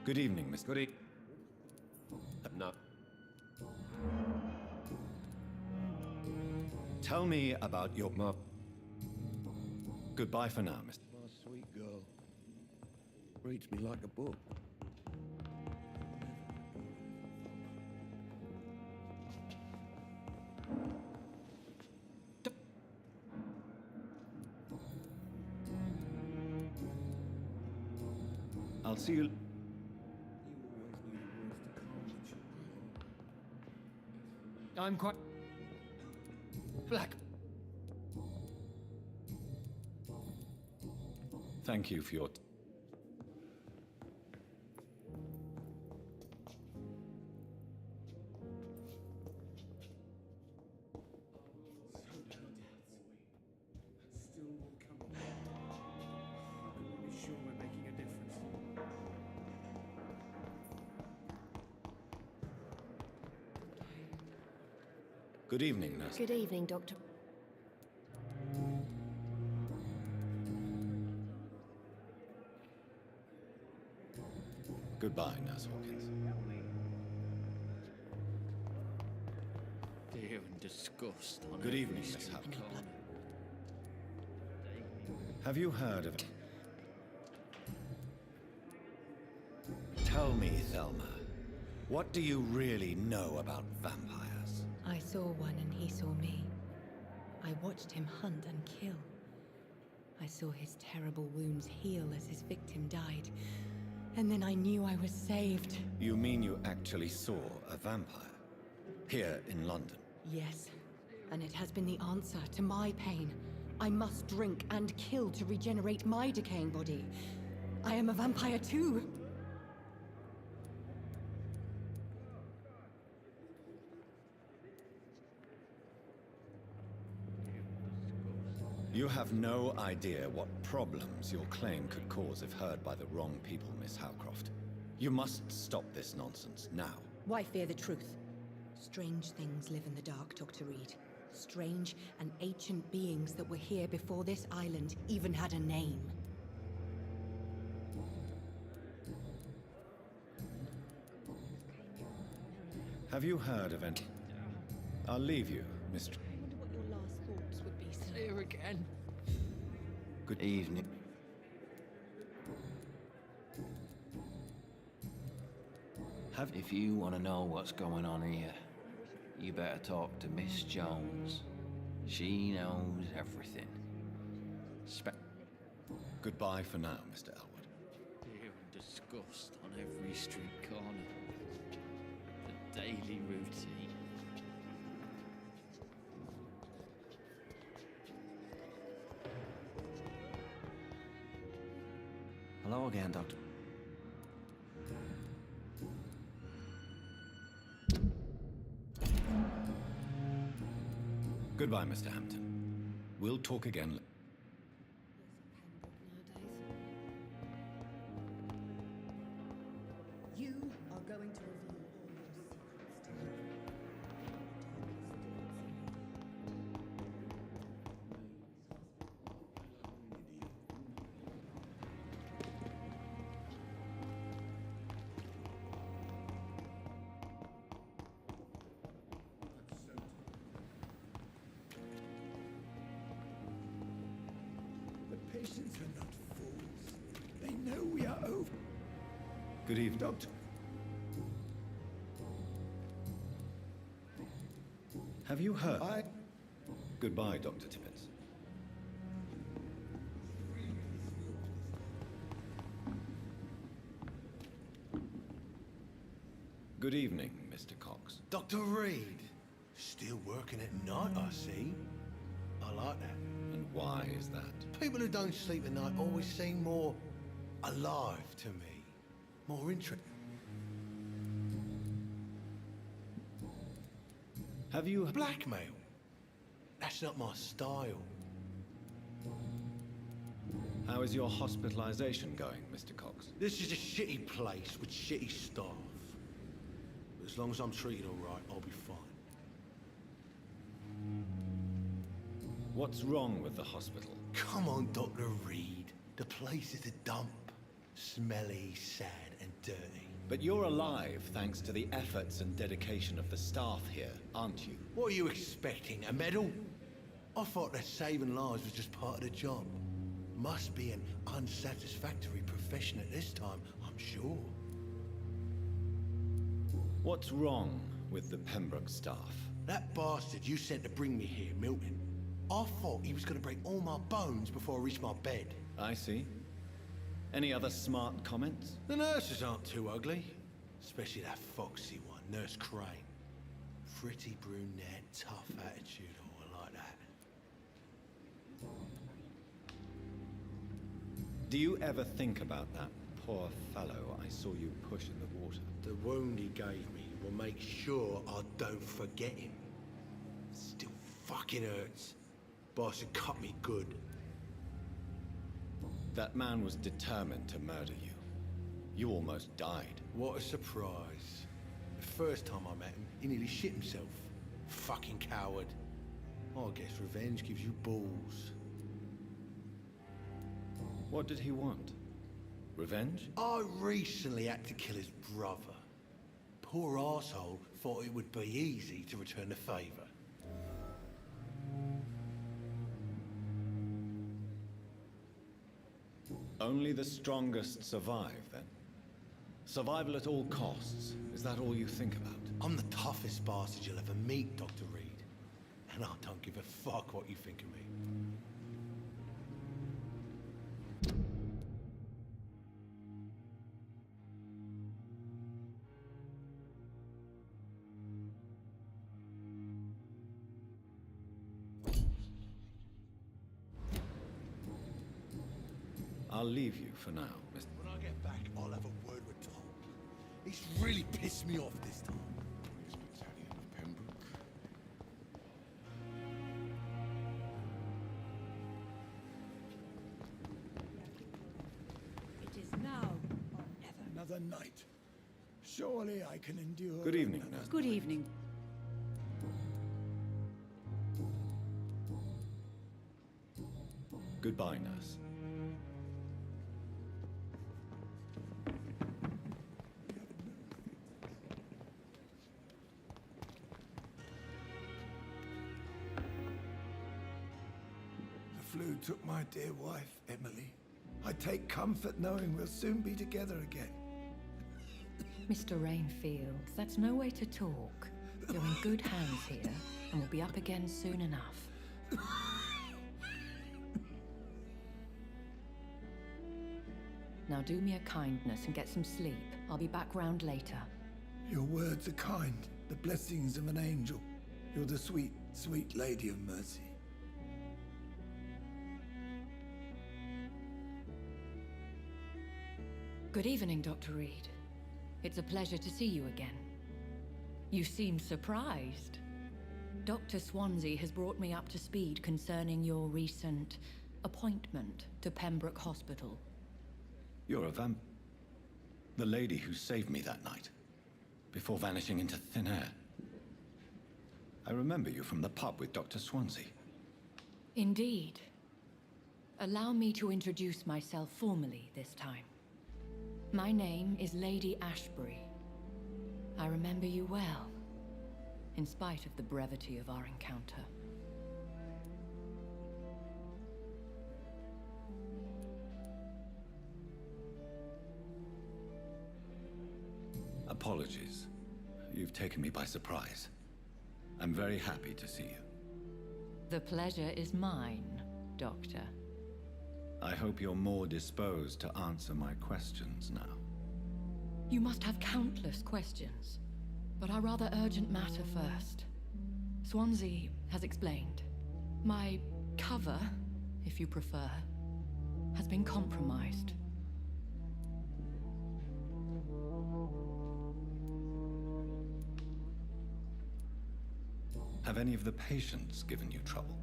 Good evening, Mr. Good No. Tell me about your... Goodbye for now, Mr. My sweet girl. Reads me like a book. I'll see you... I'm quite... Black. Thank you for your... Good evening, nurse. Good evening, Doctor. Goodbye, Nurse Hawkins. Fear and disgust on Good every evening, Miss street Hopkins. corner. Have you heard of... Tell me, Thelma, what do you really know about vampires? I saw one and he saw me. I watched him hunt and kill. I saw his terrible wounds heal as his victim died. And then I knew I was saved. You mean you actually saw a vampire? Here in London? Yes, and it has been the answer to my pain. I must drink and kill to regenerate my decaying body. I am a vampire too. You have no idea what problems your claim could cause if heard by the wrong people, Miss Howcroft. You must stop this nonsense now. Why fear the truth? Strange things live in the dark, Dr. Reed. Strange and ancient beings that were here before this island even had a name. Have you heard of any... I'll leave you, Mr... I wonder what your last thoughts would be, sir. Here again. Good evening. If you want to know what's going on here, You better talk to Miss Jones. She knows everything. Goodbye for now, Mr. Elwood. Fear and disgust on every street corner. The daily routine. Hello again, Doctor. Goodbye, Mr. Hampton. We'll talk again. You are going to reveal all your secrets to me. The patients are not fools. They know we are over. Good evening. Doctor. Have you heard? Goodbye, Dr. Tippett. Good evening, Mr. Cox. Dr. Reed. Still working at night, I see. I like that. And why is that? People who don't sleep at night always seem more alive to me. More interesting. Have you... Blackmail? That's not my style. How is your hospitalization going, Mr. Cox? This is a shitty place with shitty staff. But as long as I'm treated all right, I'll be fine. What's wrong with the hospital? Come on, Dr. Reed. The place is a dump. Smelly, sad, and dirty. But you're alive thanks to the efforts and dedication of the staff here, aren't you? What are you expecting, a medal? I thought that saving lives was just part of the job. Must be an unsatisfactory profession at this time, I'm sure. What's wrong with the Pembroke staff? That bastard you sent to bring me here, Milton. I thought he was going to break all my bones before I reached my bed. I see. Any other smart comments? The nurses aren't too ugly. Especially that foxy one, Nurse Crane. Pretty brunette, tough attitude, oh, I like that. Do you ever think about that poor fellow I saw you push in the water? The wound he gave me will make sure I don't forget him. Still fucking hurts. Bastard cut me good. That man was determined to murder you. You almost died. What a surprise. The first time I met him, he nearly shit himself. Fucking coward. I guess revenge gives you balls. What did he want? Revenge? I recently had to kill his brother. Poor arsehole thought it would be easy to return the favor. Only the strongest survive, then? Survival at all costs. Is that all you think about? I'm the toughest bastard you'll ever meet, Dr. Reed. And I don't give a fuck what you think of me. I'll leave you for now, Mr. When I get back, I'll have a word with Tom. He's really pissed me off this time. Battalion of Pembroke. It is now or never. Another night. Surely I can endure. Good evening, another- nurse. Good evening. Goodbye, nurse. The flu took my dear wife, Emily. I take comfort knowing we'll soon be together again. Mr. Rainfield, that's no way to talk. You're in good hands here, and we'll be up again soon enough. Now do me a kindness and get some sleep. I'll be back round later. Your words are kind, the blessings of an angel. You're the sweet, sweet Lady of Mercy. Good evening, Dr. Reed. It's a pleasure to see you again. You seem surprised. Dr. Swansea has brought me up to speed concerning your recent appointment to Pembroke Hospital. You're a the lady who saved me that night, before vanishing into thin air. I remember you from the pub with Dr. Swansea. Indeed. Allow me to introduce myself formally this time. My name is Lady Ashbury. I remember you well, in spite of the brevity of our encounter. Apologies. You've taken me by surprise. I'm very happy to see you. The pleasure is mine, Doctor. I hope you're more disposed to answer my questions now. You must have countless questions, but our rather urgent matter first. Swansea has explained. My cover, if you prefer, has been compromised. Have any of the patients given you trouble?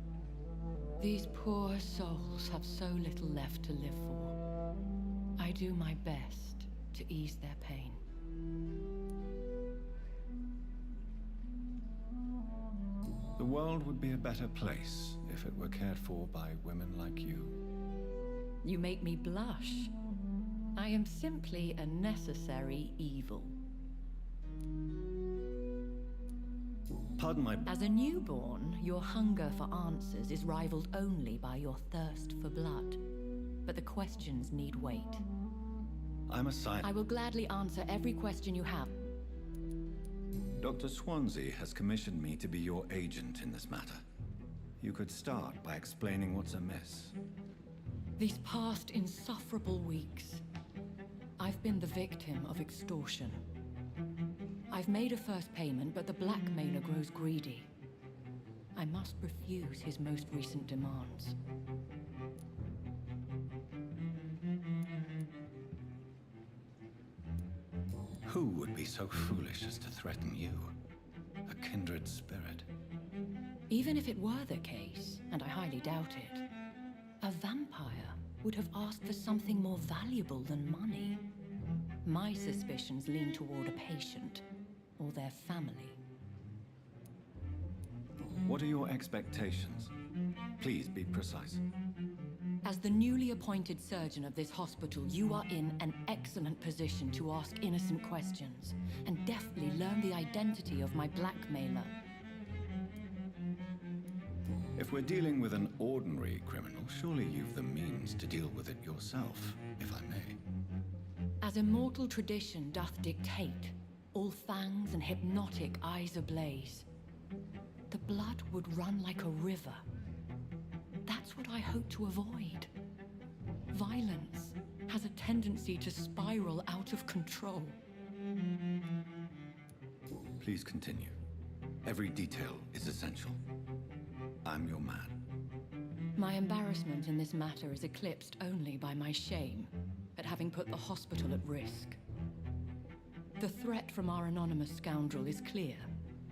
These poor souls have so little left to live for. I do my best to ease their pain. The world would be a better place if it were cared for by women like you. You make me blush. I am simply a necessary evil. Pardon my... As a newborn, your hunger for answers is rivaled only by your thirst for blood. But the questions need wait. I'm a scientist. I will gladly answer every question you have. Dr. Swansea has commissioned me to be your agent in this matter. You could start by explaining what's amiss. These past insufferable weeks, I've been the victim of extortion. I've made a first payment, but the blackmailer grows greedy. I must refuse his most recent demands. Who would be so foolish as to threaten you? A kindred spirit. Even if it were the case, and I highly doubt it, a vampire would have asked for something more valuable than money. My suspicions lean toward a patient, or their family. What are your expectations? Please be precise. As the newly appointed surgeon of this hospital, you are in an excellent position to ask innocent questions and deftly learn the identity of my blackmailer. If we're dealing with an ordinary criminal, surely you've the means to deal with it yourself, if I may. As immortal tradition doth dictate, all fangs and hypnotic eyes ablaze, the blood would run like a river. That's what I hope to avoid. Violence has a tendency to spiral out of control. Please continue. Every detail is essential. I'm your man. My embarrassment in this matter is eclipsed only by my shame at having put the hospital at risk. The threat from our anonymous scoundrel is clear.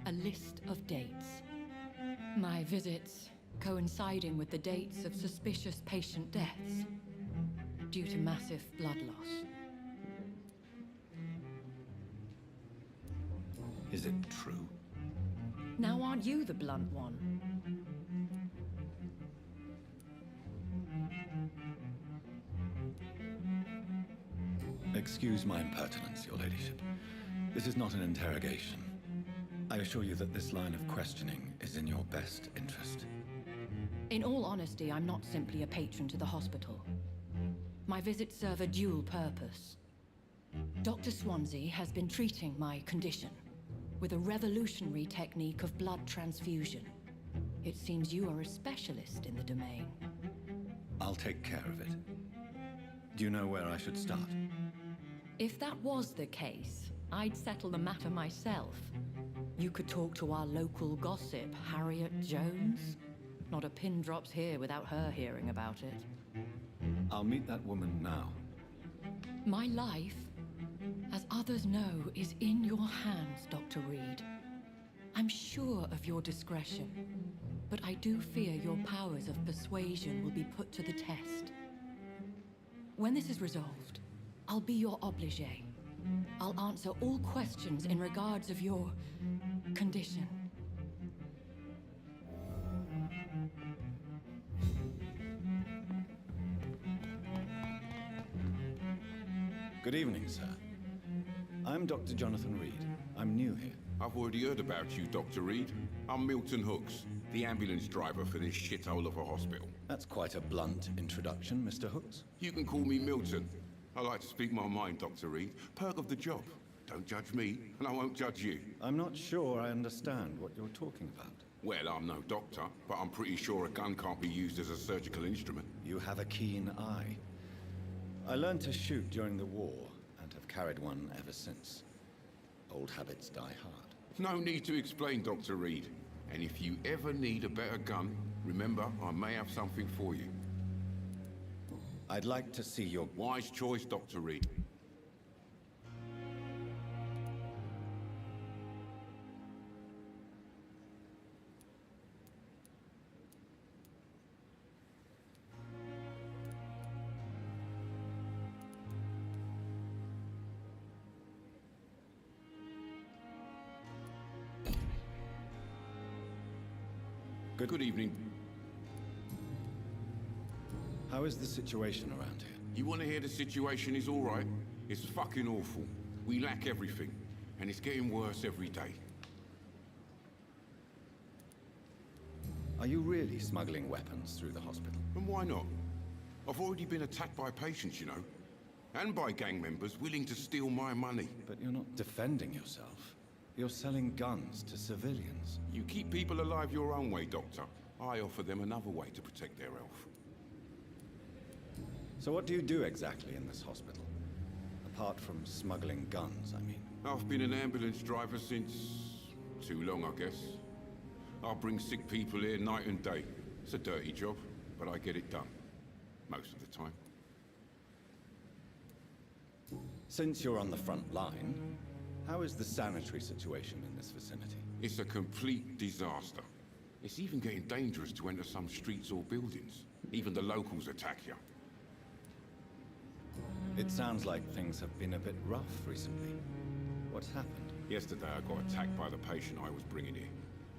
A list of dates. My visits coinciding with the dates of suspicious patient deaths due to massive blood loss. Is it true? Now aren't you the blunt one? Excuse my impertinence, Your Ladyship. This is not an interrogation. I assure you that this line of questioning is in your best interest. In all honesty, I'm not simply a patron to the hospital. My visits serve a dual purpose. Dr. Swansea has been treating my condition, with a revolutionary technique of blood transfusion. It seems you are a specialist in the domain. I'll take care of it. Do you know where I should start? If that was the case, I'd settle the matter myself. You could talk to our local gossip, Harriet Jones. Not a pin drops here without her hearing about it. I'll meet that woman now. My life, as others know, is in your hands, Dr. Reed. I'm sure of your discretion, but I do fear your powers of persuasion will be put to the test. When this is resolved, I'll be your obligé. I'll answer all questions in regards of your condition. Good evening, sir. I'm Dr. Jonathan Reed. I'm new here. I've already heard about you, Dr. Reed. I'm Milton Hooks, the ambulance driver for this shithole of a hospital. That's quite a blunt introduction, Mr. Hooks. You can call me Milton. I like to speak my mind, Dr. Reed. Perk of the job. Don't judge me, and I won't judge you. I'm not sure I understand what you're talking about. Well, I'm no doctor, but I'm pretty sure a gun can't be used as a surgical instrument. You have a keen eye. I learned to shoot during the war, and have carried one ever since. Old habits die hard. No need to explain, Dr. Reed. And if you ever need a better gun, remember, I may have something for you. I'd like to see your... Wise choice, Dr. Reed. Good evening. How is the situation around here? You want to hear the situation is all right? It's fucking awful. We lack everything, and it's getting worse every day. Are you really smuggling weapons through the hospital? And why not? I've already been attacked by patients, you know. And by gang members willing to steal my money. But you're not defending yourself. You're selling guns to civilians. You keep people alive your own way, Doctor. I offer them another way to protect their health. So what do you do exactly in this hospital? Apart from smuggling guns, I mean. I've been an ambulance driver since... too long, I guess. I bring sick people here night and day. It's a dirty job, but I get it done. Most of the time. Since you're on the front line, how is the sanitary situation in this vicinity? It's a complete disaster. It's even getting dangerous to enter some streets or buildings. Even the locals attack you. It sounds like things have been a bit rough recently. What's happened? Yesterday I got attacked by the patient I was bringing here.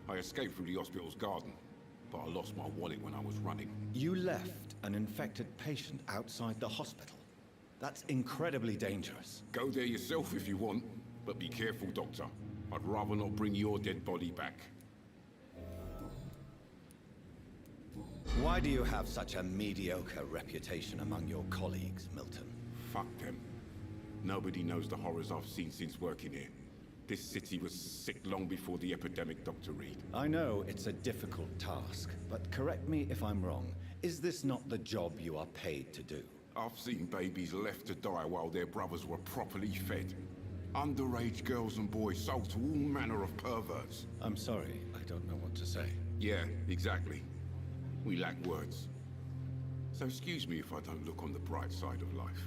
I escaped from the hospital's garden, but I lost my wallet when I was running. You left an infected patient outside the hospital? That's incredibly dangerous. Go there yourself if you want. But be careful, Doctor. I'd rather not bring your dead body back. Why do you have such a mediocre reputation among your colleagues, Milton? Fuck them. Nobody knows the horrors I've seen since working here. This city was sick long before the epidemic, Dr. Reed. I know it's a difficult task, but correct me if I'm wrong. Is this not the job you are paid to do? I've seen babies left to die while their brothers were properly fed. Underage girls and boys sold to all manner of perverts. I'm sorry, I don't know what to say. Yeah, exactly. We lack words. So excuse me if I don't look on the bright side of life.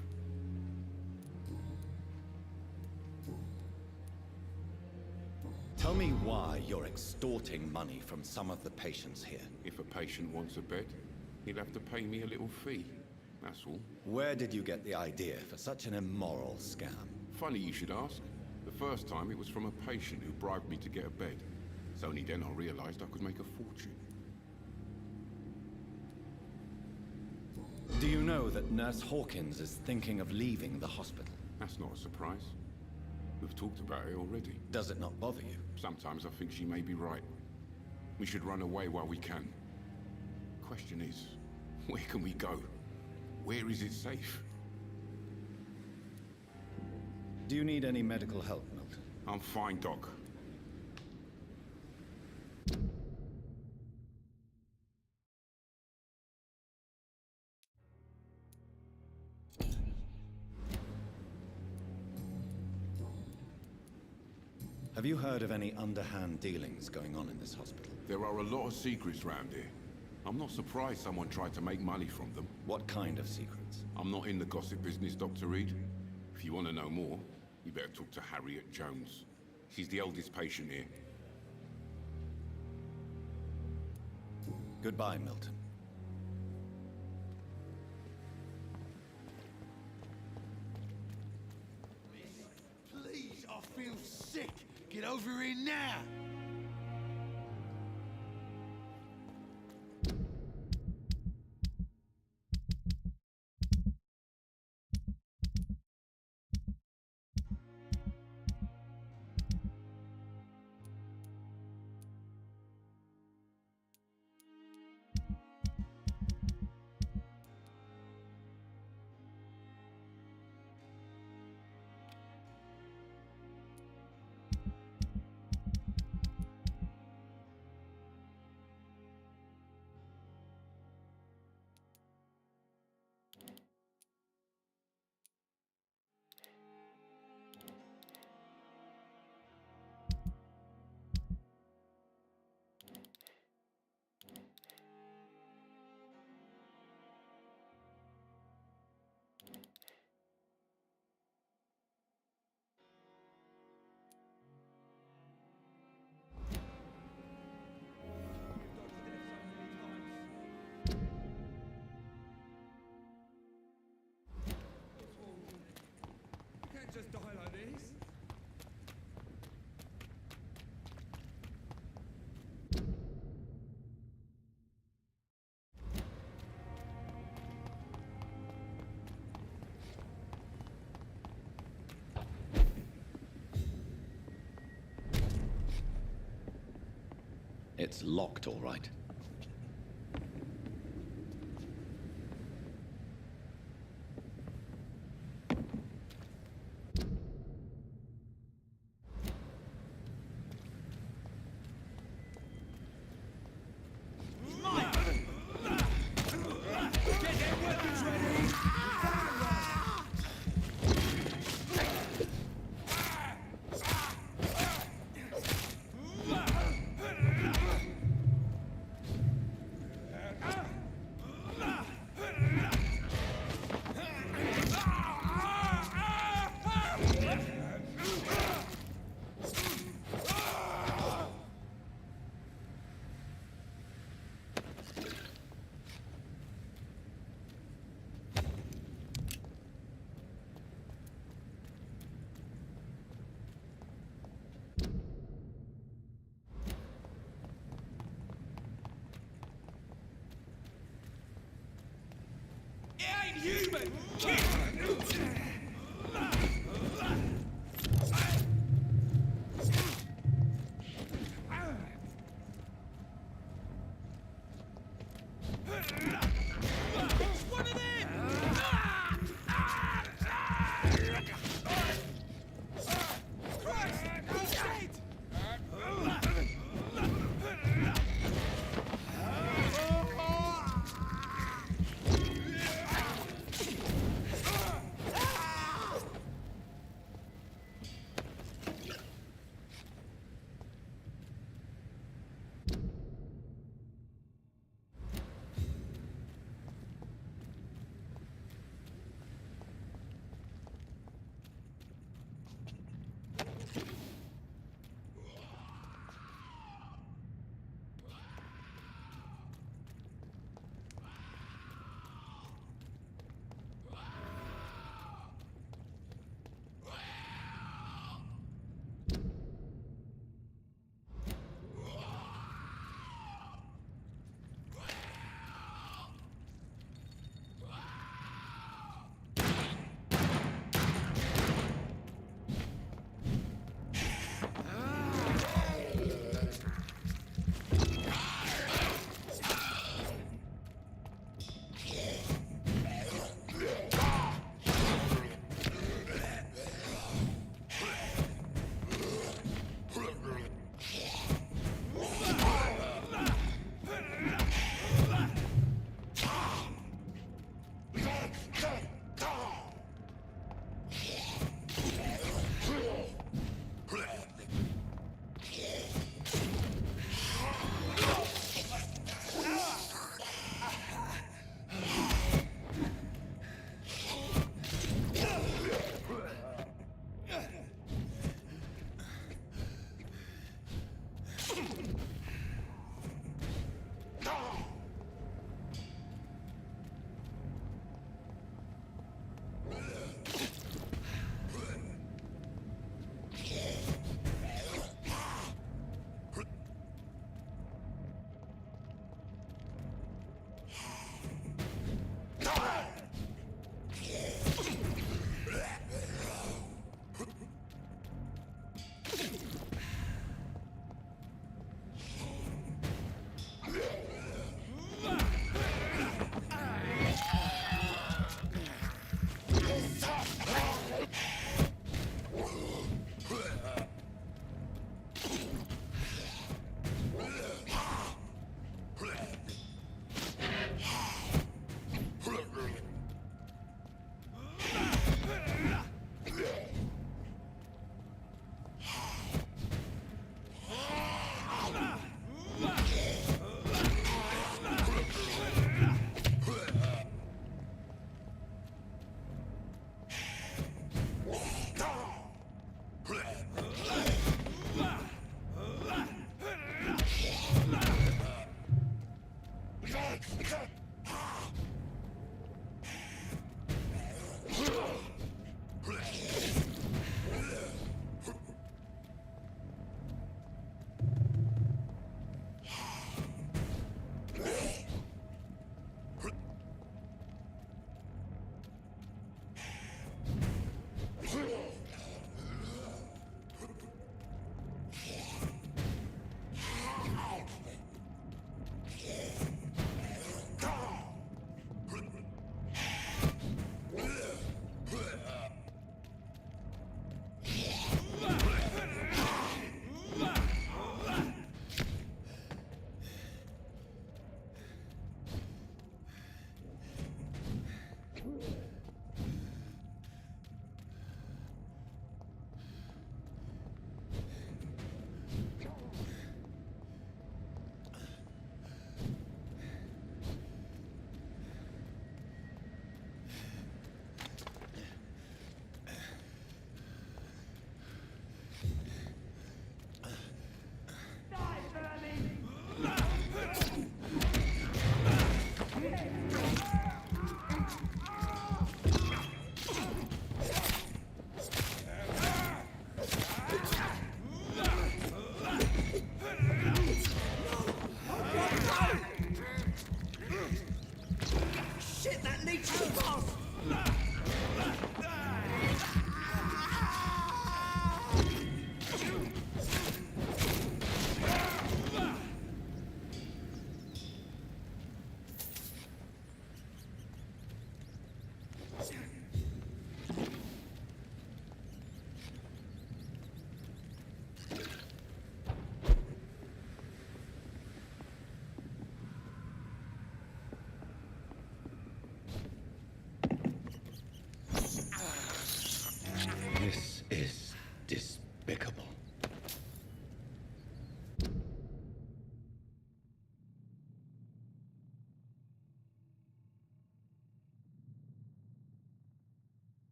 Tell me why you're extorting money from some of the patients here. If a patient wants a bed, he'll have to pay me a little fee. That's all. Where did you get the idea for such an immoral scam? Funny you should ask. The first time it was from a patient who bribed me to get a bed. It's only then I realized I could make a fortune. Do you know that Nurse Hawkins is thinking of leaving the hospital? That's not a surprise. We've talked about it already. Does it not bother you? Sometimes I think she may be right. We should run away while we can. Question is, where can we go? Where is it safe? Do you need any medical help, Milton? I'm fine, Doc. Have you heard of any underhand dealings going on in this hospital? There are a lot of secrets round here. I'm not surprised someone tried to make money from them. What kind of secrets? I'm not in the gossip business, Dr. Reed. If you want to know more, you better talk to Harriet Jones. She's the oldest patient here. Goodbye, Milton. Please, I feel sick. Get over here now. Just die like this. It's locked, all right. Human!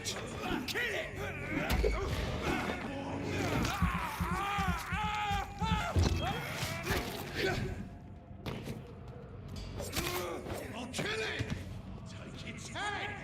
it! Kill it! I'll kill it! Take its head!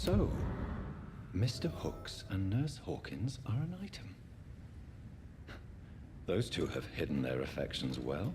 So, Mr. Hooks and Nurse Hawkins are an item. Those two have hidden their affections well.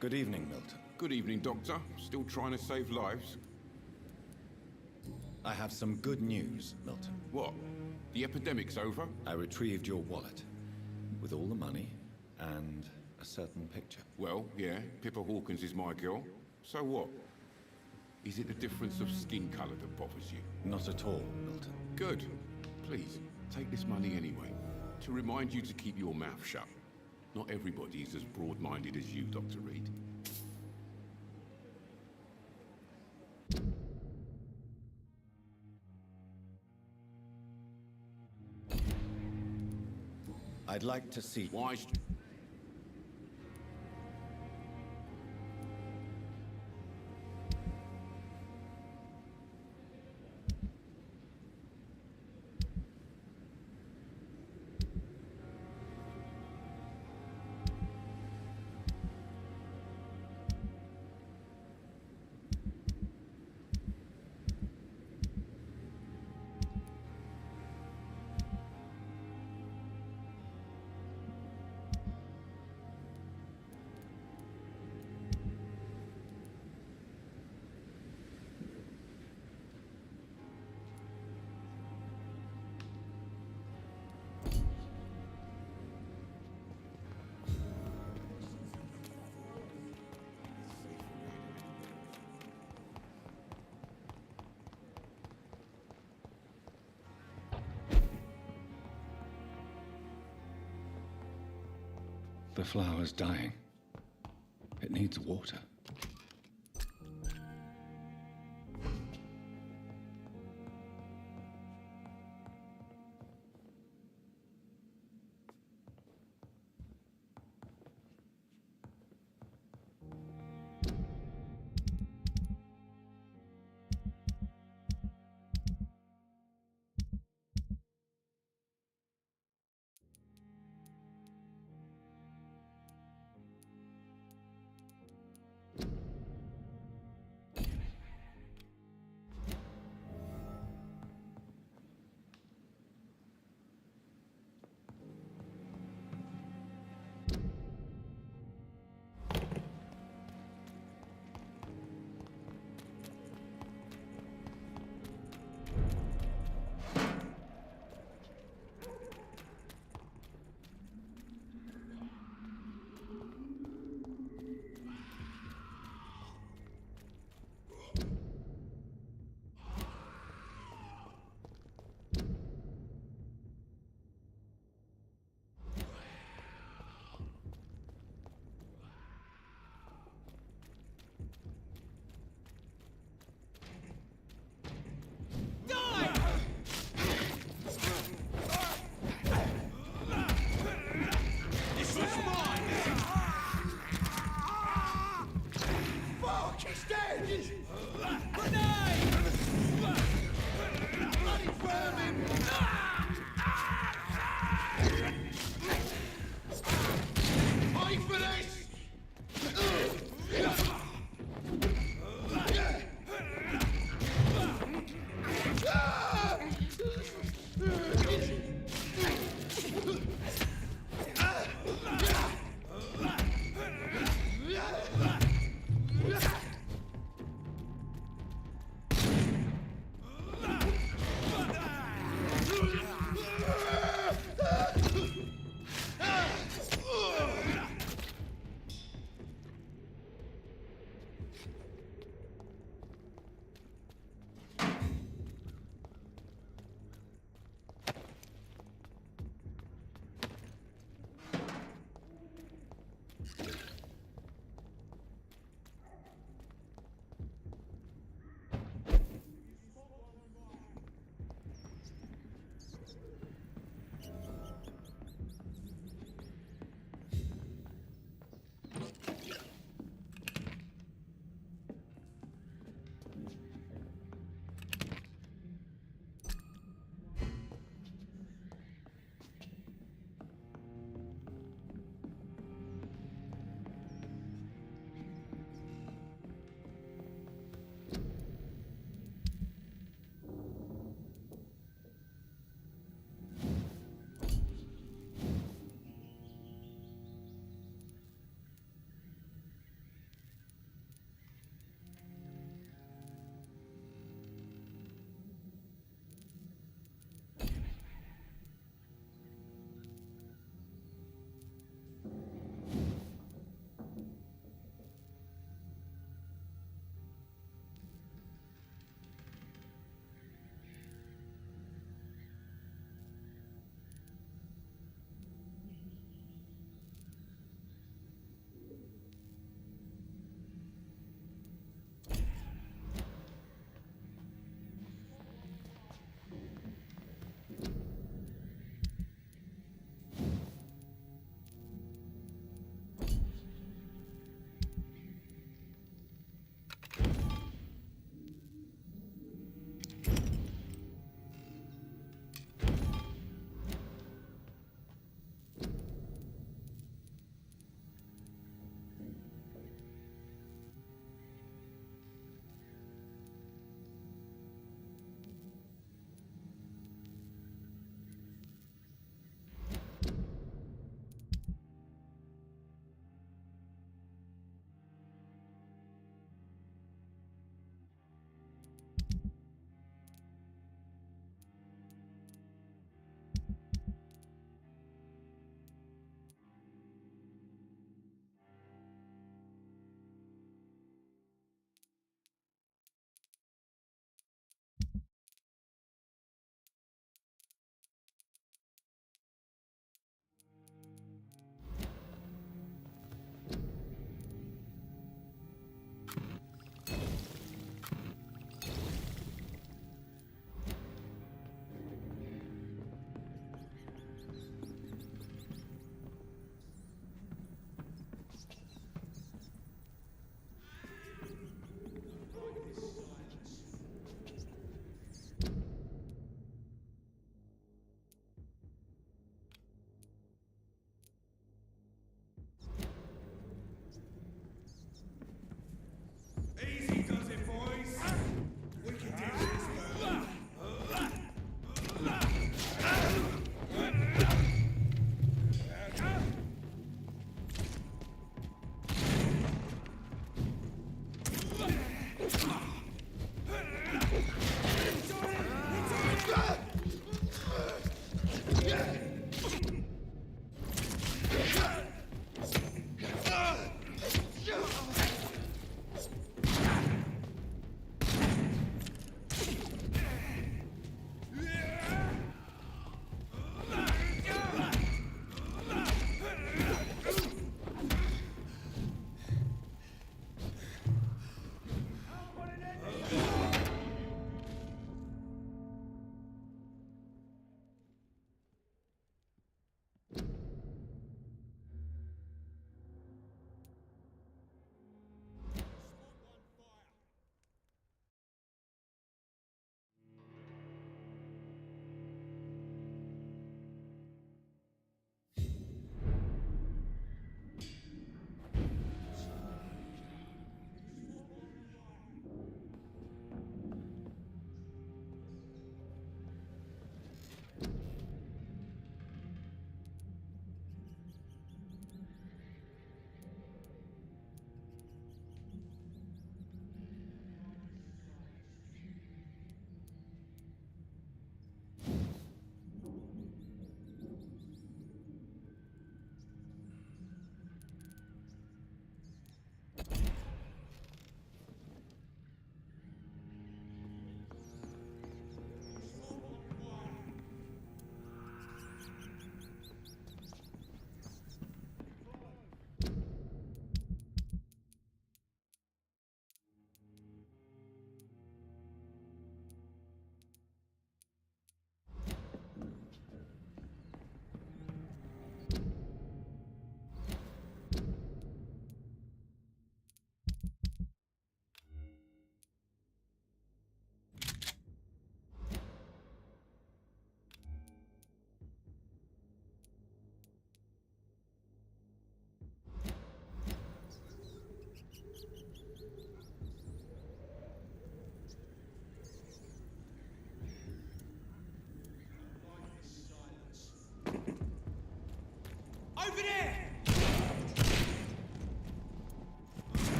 Good evening, Milton. Good evening, Doctor. Still trying to save lives? I have some good news, Milton. What? The epidemic's over? I retrieved your wallet, with all the money and a certain picture. Well, yeah, Pippa Hawkins is my girl. So what? Is it the difference of skin color that bothers you? Not at all, Milton. Good. Please, take this money anyway. To remind you to keep your mouth shut. Not everybody is as broad-minded as you, Dr. Reed. I'd like to see... Why? The flower's dying. It needs water.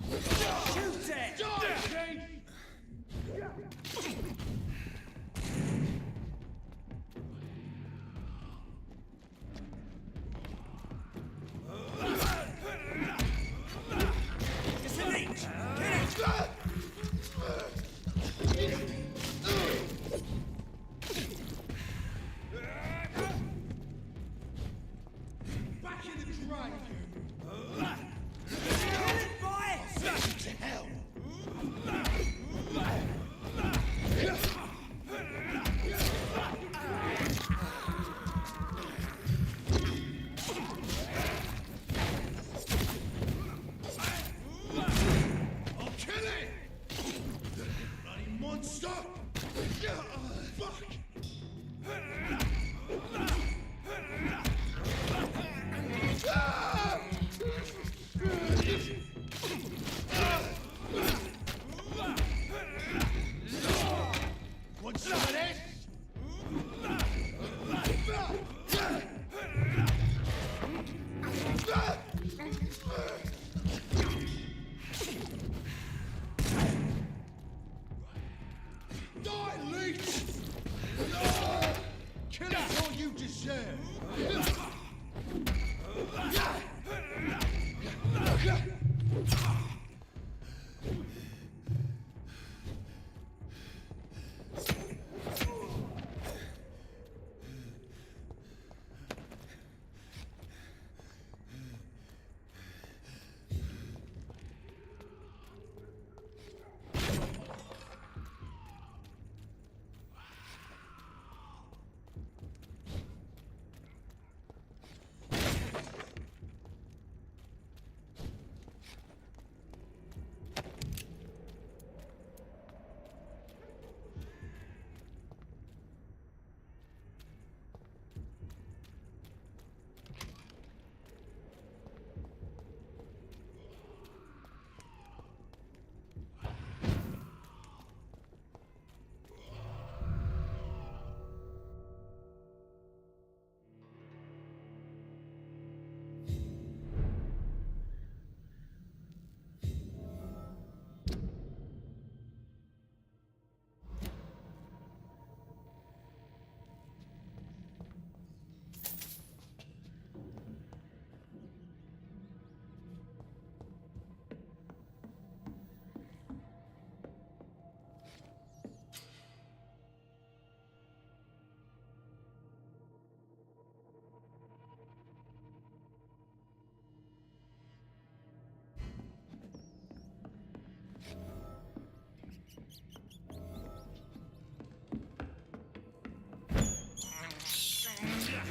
Shoot it! Back in the grave! Kill it, boy! Send you to hell! I'll kill it! Bloody monster! Fuck! Want some of this? Die, leech! Kill it all you deserve!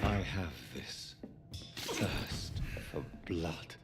I have this thirst for blood.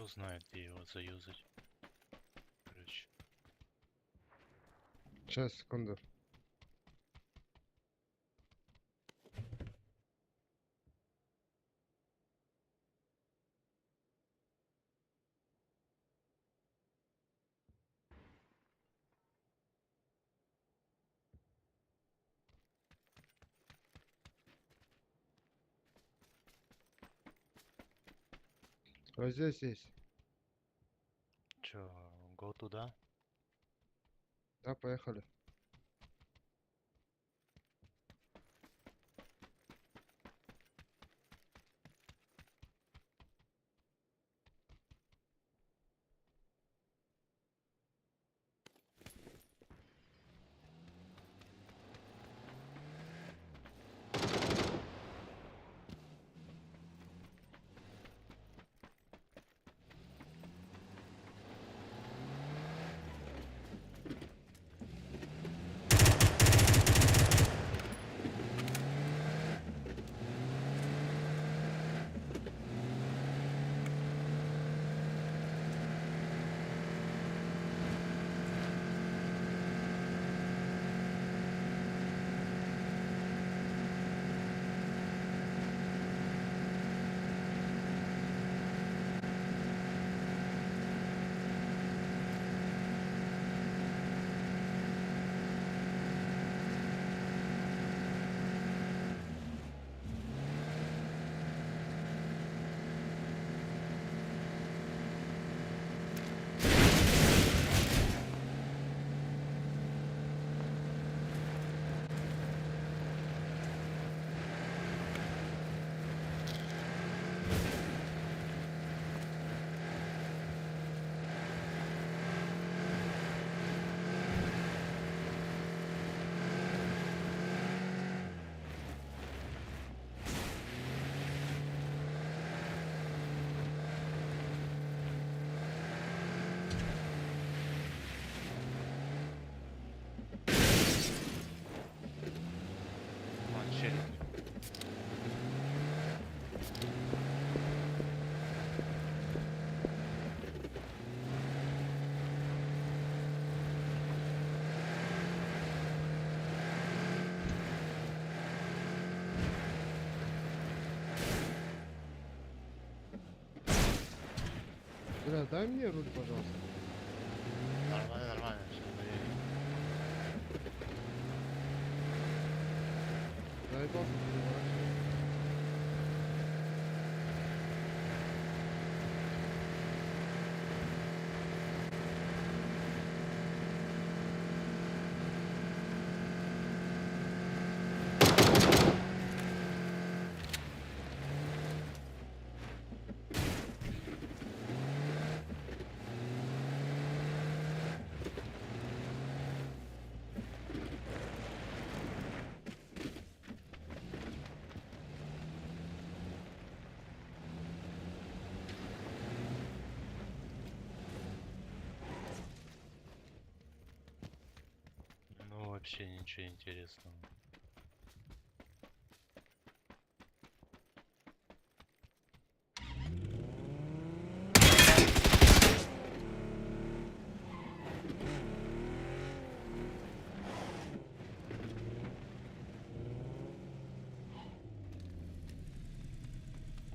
Кто знает, где его заюзать? Короче. Сейчас, секунду. Вот здесь есть. Чё, го туда? Да, поехали. Бля, дай мне руль, пожалуйста. Нормально, нормально, всё проверим. Заебался переворачивать. Ну, вообще ничего интересного.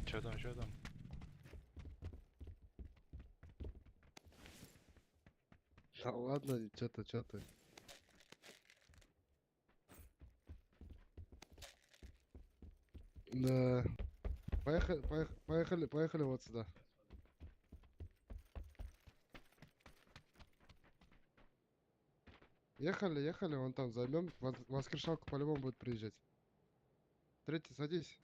Чё там, чё там? Да ладно, что-то, что-то. Да. Поехали, поехали, поехали вот сюда. Ехали, ехали, вон там займем. Воскрешалка по-любому будет приезжать. Третий, садись.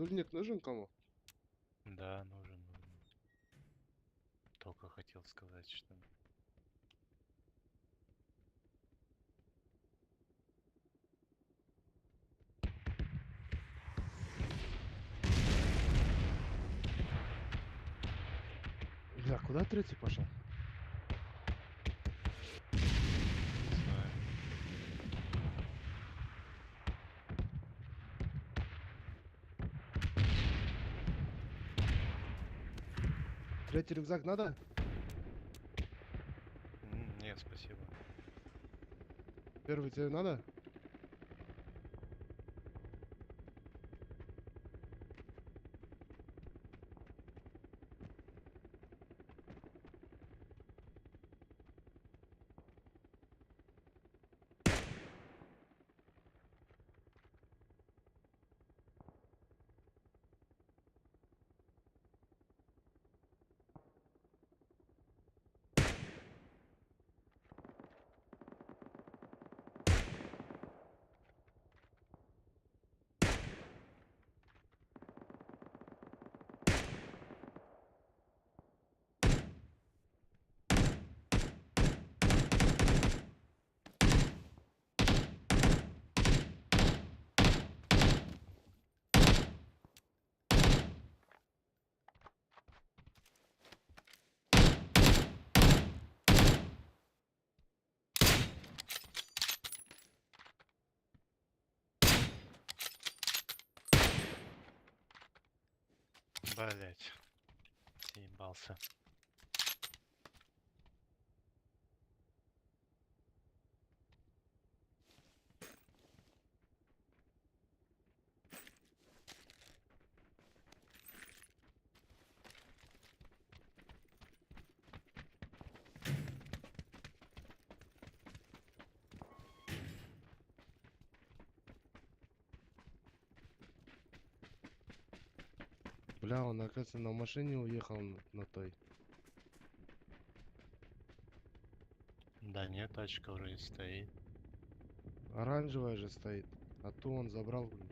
Дульник нужен кому? Да, нужен. Только хотел сказать, что... Бля, куда третий пошел? Не знаю. Третий рюкзак надо? Нет, спасибо. Первый тебе надо? Блять. Съебался. Бля, он, оказывается, на машине уехал на той. Да нет, тачка уже стоит. Оранжевая же стоит. А ту он забрал, блин.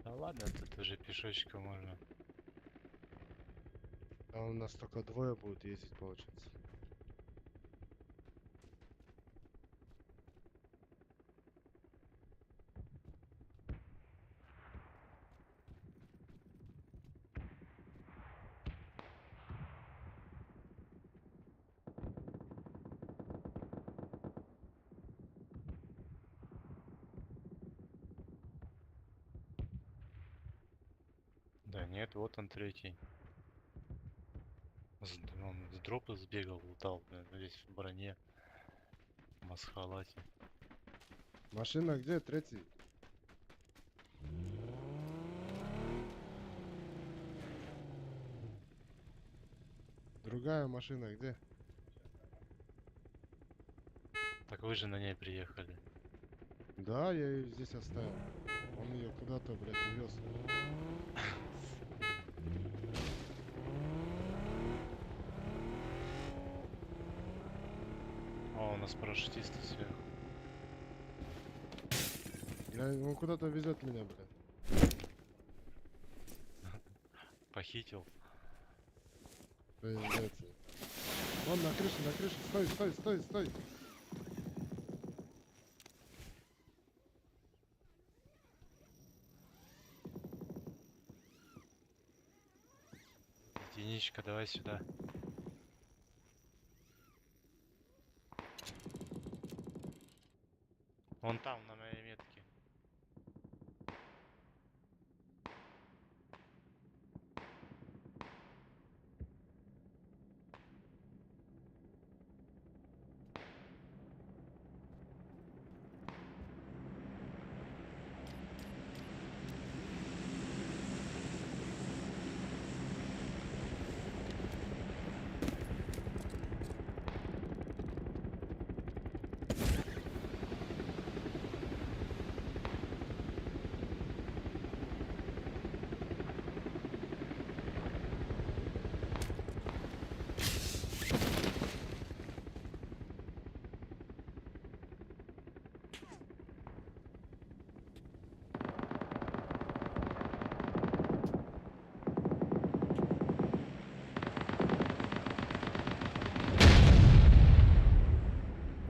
Да ладно, тут уже пешочком можно. А у нас только двое будут ездить, получается. Да нет, вот он третий. Он с дропа сбегал, лутал, блин, весь в броне. В масхалате. Машина где? Третий? Другая машина где? Так вы же на ней приехали. Да, я ее здесь оставил. Он ее куда-то, блядь, увез. О, у нас парашютисты сверху. Он куда-то везет меня, блядь. Похитил. Пиздец. Вон на крыше, на крыше. Стой, стой, стой, стой. Единичка, давай сюда. Вон там, на моей метке.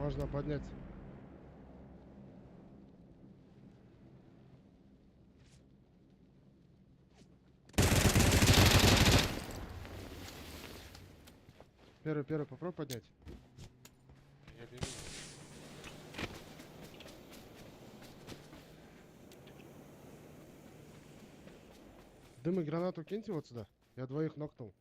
Можно поднять. Первый, попробуй поднять. Я бегу. Дым и гранату киньте вот сюда. Я двоих нокнул.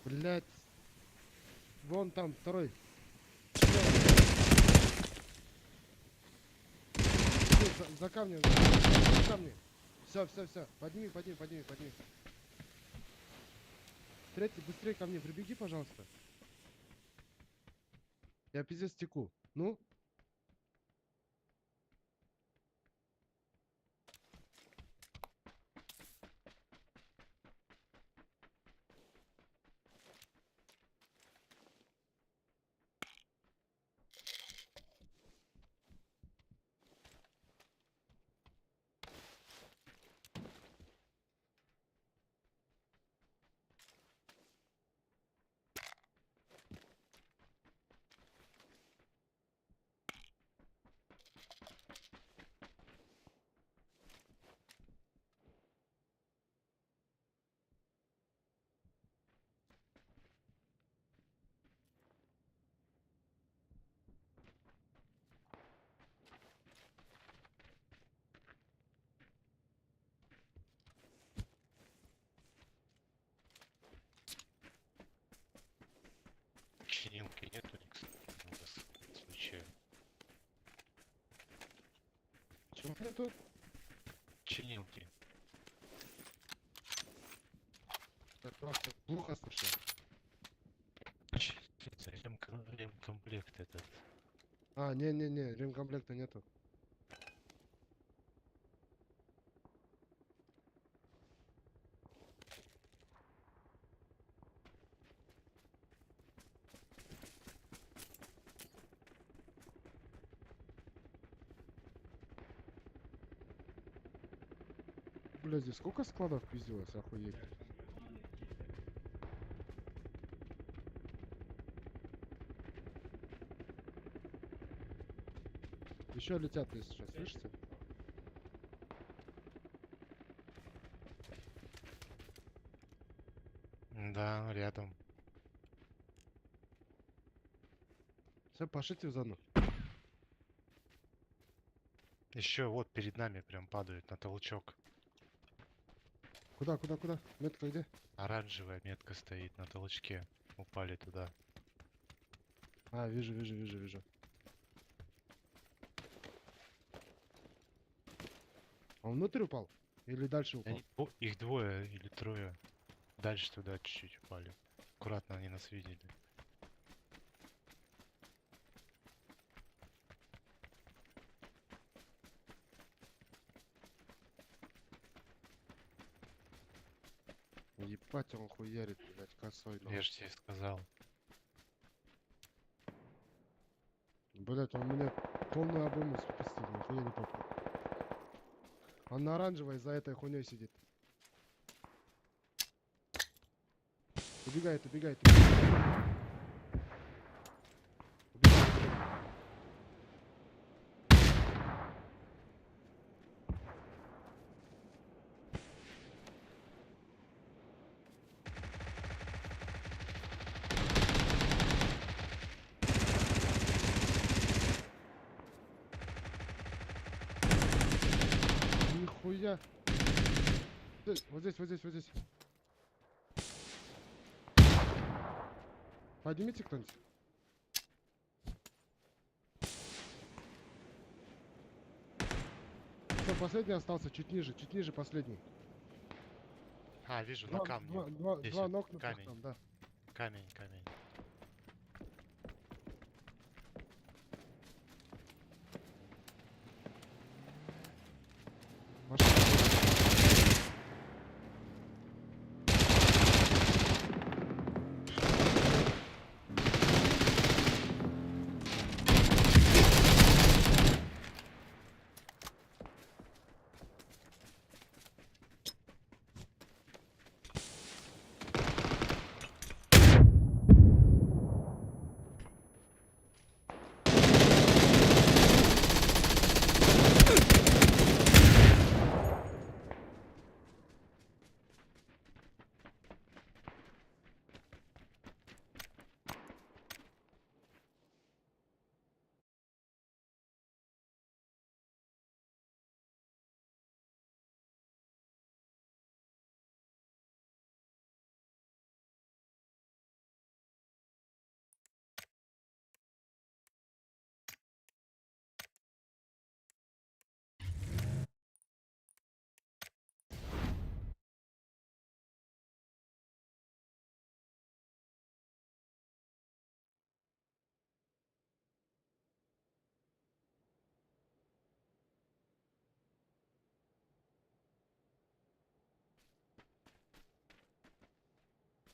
Блять. Вон там, второй. За камнем. За камнем. Все. Подними. Третий, быстрее ко мне прибеги, пожалуйста. Я пиздец теку. Ну? Чинилки нету, кстати, у нас случае. Чего нету? Чинилки. Так, просто плохо слышно. Ремкомплект этот. А, не, ремкомплекта нету. Бля, здесь сколько складов пиздилось, охуеть. Еще летят, если сейчас, слышите? Да, рядом. Все, пошлите в зону. Еще вот перед нами прям падают на толчок. Куда? Метка где? Оранжевая метка стоит на толчке. Упали туда. А, вижу. Он внутрь упал? Или дальше упал? Их двое или трое. Дальше туда чуть-чуть упали. Аккуратно они нас видели. Ебать, он хуярит, блядь, косой. Я же тебе сказал. Блядь, он мне полную обойму спустил, нихуя не попал. Он на оранжевой за этой хуйней сидит. Убегает. Нихуя. Вот здесь. Поднимите кто-нибудь. Кто последний остался? Чуть ниже последний. А, вижу, на камне. Два нокнутых камень. там, да. Камень.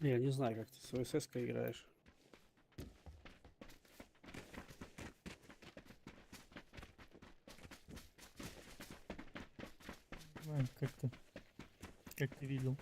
Я не знаю, как ты с ОСС-кой играешь. Как ты видел.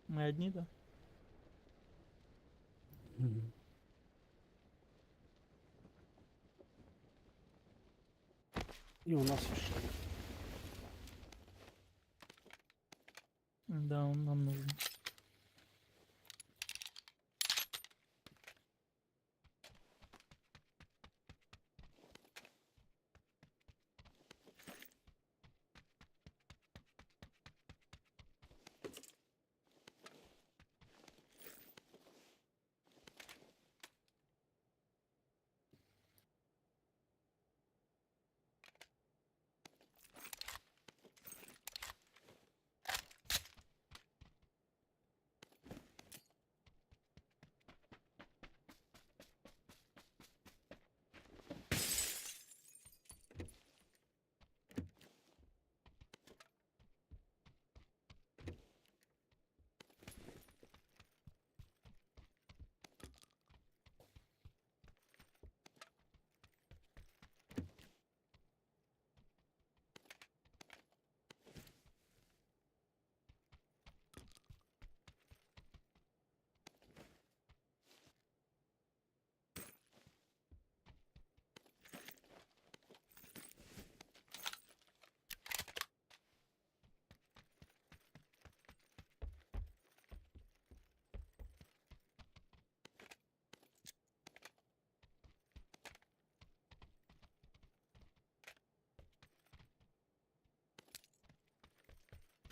Мы одни, да? И у нас еще. Да, он нам нужен.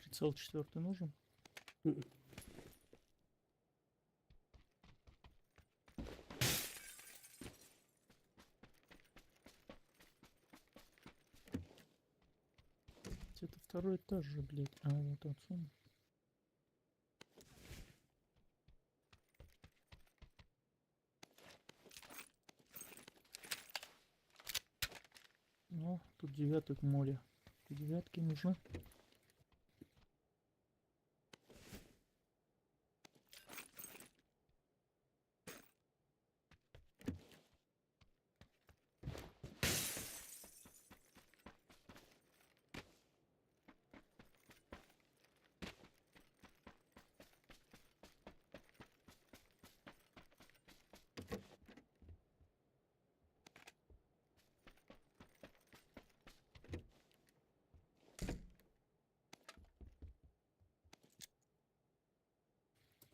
Прицел 4 нужен? Это второй этаж же, блядь. А, вот отсюда. О, тут 9 в море. 9 нужно.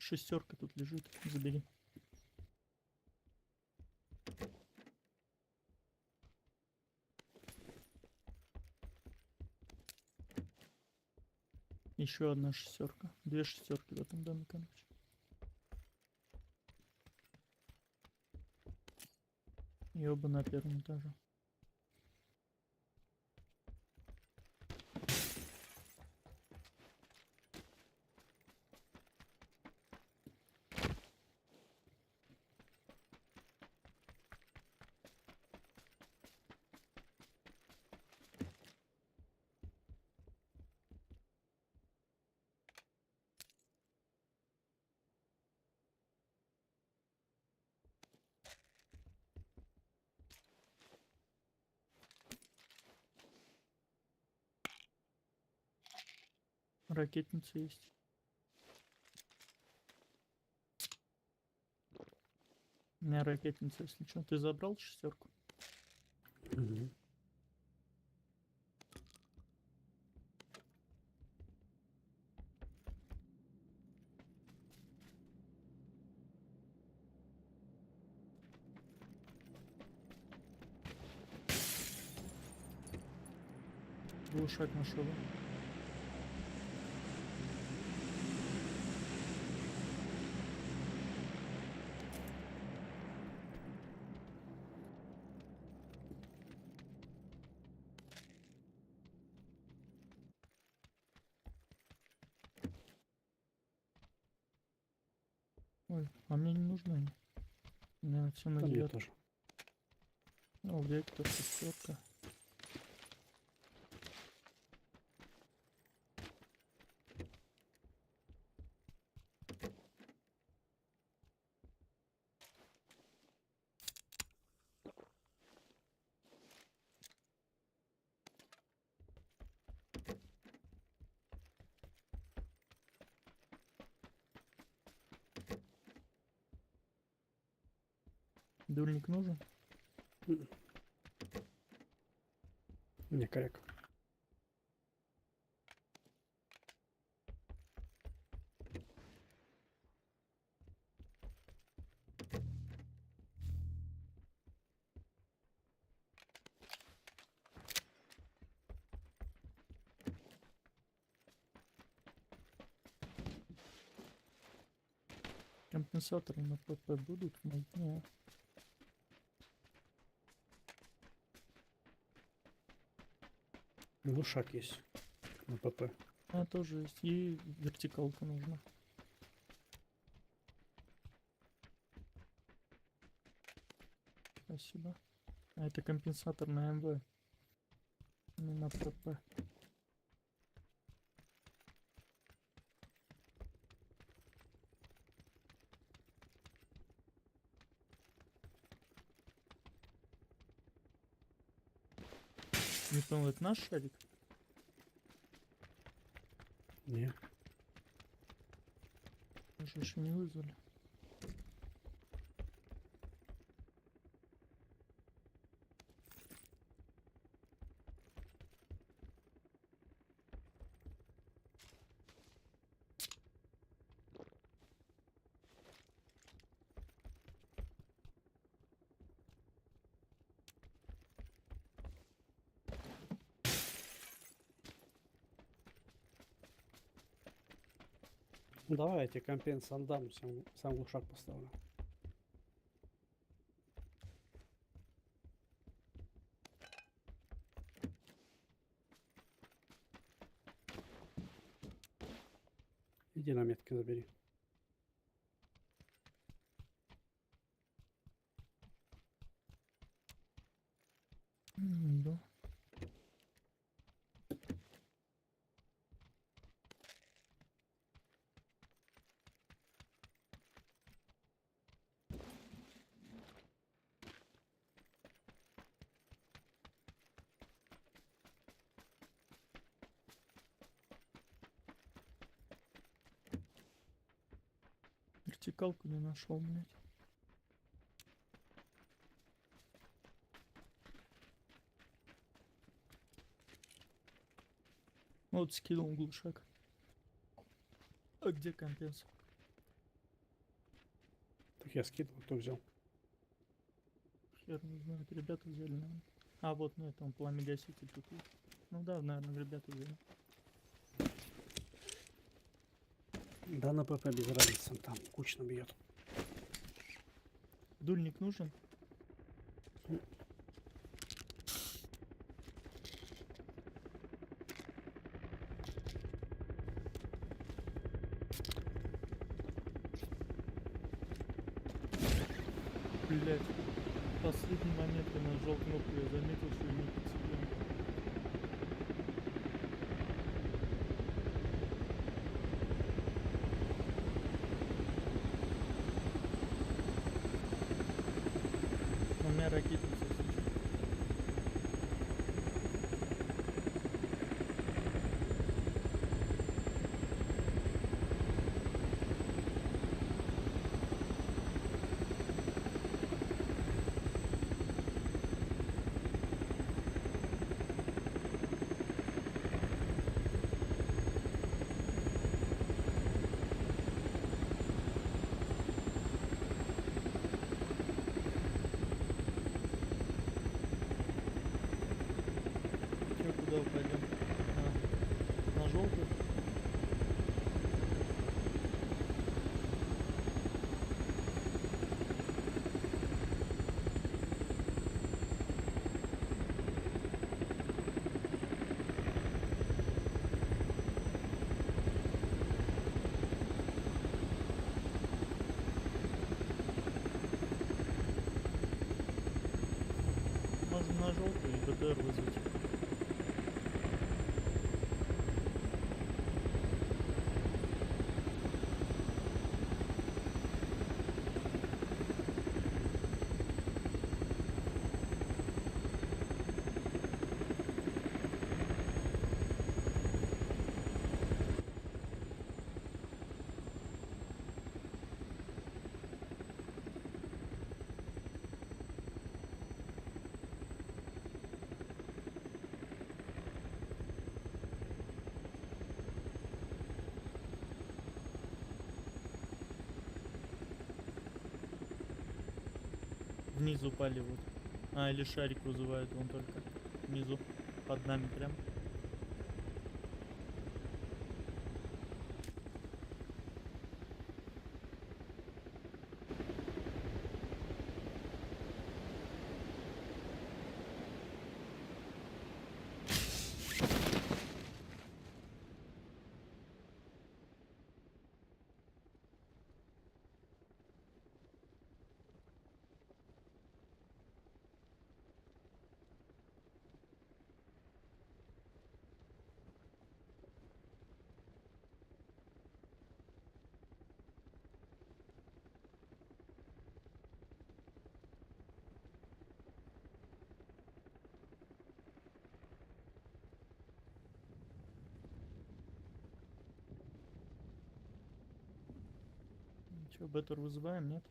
Шестерка тут лежит. Забери. Еще одна шестерка. 2 шестерки в этом доме, короче. И оба на 1-м этаже. Ракетница есть. У меня ракетница, если что. Ты забрал шестерку? Угу. Глушак нашел. Ой, а мне не нужны они. У меня все на Да, мне 9. тоже. Ну, вектор, шестерка. Дульник нужен? Не, коряк. Компенсаторы на ПП будут? Нет. Глушак есть на ПП. А, тоже есть. И вертикалка нужна. Спасибо. А это компенсатор на МВ. Не на ПП. Не понял, это наш шарик? Не. Мы же еще не вызвали. Давай я тебе компенс отдам, сам глушак поставлю. Иди на метки забери. Да. Вертикалку не нашел, блядь. Вот скинул глушак. А где компенс? Так я скидывал, кто взял? Хер не знает, ребята взяли, наверное. А вот, ну это он пламя-гаситель тут есть. Ну да, наверное, ребята взяли. Да, на ПП без разницы, там кучно бьет. Дульник нужен? Блять, в последний момент я нажал кнопку, я заметил, что я не подсоединен. У меня ракетница сейчас. Чё, куда пойдем? На желтую? Можно на желтую и БТР вызвать. Внизу поливают. А, или шарик вызывает он только. Внизу. Под нами прям. Че, беттер вызываем, нет?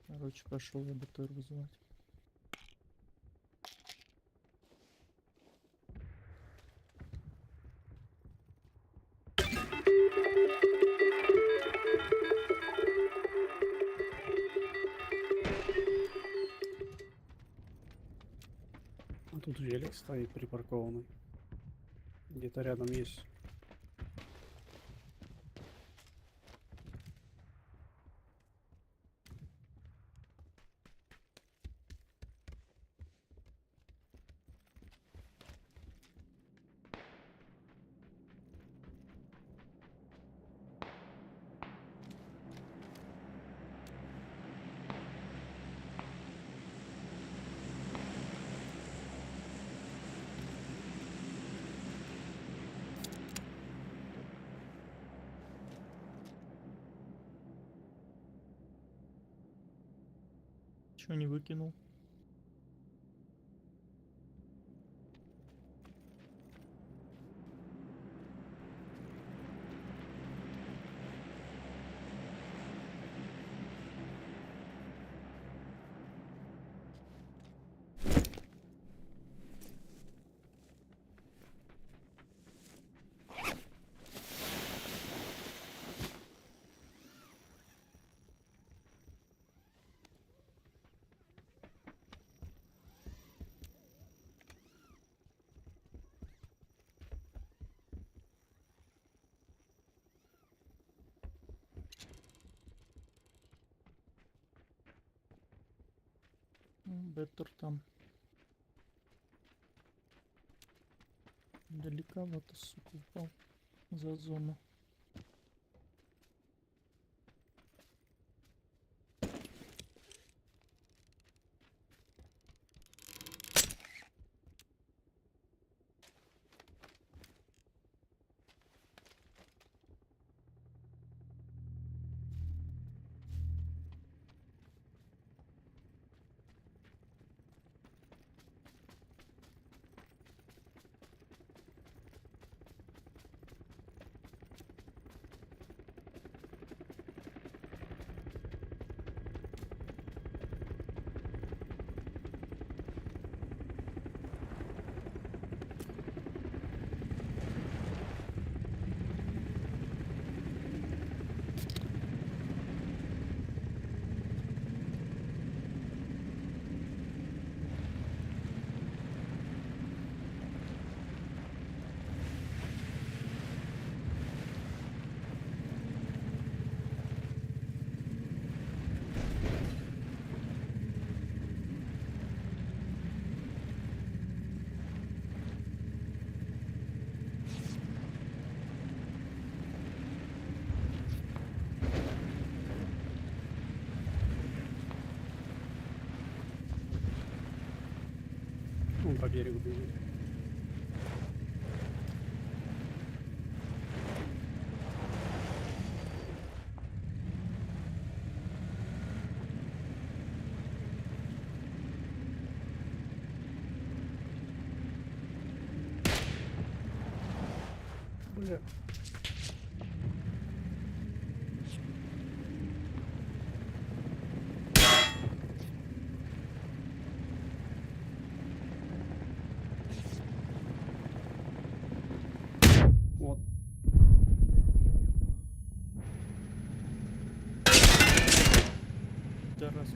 Короче, пошел я БТР вызывать. А тут велик стоит припаркованный. Где-то рядом есть. Чего не выкинул? Беттер там. Далековато, сука, упал за зону. Он по берегу бежит. Бля. Вот. Да, раз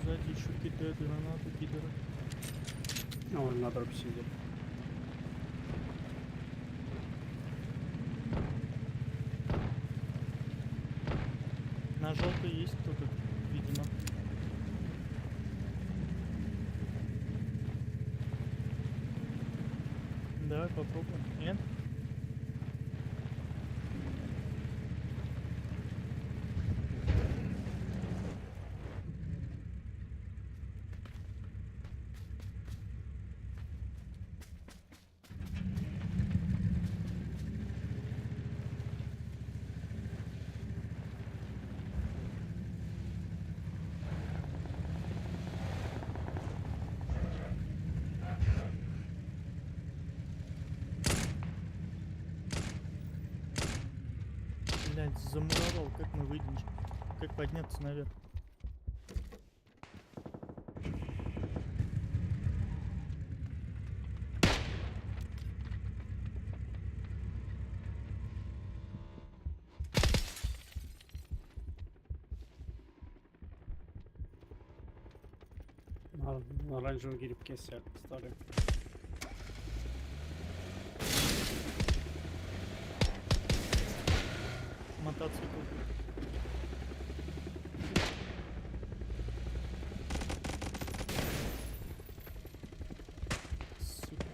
сзади еще кидают гранаты, кидеры. А он на дропе сидит. На желтой есть кто-то, видимо. Давай попробуем. Нет? Блядь, замуровал, как мы выйдем? Как подняться наверх? На оранжевом грибке стали. Мотоцикл. Сука.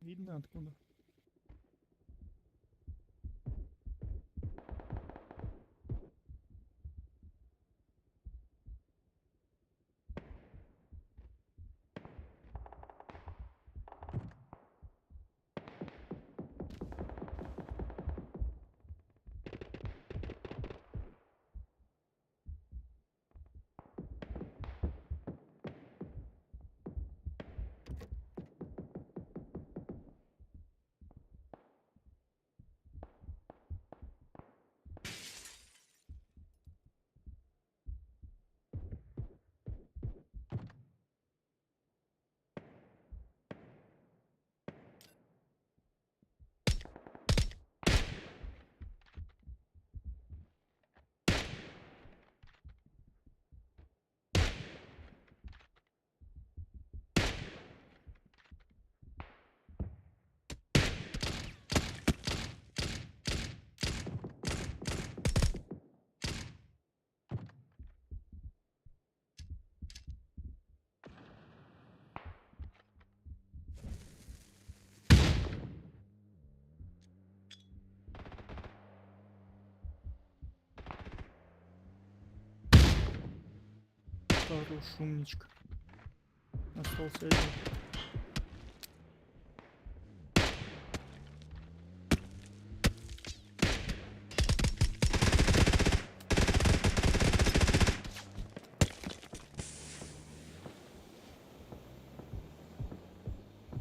Видно откуда? Хорошо, шумничка. Остался один.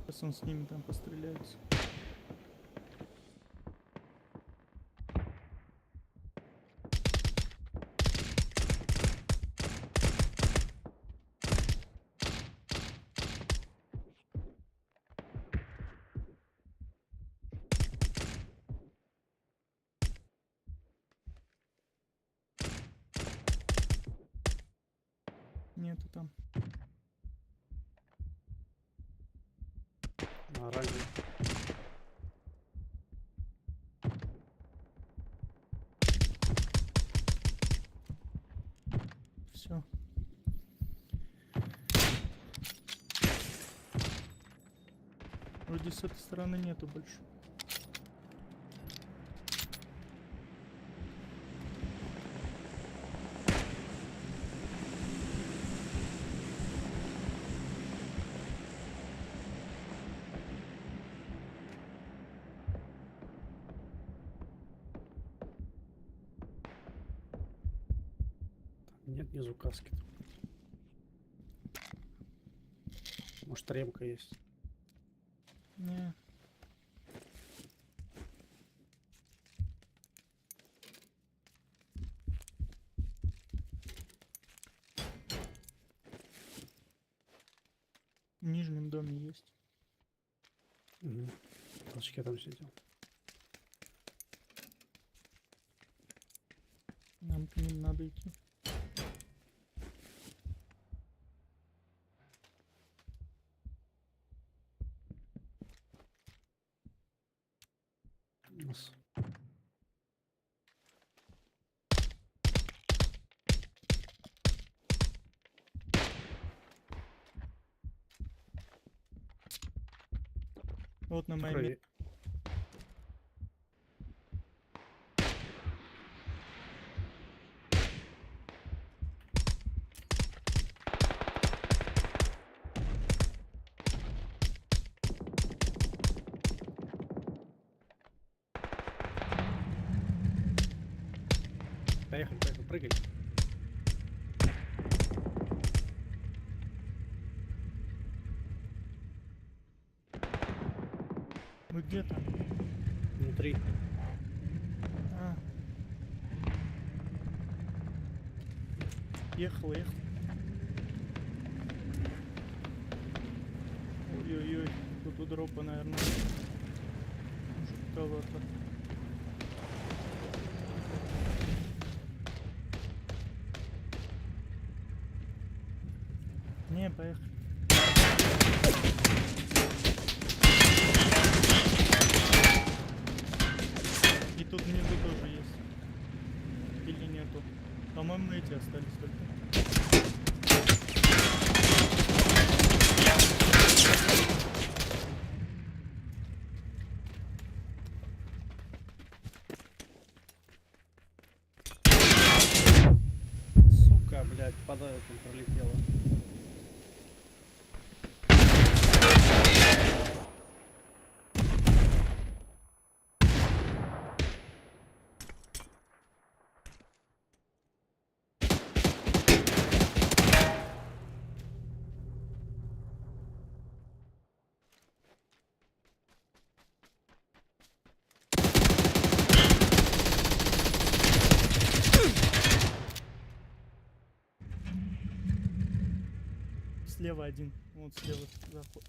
Сейчас он с ними там постреляется. Нету там. Оранжевый. Все. Вроде с этой стороны нету больше. Нет, внизу каски. Может, ремка есть. Не. В нижнем доме есть. Угу. В толчке там сидел. Нам к ним надо идти. Нас. Вот на моей Крови. Поехали, поехали, прыгай. Вы где там? Внутри. А. Ехал, ехал. Ой-ой-ой, тут у дропа, наверное, жутковато. Не, поехали. И тут внизу тоже есть. Или нету? По-моему, эти остались только. Сука, блядь, под этим пролетела. Слева один. Вот слева заход.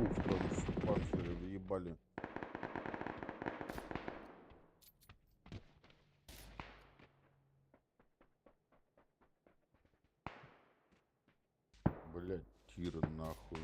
в тонущем панцире въебали. Блять, тир нахуй.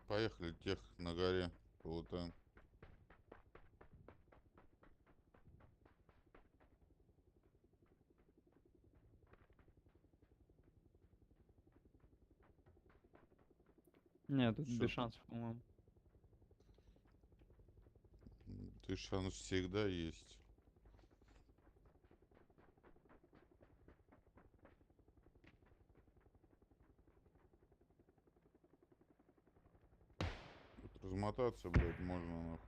Поехали, тех на горе полутаем. Нет, тут Шо без ты? шансов, по-моему. Ты шанс всегда есть. Тут размотаться, блядь, можно нахуй.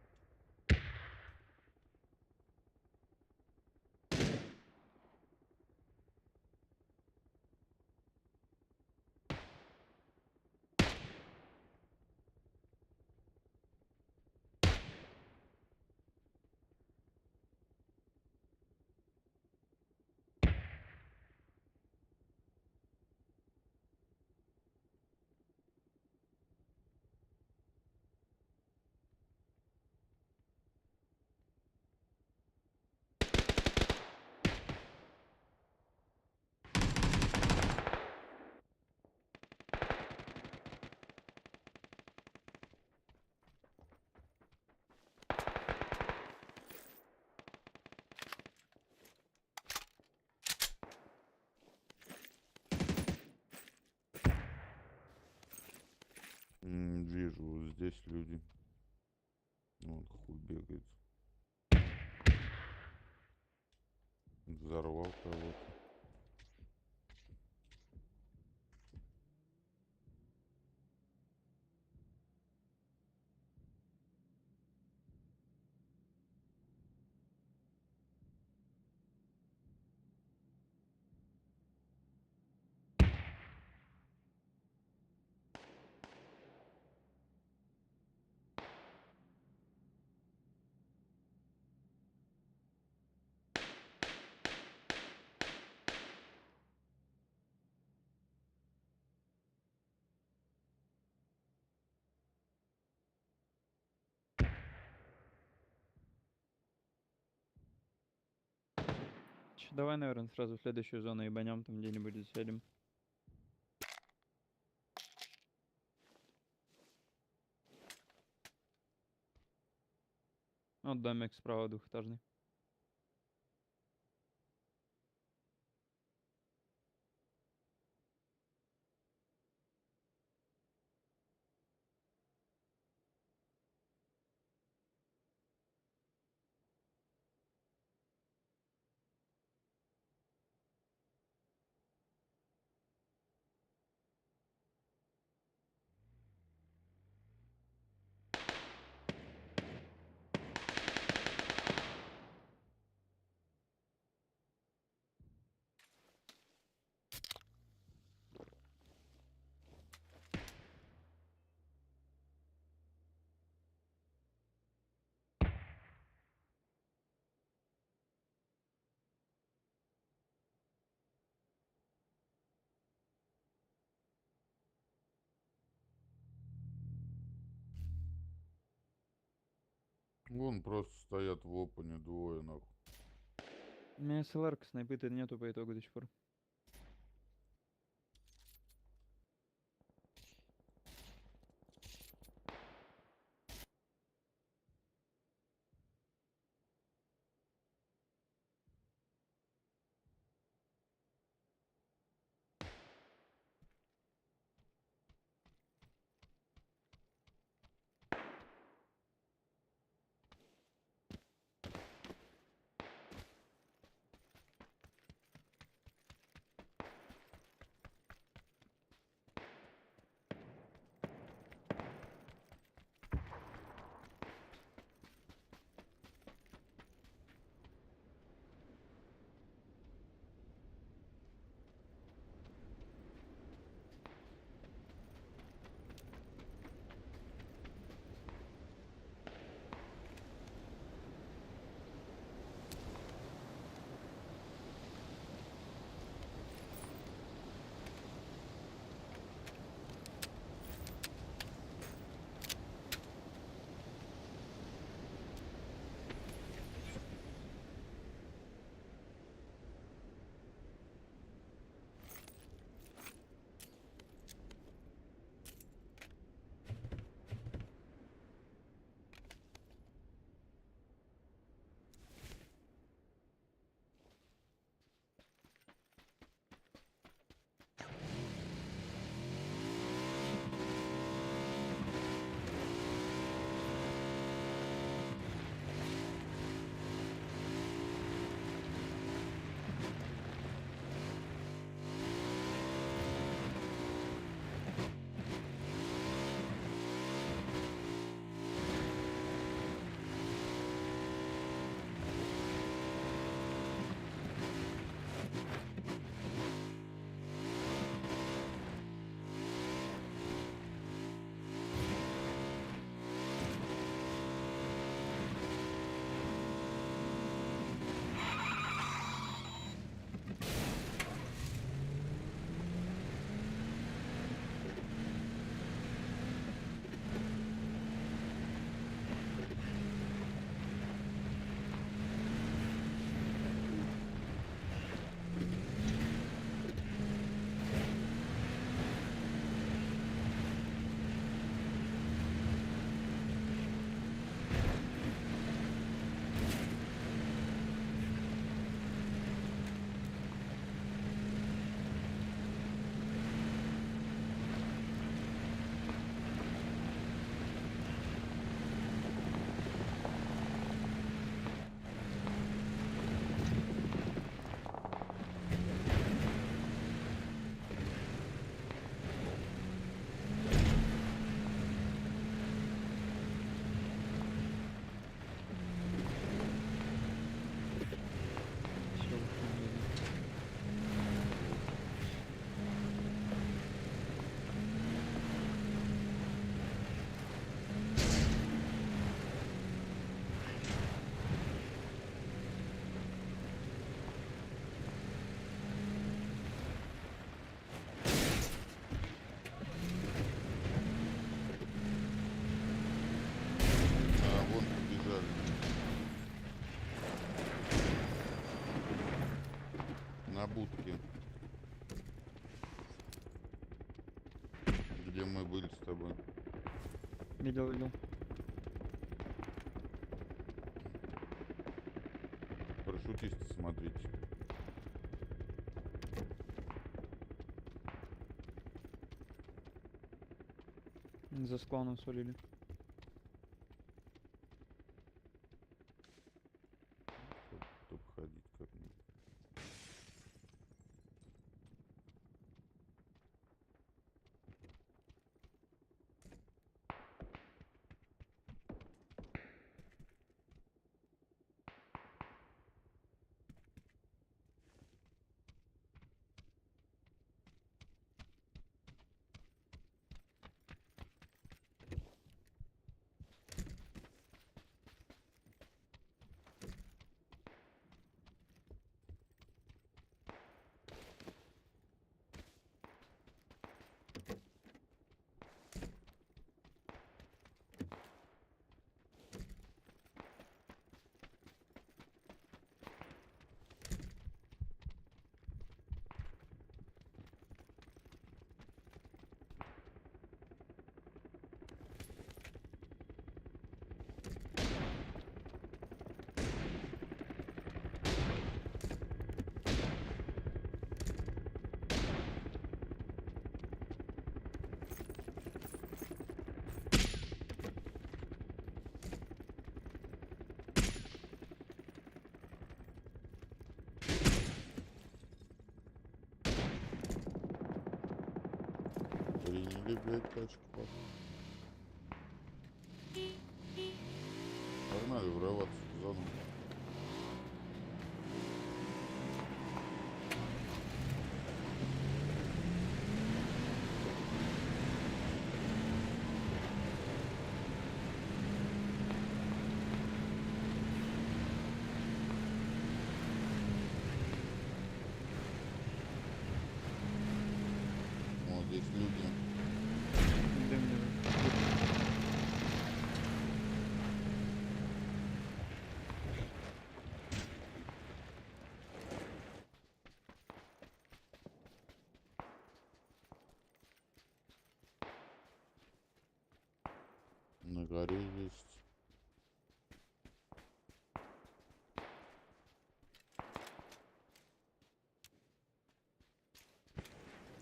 Вижу, вот здесь люди. Вот хуй бегает. Взорвал кого-то. Чё, давай, наверное, сразу в следующую зону ебанем, там где-нибудь заселим. Вот домик справа двухэтажный. Вон просто стоят в опене двое, нахуй. У меня СЛР-ка снайпы-то нету по итогу до сих пор. На будке. Где мы были с тобой? Видел, видел. Парашютисты, смотрите. За склоном свалили. Чтоб ходить как-нибудь. Починили, блядь, тачку. Погнали врываться в зону. Вот здесь люди. На горе есть.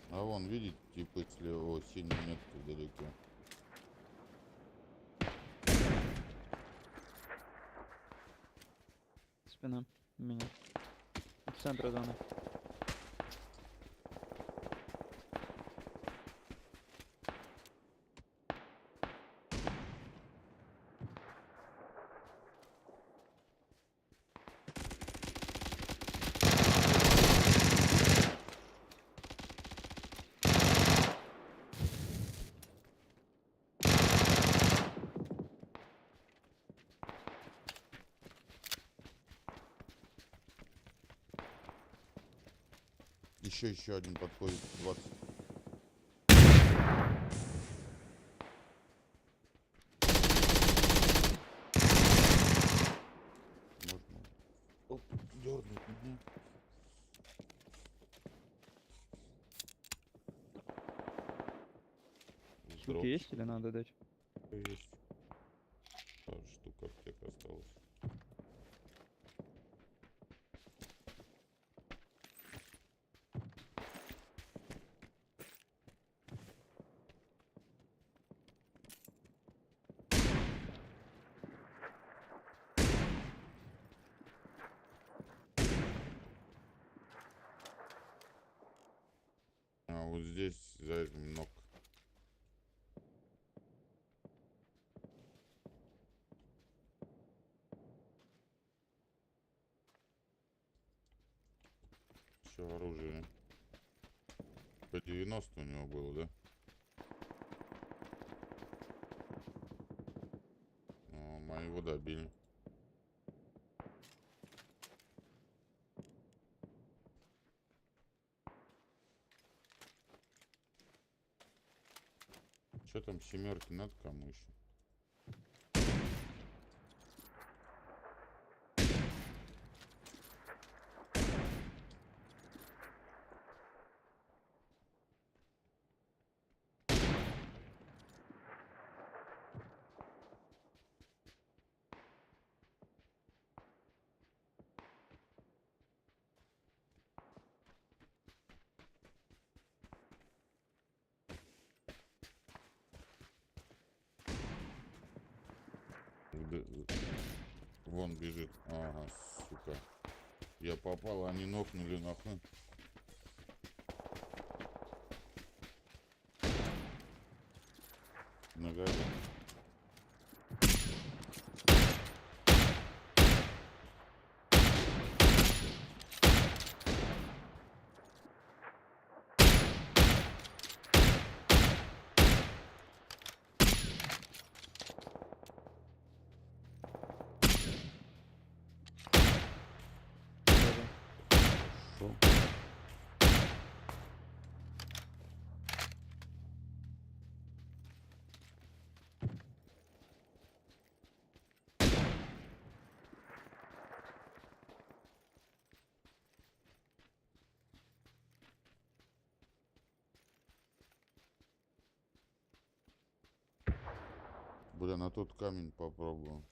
А вон, видите, типа слева синяя метка вдалеке. Спина у меня. В центре зоны. Еще один подходит. 20. Можно. Оп, дернуть меня. Штуки есть или надо дать? Есть. Пару штук аптек осталось. А вот здесь за этим ног. Еще оружие. По 90 у него было, да? Но мы его добили. Что там, семерки надо кому еще? Вон бежит. Ага, сука. Я попал, они нокнули нахуй. На горе. Хорошо. Бля, на тот камень попробую.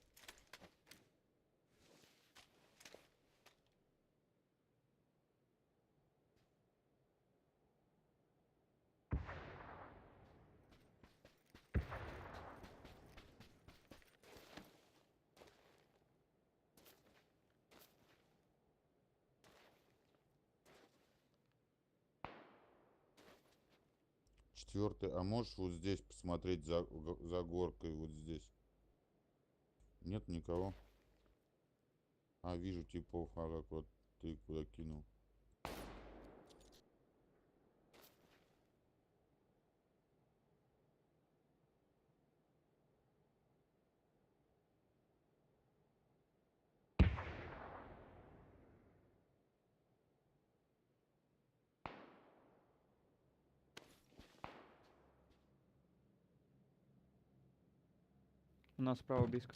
4. А можешь вот здесь посмотреть за горкой, вот здесь? Нет никого. А, вижу типов, ага, вот ты куда кинул. У нас справа близко.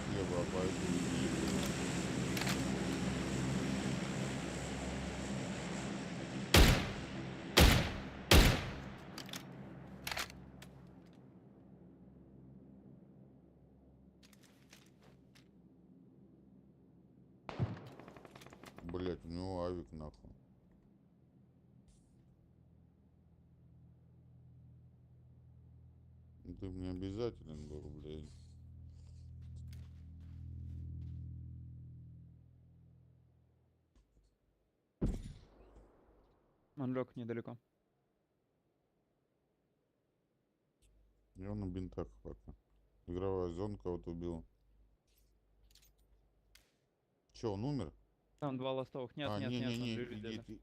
Слева обойду. Блять, у него авик нахуй. Ты мне обязателен был, блядь. Он лег недалеко. Я на бинтах пока. Игровая зона кого-то убила. Че, он умер? Там 2 ластовых. Нет, А, нет, нет, он не-не-не, лежит иди, где-то.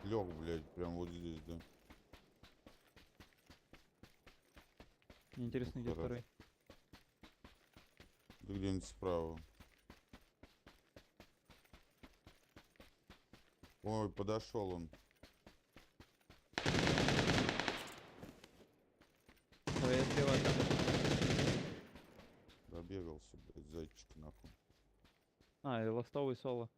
Лег, блядь, прям вот здесь, да. Мне интересно, где Хорошо. второй. Да где-нибудь справа. Ой, подошел он. Ой, я слева от тебя. Добегался, блядь, зайчик нахуй. А, и ластовый соло.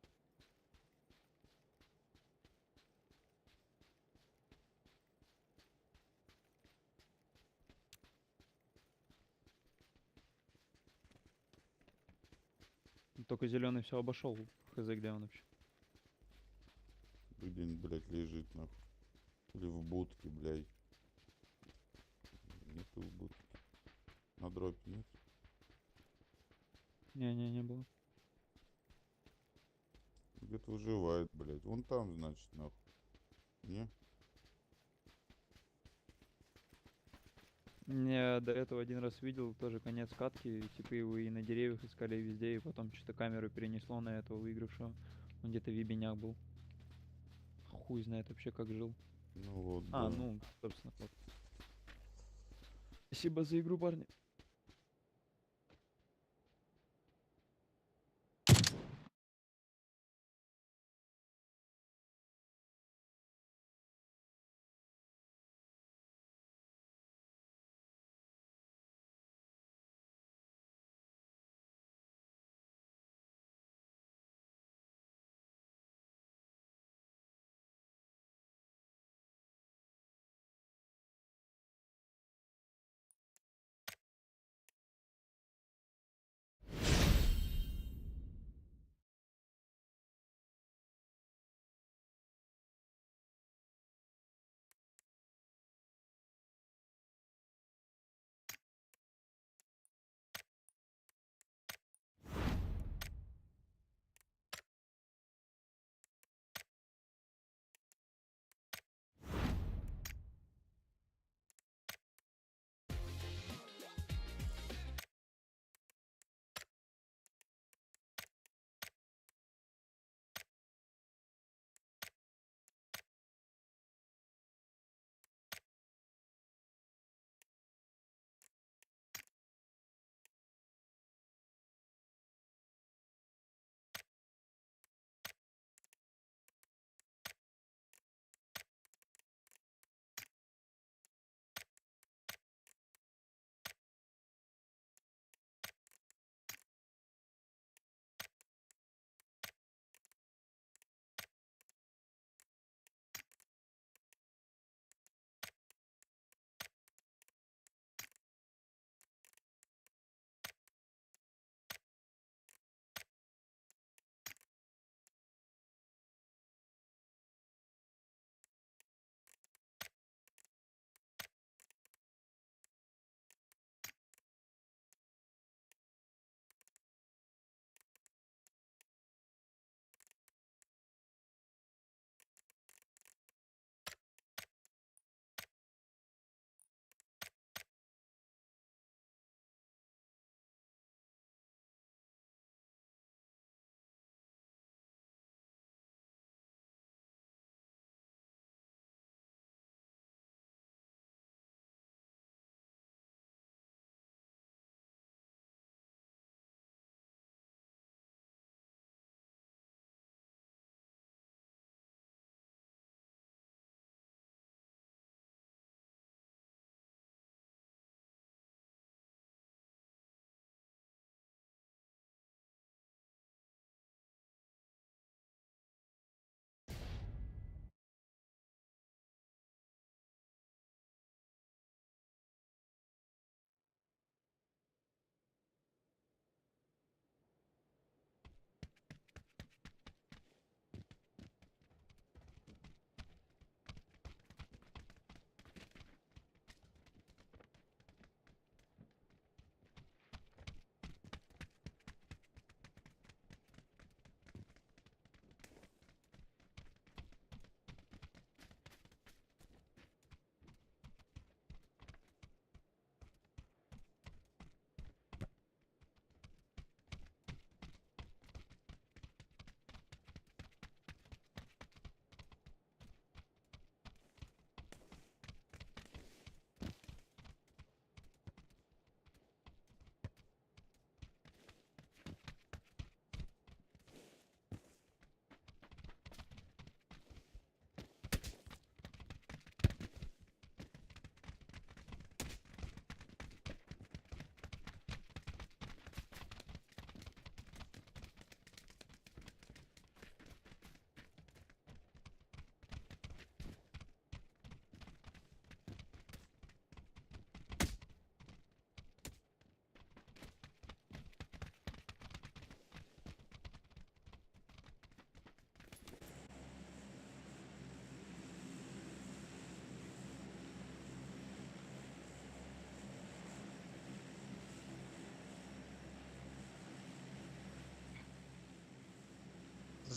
Только зеленый все обошел. Хз, где он вообще. Где-нибудь, блядь, лежит нахуй. Или в будке, блядь. Нету в будке. На дропе нет? Не было. Где-то выживает, блядь. Вон там, значит, нахуй. Не? Я до этого один раз видел тоже конец катки. Типа его и на деревьях искали и везде, и потом что-то камеру перенесло на этого выигравшего. Он где-то в ебенях был. Хуй знает вообще, как жил. Ну вот, А, да. ну, собственно, вот. Спасибо за игру, парни.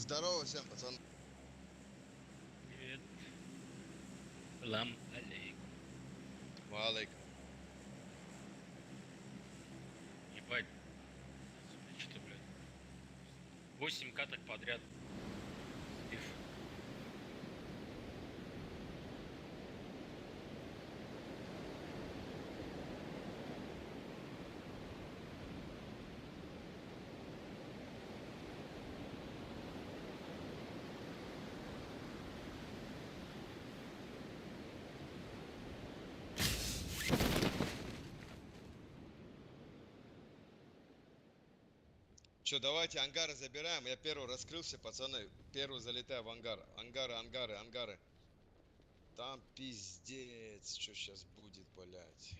Здорово всем, пацаны. Привет. Салам алейкум. Валейкум. Ебать. Что-то, блядь. 8 каток подряд. Слив. Че, давайте ангары забираем. Я первый раскрылся, пацаны. Первый залетаю в ангар. Ангары. Там пиздец. Что сейчас будет, блядь?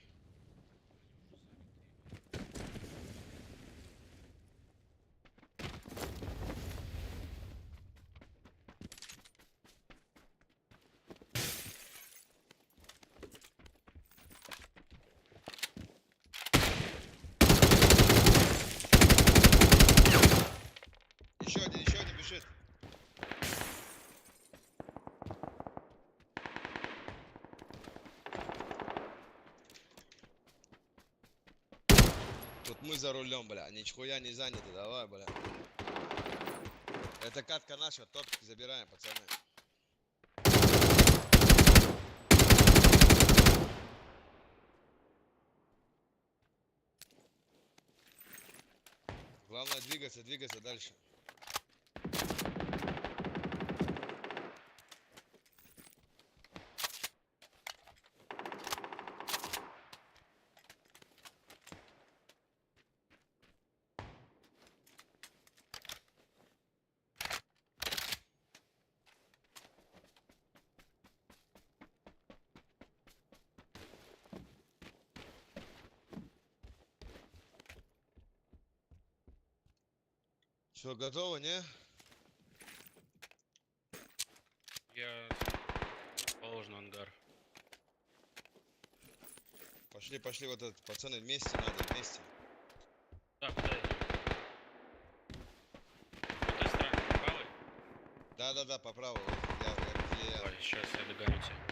Еще один бежит. Тут мы за рулем, бля. Нихуя не заняты, давай, бля. Это катка наша, топки забираем, пацаны. Главное двигаться дальше. Все, готово, не? Я положен ангар. Пошли, вот этот, пацаны, вместе надо, вместе. Да, куда идем? По той стороне, по правой? Да, по праву. Я. Давай, сейчас я догоню тебя.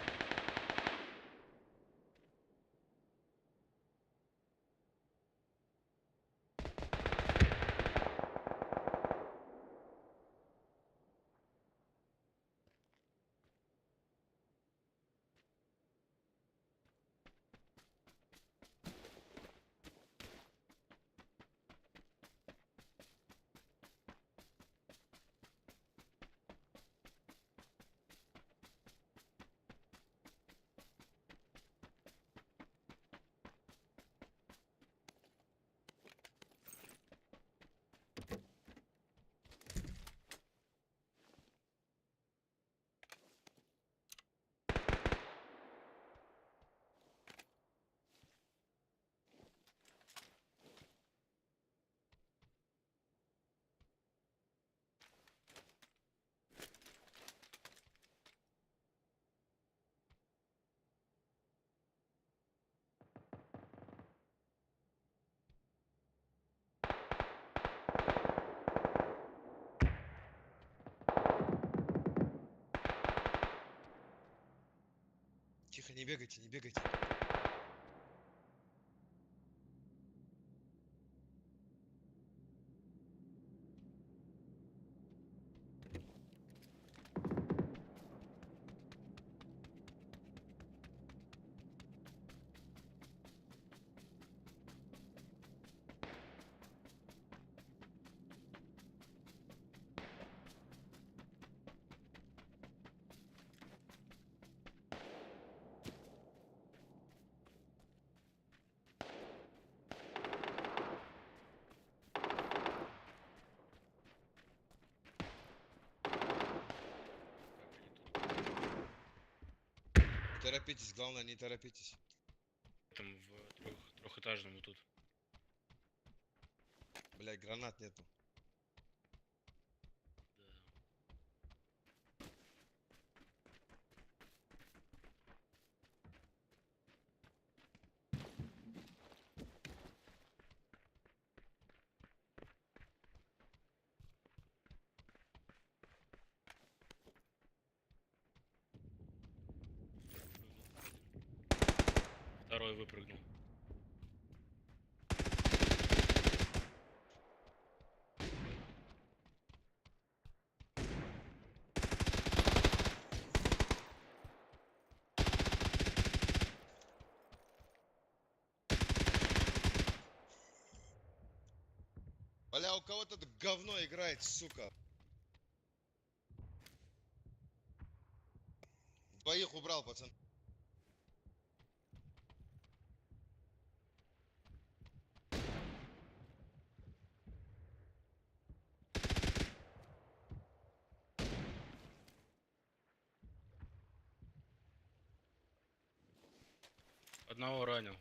Тихо, не бегайте. Торопитесь, главное, не торопитесь. Там в трехэтажном вот тут. Блять, гранат нету. Второй выпрыгнул. Бля, у кого-то это говно играет, сука. Двоих убрал, пацан. Одного ранил.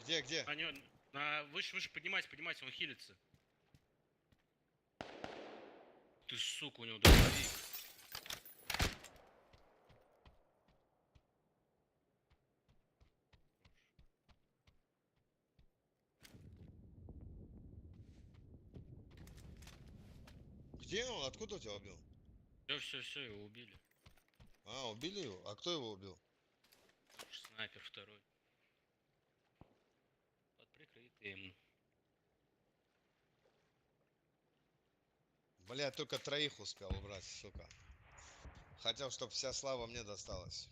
Где? Выше, поднимайся, он хилится. Ты, сука, у него дробовик. Где он? Откуда у тебя убил? Все, его убили. А, убили его? А кто его убил? Снайпер второй. Под прикрытием. Бля, только троих успел убрать, сука. Хотел, чтобы вся слава мне досталась.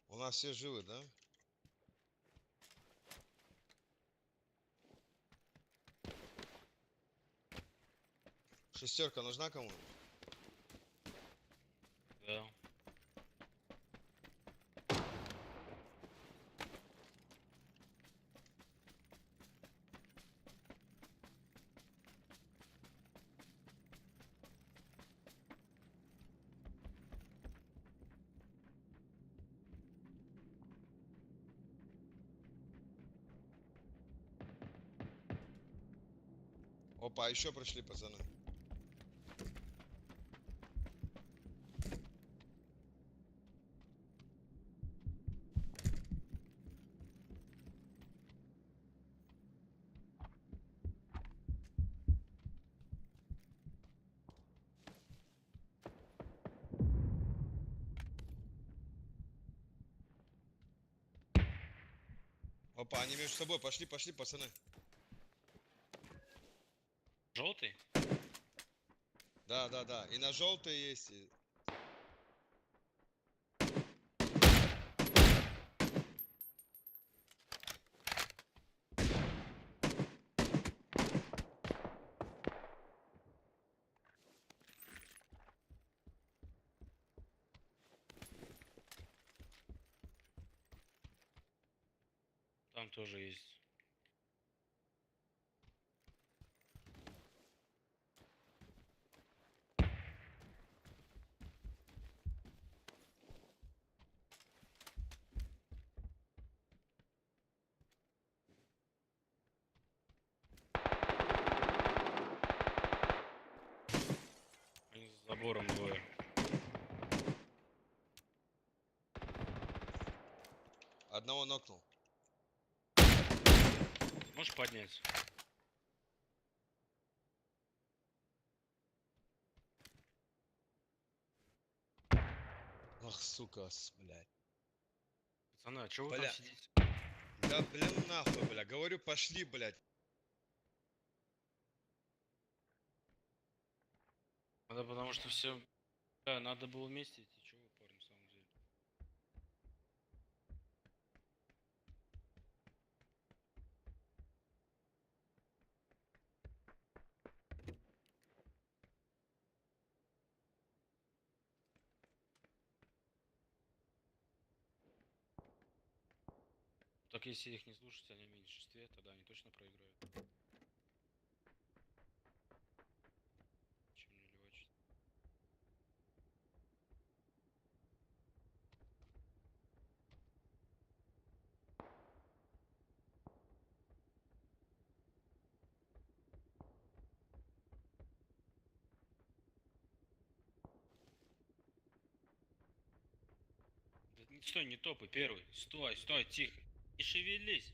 У нас все живы, да? Шестерка нужна кому? Да. Опа, еще пришли, пацаны. Опа, они между собой пошли, пацаны. Желтый? Да. И на желтый есть. Там тоже есть. Они за забором двое. Одного нокнул. Можешь поднять? Ах, сука, блядь. Пацаны, а чего вы Бля. там сидите? Да блин нахуй, бля. Говорю, пошли, блядь. Надо, потому что все... Да, надо было вместе идти. Чего вы, парни, в самом деле? Так если их не слушать, они в меньшинстве, тогда они точно проиграют. Чем не левачить? Стой, не топай, первый. Стой, стой, тихо. Не шевелись.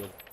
идет.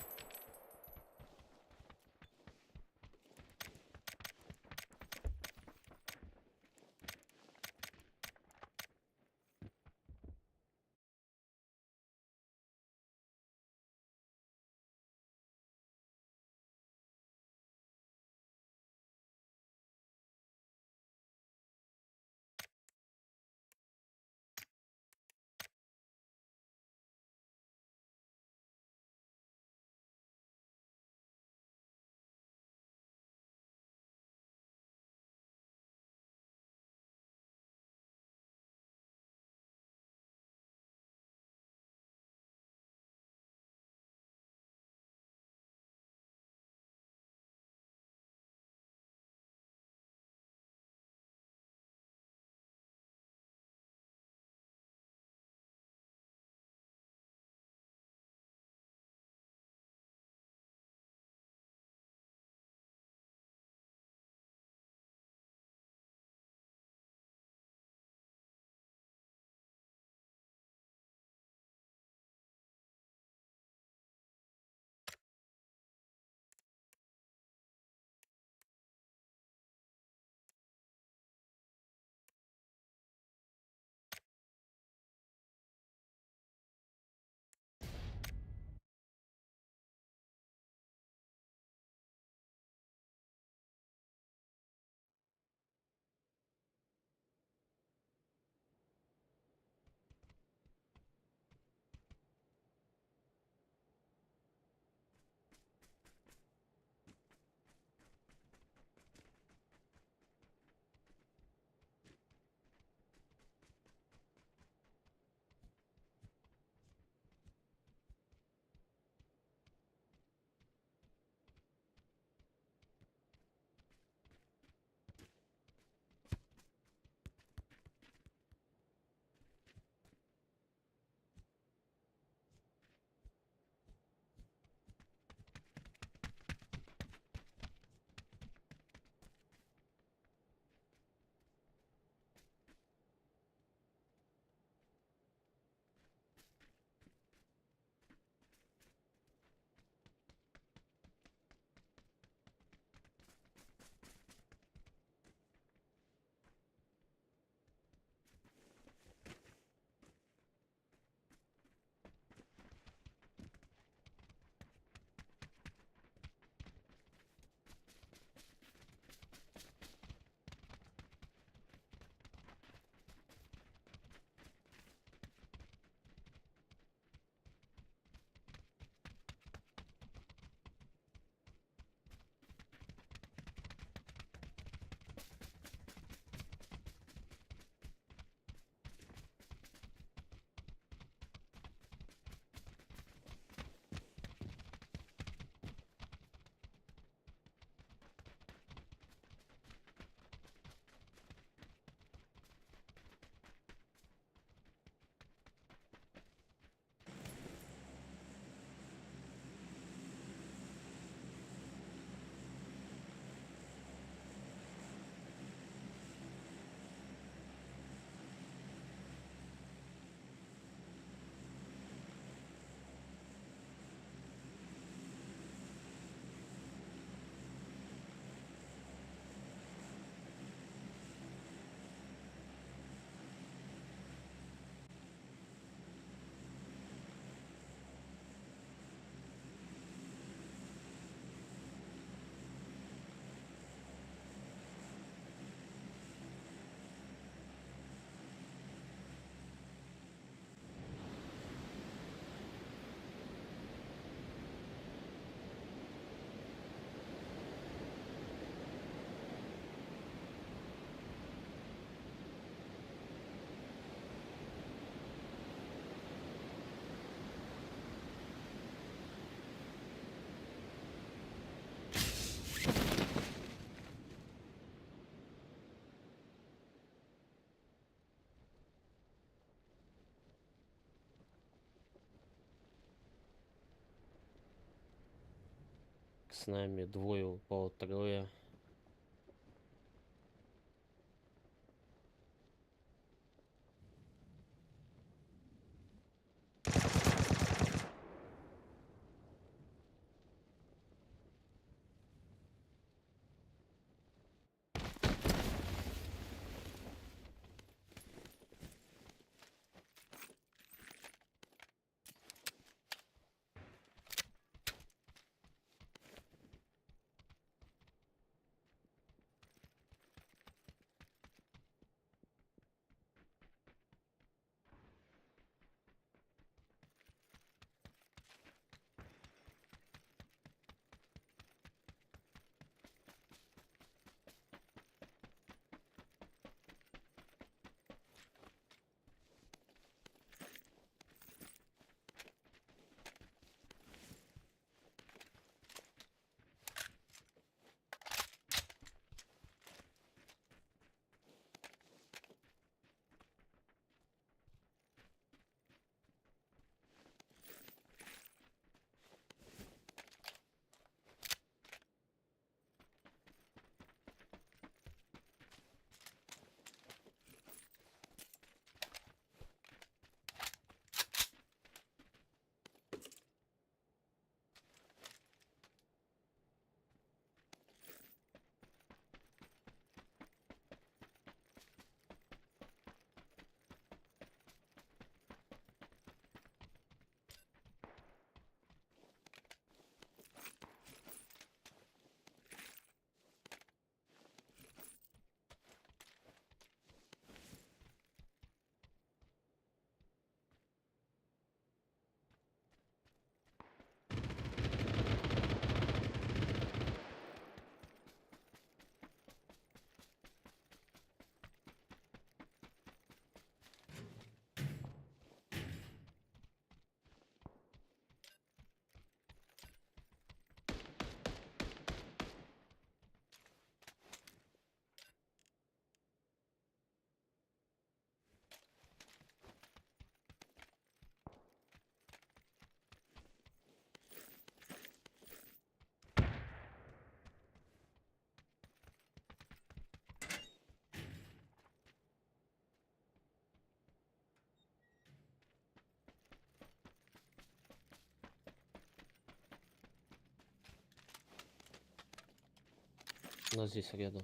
С нами двое, упало трое. У нас здесь рядом.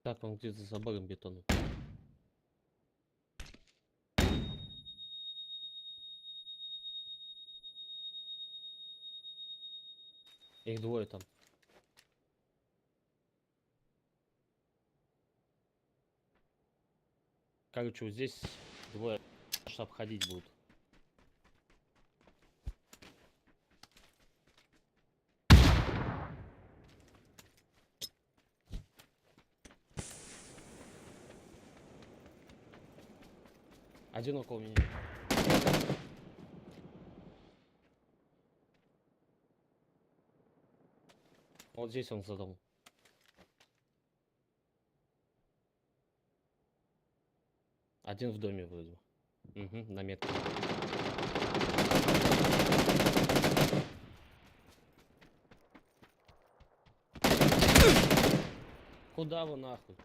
Так, он где-то за забором бетона. Их двое там. Короче, вот здесь двое штаб ходить будут. Один около меня. Вот здесь он за домом. Один в доме вроде. Угу, на метке. Куда вы нахуй?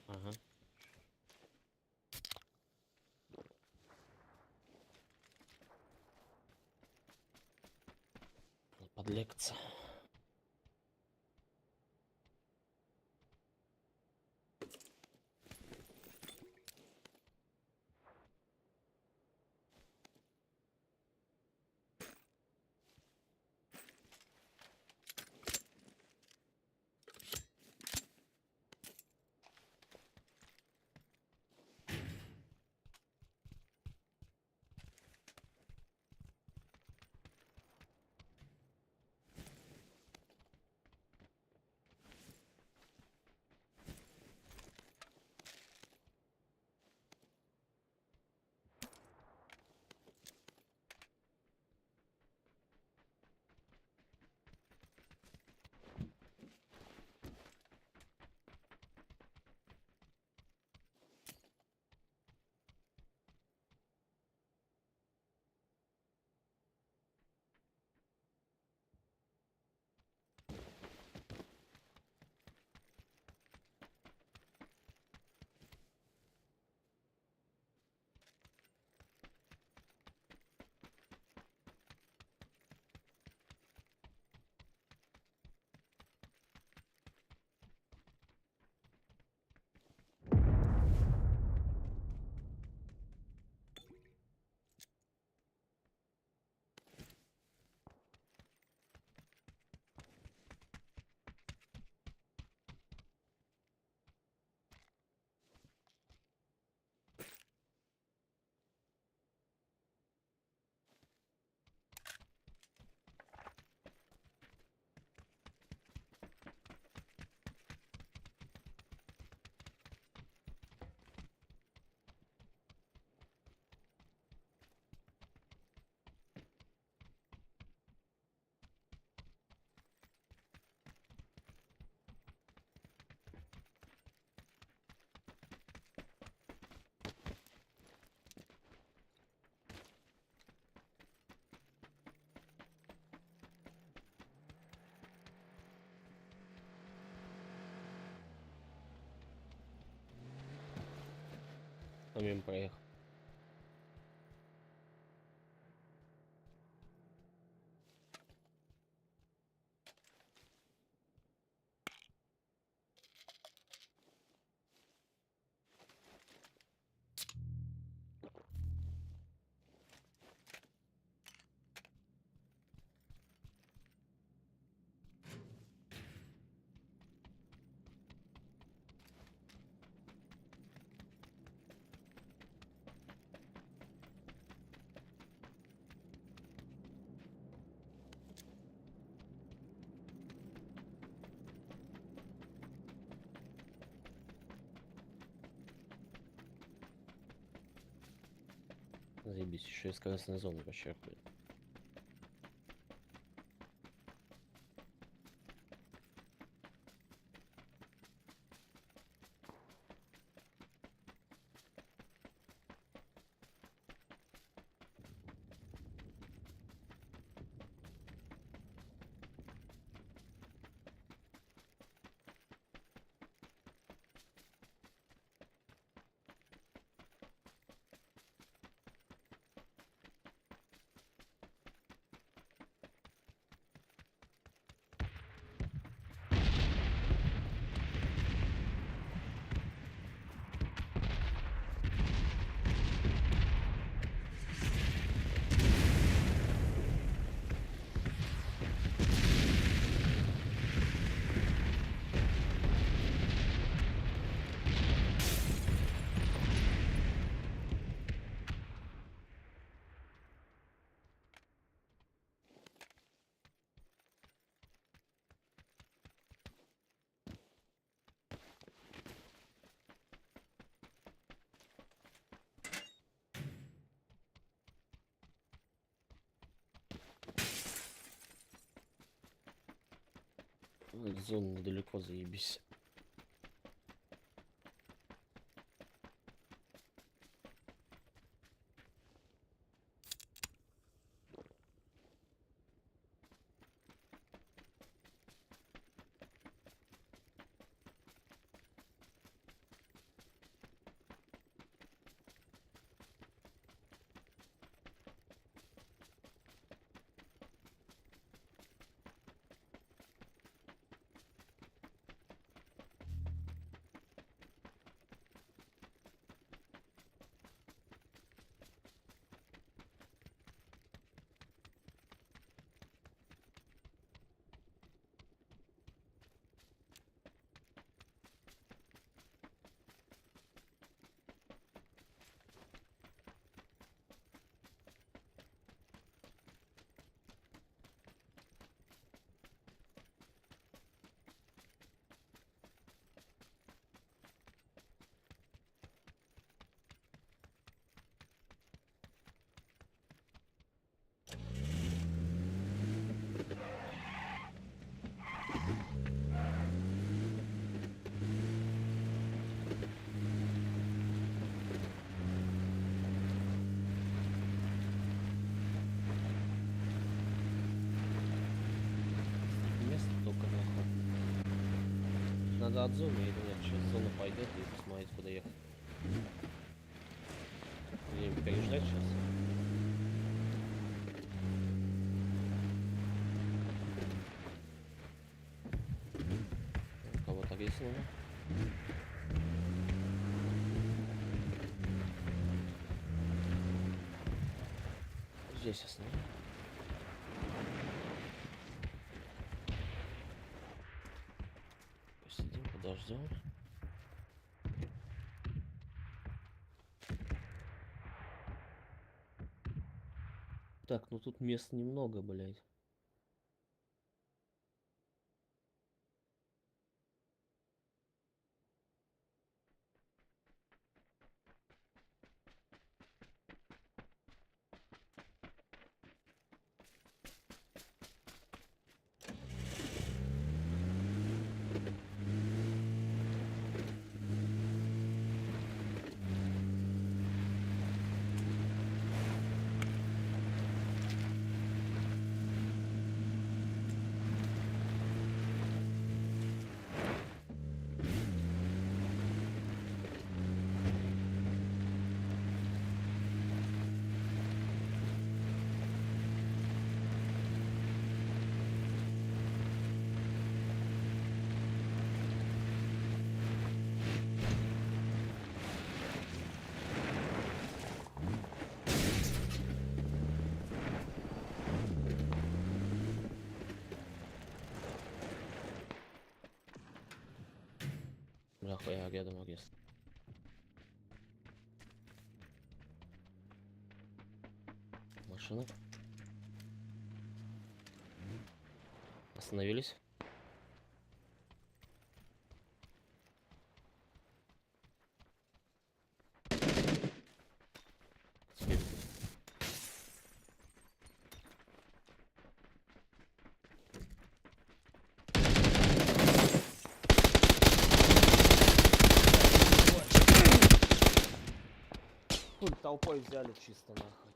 Ага. Подлегца. А мимо проехал. Заебись, еще и скоростная зона пощеркивает. Зона недалеко, заебись. Место только нахуй. Надо от зоны или нет? Сейчас зона пойдет и посмотреть, куда ехать. Или переждать сейчас? Кого-то риснуло. Здесь основном. Посидим, подождем. Так, ну тут мест немного, блядь. Нахуя рядом арест. Машина. Остановились. Теперь. Хуй толпой взяли чисто нахуй.